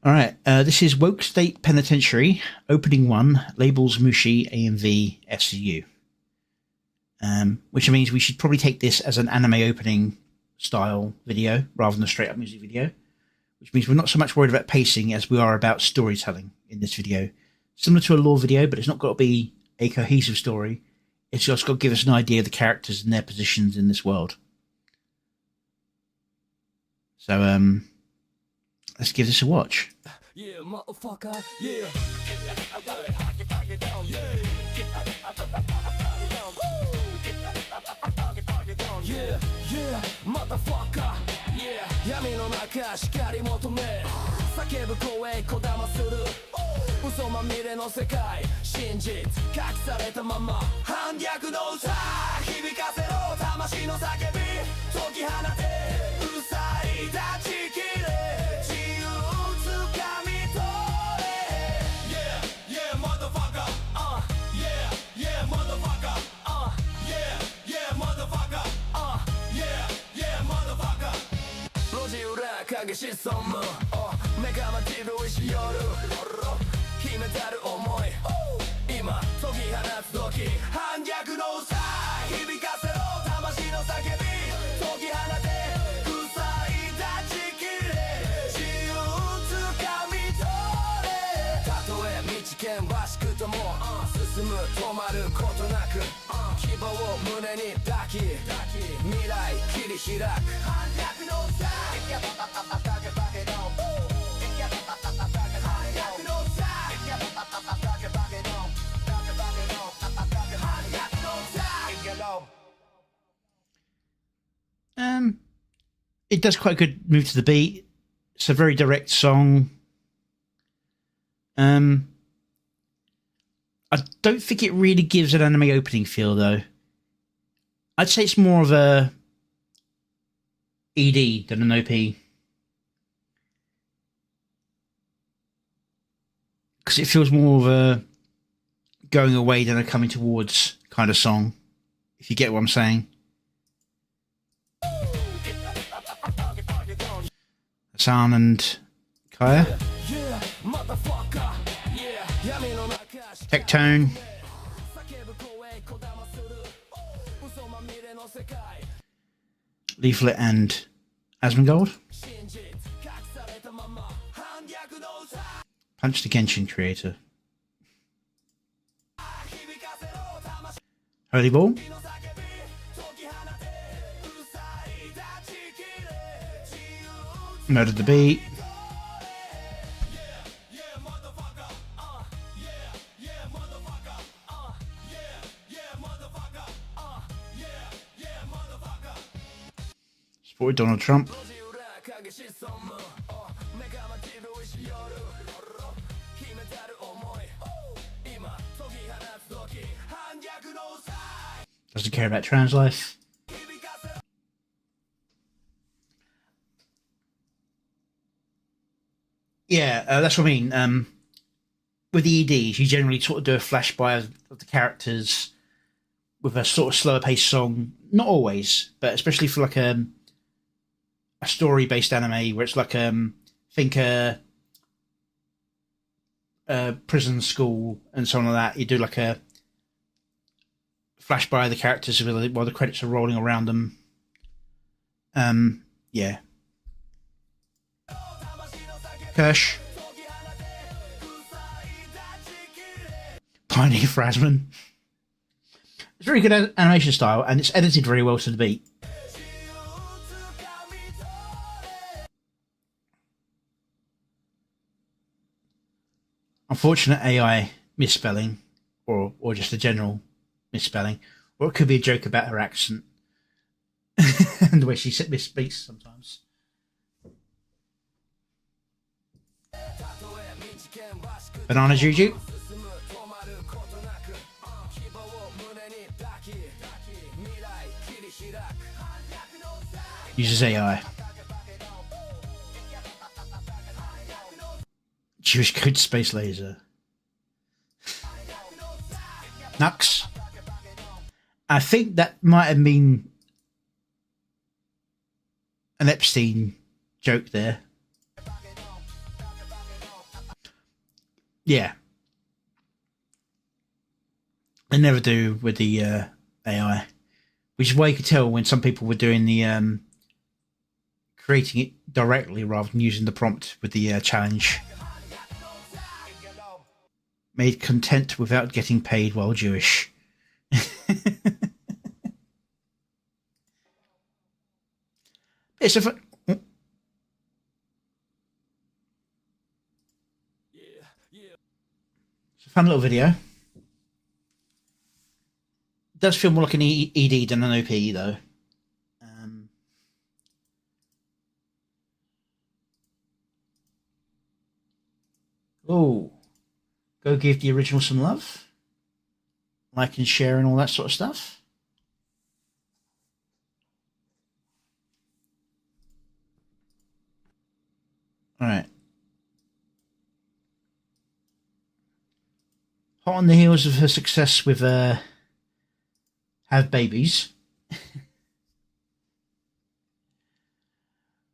All right, this is Woke State Penitentiary, Opening 1, labels Mushi, AMV, SCU. Which means we should probably take this as an anime opening style video rather than a straight up music video. Which means we're not so much worried about pacing as we are about storytelling in this video. Similar to a lore video, but it's not got to be a cohesive story. It's just got to give us an idea of the characters and their positions in this world. So, let's give this a watch. Yeah, motherfucker, yeah. Yeah, yeah, motherfucker, yeah. 闇の中光求め叫ぶ声こだまする嘘まみれの世界真実隠されたまま反逆の歌響かせろ魂の叫び解き放てうさい断ち切れ自由つかみ取れ Yeah, yeah, motherfucker Yeah, yeah, motherfucker Yeah, yeah, motherfucker Yeah, yeah, motherfucker 路地裏影潜む目がまじる石夜秘めたる思い今解き放つ時反逆のさ響かせろ魂の叫び解き放て臭い断ち切れ自由つかみ取れたとえ道険しくとも進む止まることなく希望を胸に抱き未来切り開く反逆のさIt does quite a good move to the beat. It's a very direct song. I don't think it really gives an anime opening feel, though. I'd say it's more of a ED than an OP. Because it feels more of a going away than a coming towards kind of song, if you get what I'm saying. Hassan and Kaya. Tectone. Leaflet and Asmongold. Punch the Genshin creator. Holy Ball. Murdered the Beat. Supported Donald Trump. Doesn't care about trans life. Yeah, that's what I mean. With the EDs, you generally sort of do a flash by of the characters with a sort of slower paced song. Not always, but especially for like a story based anime where it's like think a prison school and so on like that. You do like a flash by of the characters while the credits are rolling around them. Yeah. Kirsch. Pioneer Frasman. It's very good animation style and it's edited very well to the beat. Unfortunate AI misspelling or just a general misspelling, or it could be a joke about her accent and the way she misspeaks sometimes. Banana Juju. Uses AI. Jewish code space laser. Nux. I think that might have been an Epstein joke there. Yeah. They never do with the AI. Which is why you could tell when some people were doing the creating it directly rather than using the prompt with the challenge. Made content without getting paid while Jewish. It's a fun little video. It does feel more like an ED than an OP though. Oh, go give the original some love. Like and share and all that sort of stuff. All right. Hot on the heels of her success with Have Babies.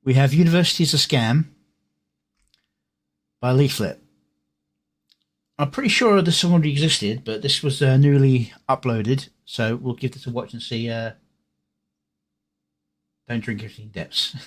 We have University is a Scam by Leaflet. I'm pretty sure this song already existed, but this was newly uploaded, so we'll give this a watch and see. Don't drink everything depths.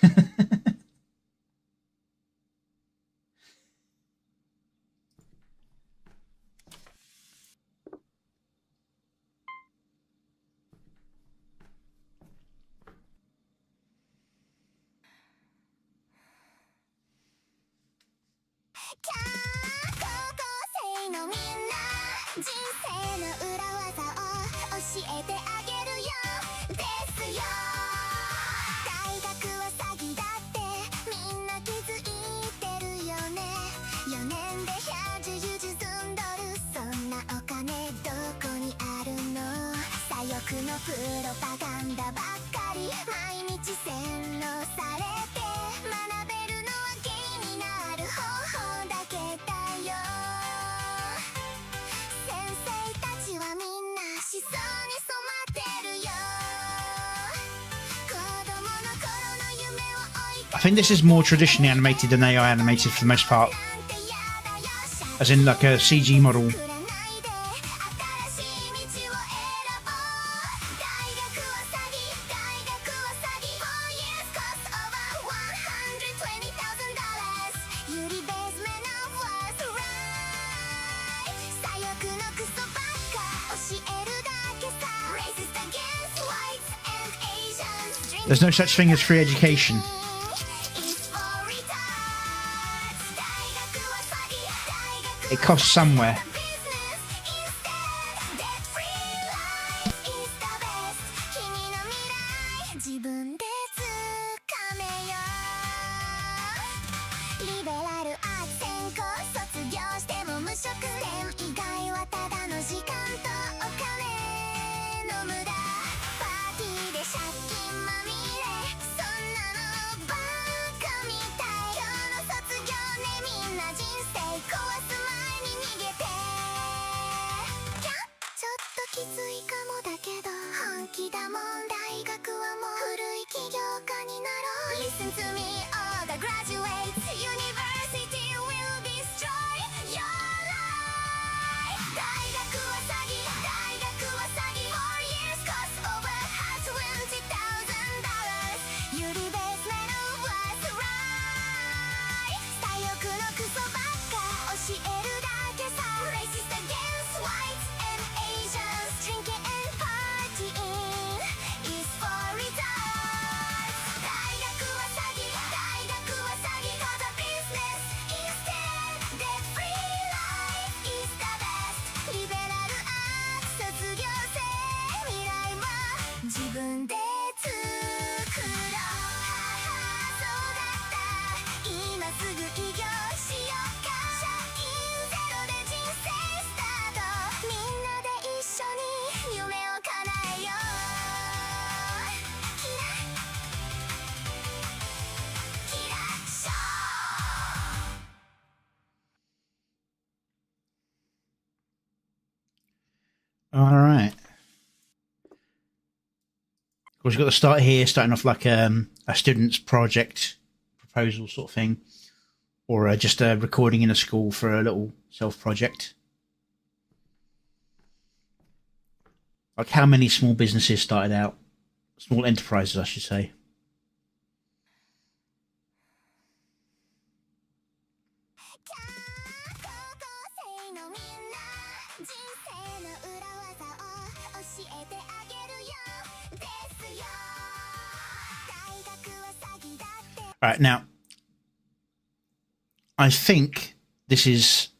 I think this is more traditionally animated than AI animated for the most part. As in like a CG model. There's no such thing as free education. It costs somewhere. Of course, you've got to start here, starting off like a student's project proposal sort of thing, or just a recording in a school for a little self-project. Like how many small businesses started out, small enterprises, I should say. All right, now, I think this is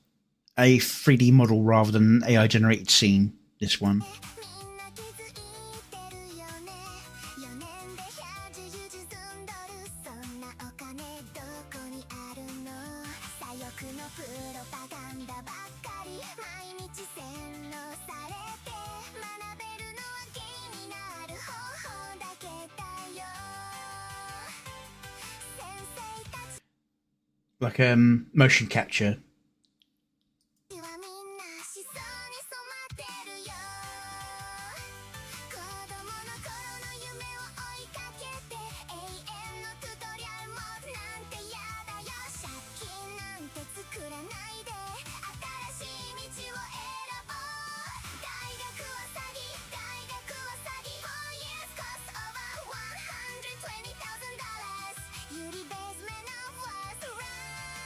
a 3D model rather than an AI generated scene, this one. Like motion capture.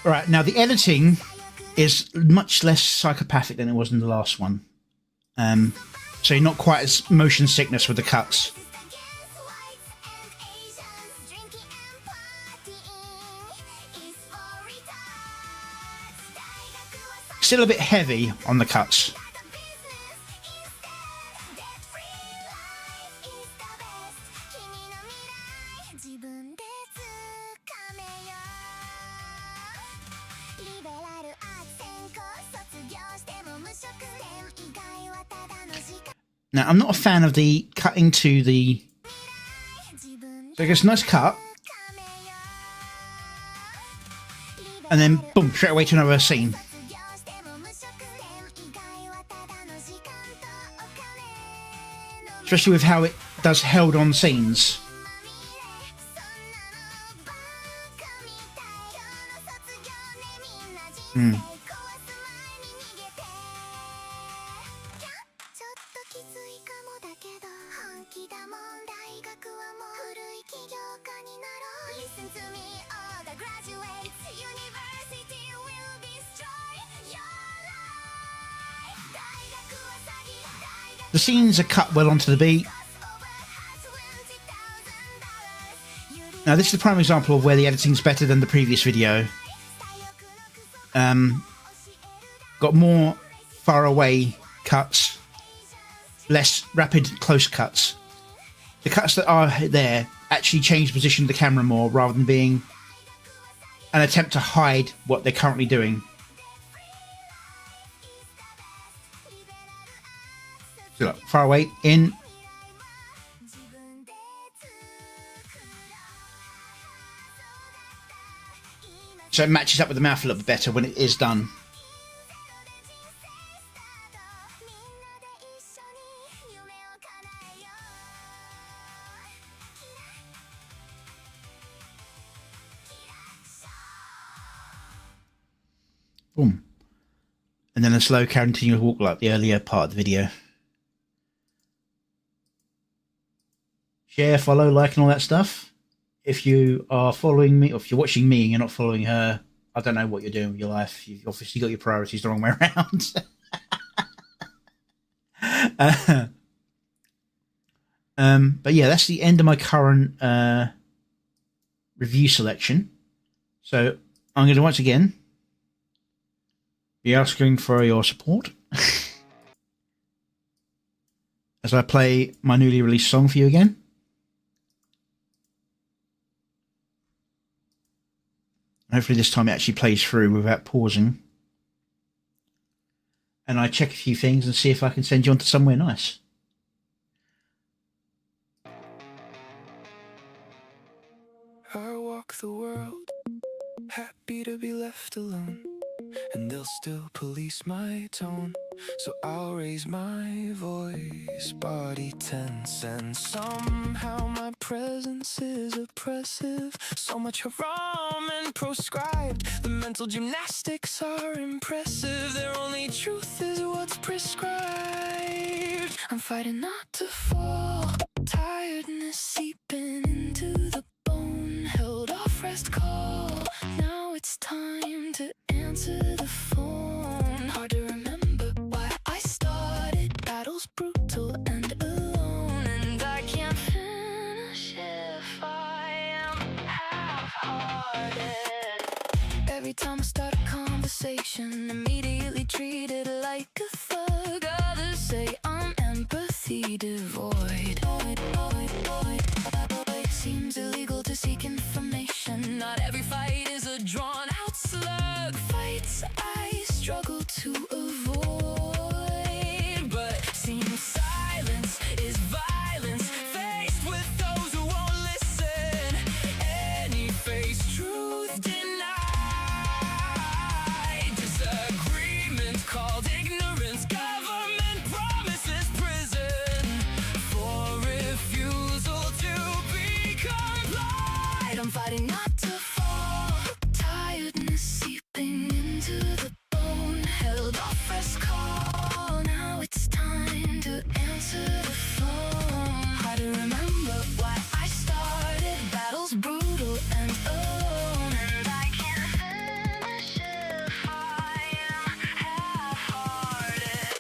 All right, now the editing is much less psychopathic than it was in the last one. So you're not quite as motion sickness with the cuts. Still a bit heavy on the cuts. Now, I'm not a fan of the cutting to the... So it gets a nice cut. And then, boom, straight away to another scene. Especially with how it does held-on scenes. The scenes are cut well onto the beat. Now this is the prime example of where the editing's better than the previous video. Got more far away cuts, less rapid close cuts. The cuts that are there actually change position of the camera more rather than being an attempt to hide what they're currently doing. So look, far away, in. So it matches up with the mouth a little bit better when it is done. Boom. And then a slow continuous walk like the earlier part of the video. Share, follow, like, and all that stuff. If you are following me, or if you're watching me and you're not following her, I don't know what you're doing with your life. You've obviously got your priorities the wrong way around. But yeah, that's the end of my current review selection. So I'm going to once again be asking for your support as I play my newly released song for you again. Hopefully this time it actually plays through without pausing. And I check a few things and see if I can send you on to somewhere nice. I walk the world, happy to be left alone. and they'll still police my tone. So I'll raise my voice, body tense, and somehow my presence is oppressive. So much haram and proscribed. The mental gymnastics are impressive. Their only truth is what's prescribed. I'm fighting not to fall, tiredness seeping into the bone. Held off rest call, now it's time to answer the phone. Hard to remember why I started. Battles brutal and alone, and I can't finish if I am half-hearted. Every time I start a conversation, immediately treated like a thug. Others say I'm empathy devoid. Seems illegal to seek information. Not every fight is a drawn-out slug. Fights I struggle to avoid, but seems silence is violence. Faced with those who won't listen, any face truth denied. Disagreement called ignorance. Government promises prison for refusal to be complied. I'm fighting not to fall, tiredness seeping into the bone. Held off rest call, now it's time to answer the phone. Hard to remember why I started. Battles brutal and alone, and I can't finish if I am half-hearted.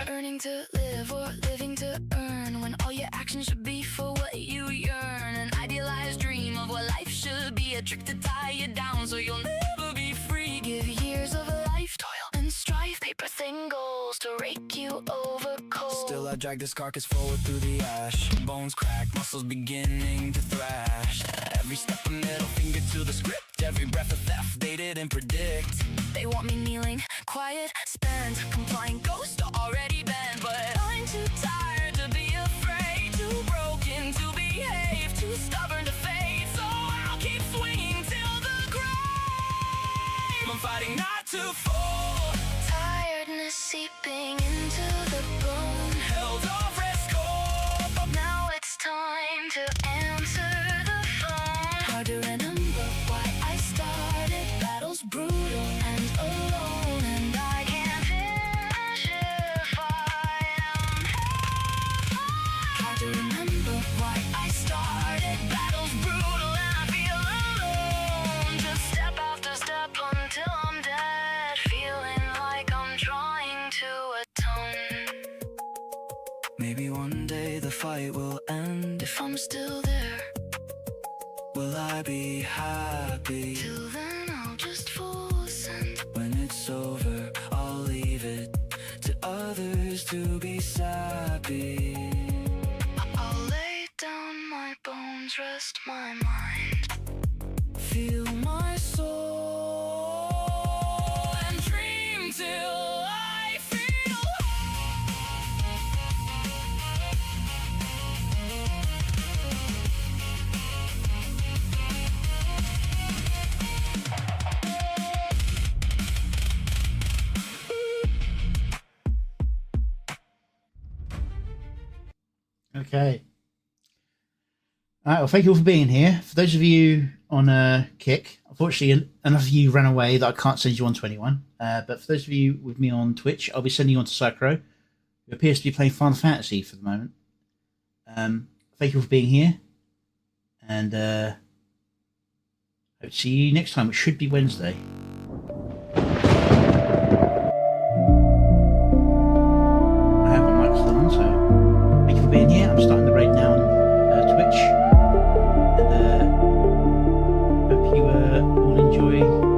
Earning to live or living to earn, when all your actions should be for what you yearn. An idealized dream of what life should be, a trick to tie you down so you'll never be free. Give years of a life, toil and strife, paper thin goals to rake you over cold. Still I drag this carcass forward through the ash. Bones crack, muscles beginning to thrash. Every step a middle finger to the script. Every breath a theft they didn't predict. They want me kneeling, quiet, spent, compliant ghost already bent. But I'm too tired to be afraid, too broken to behave, too stubborn to fade. So I'll keep swinging till the grave. I'm fighting not to fall, tiredness seeping into the bone. Held off rest call, now it's time to answer the phone. Hard to remember why I started. Battles brutal and alone, and I can't finish if I am half-hearted. Hard to remember why I started. Battles brutal and I feel alone. Just step after step until I'm dead, feeling like I'm trying to atone. Maybe one day the fight will end. If I'm still there, will I be happy? Till then I'll just full send. When it's over, I'll leave it to others to be sappy. I'll lay down my bones, rest my mind, feel my soul, and dream till I feel Okay. All right, well, thank you all for being here. For those of you on Kick, unfortunately, enough of you ran away that I can't send you on to anyone. But for those of you with me on Twitch, I'll be sending you on to Psychro, who appears to be playing Final Fantasy for the moment. Thank you all for being here. And hope to see you next time, which should be Wednesday. I have my mic still on, so thank you for being here. I'm starting the raid now on Twitch. And hope you all enjoy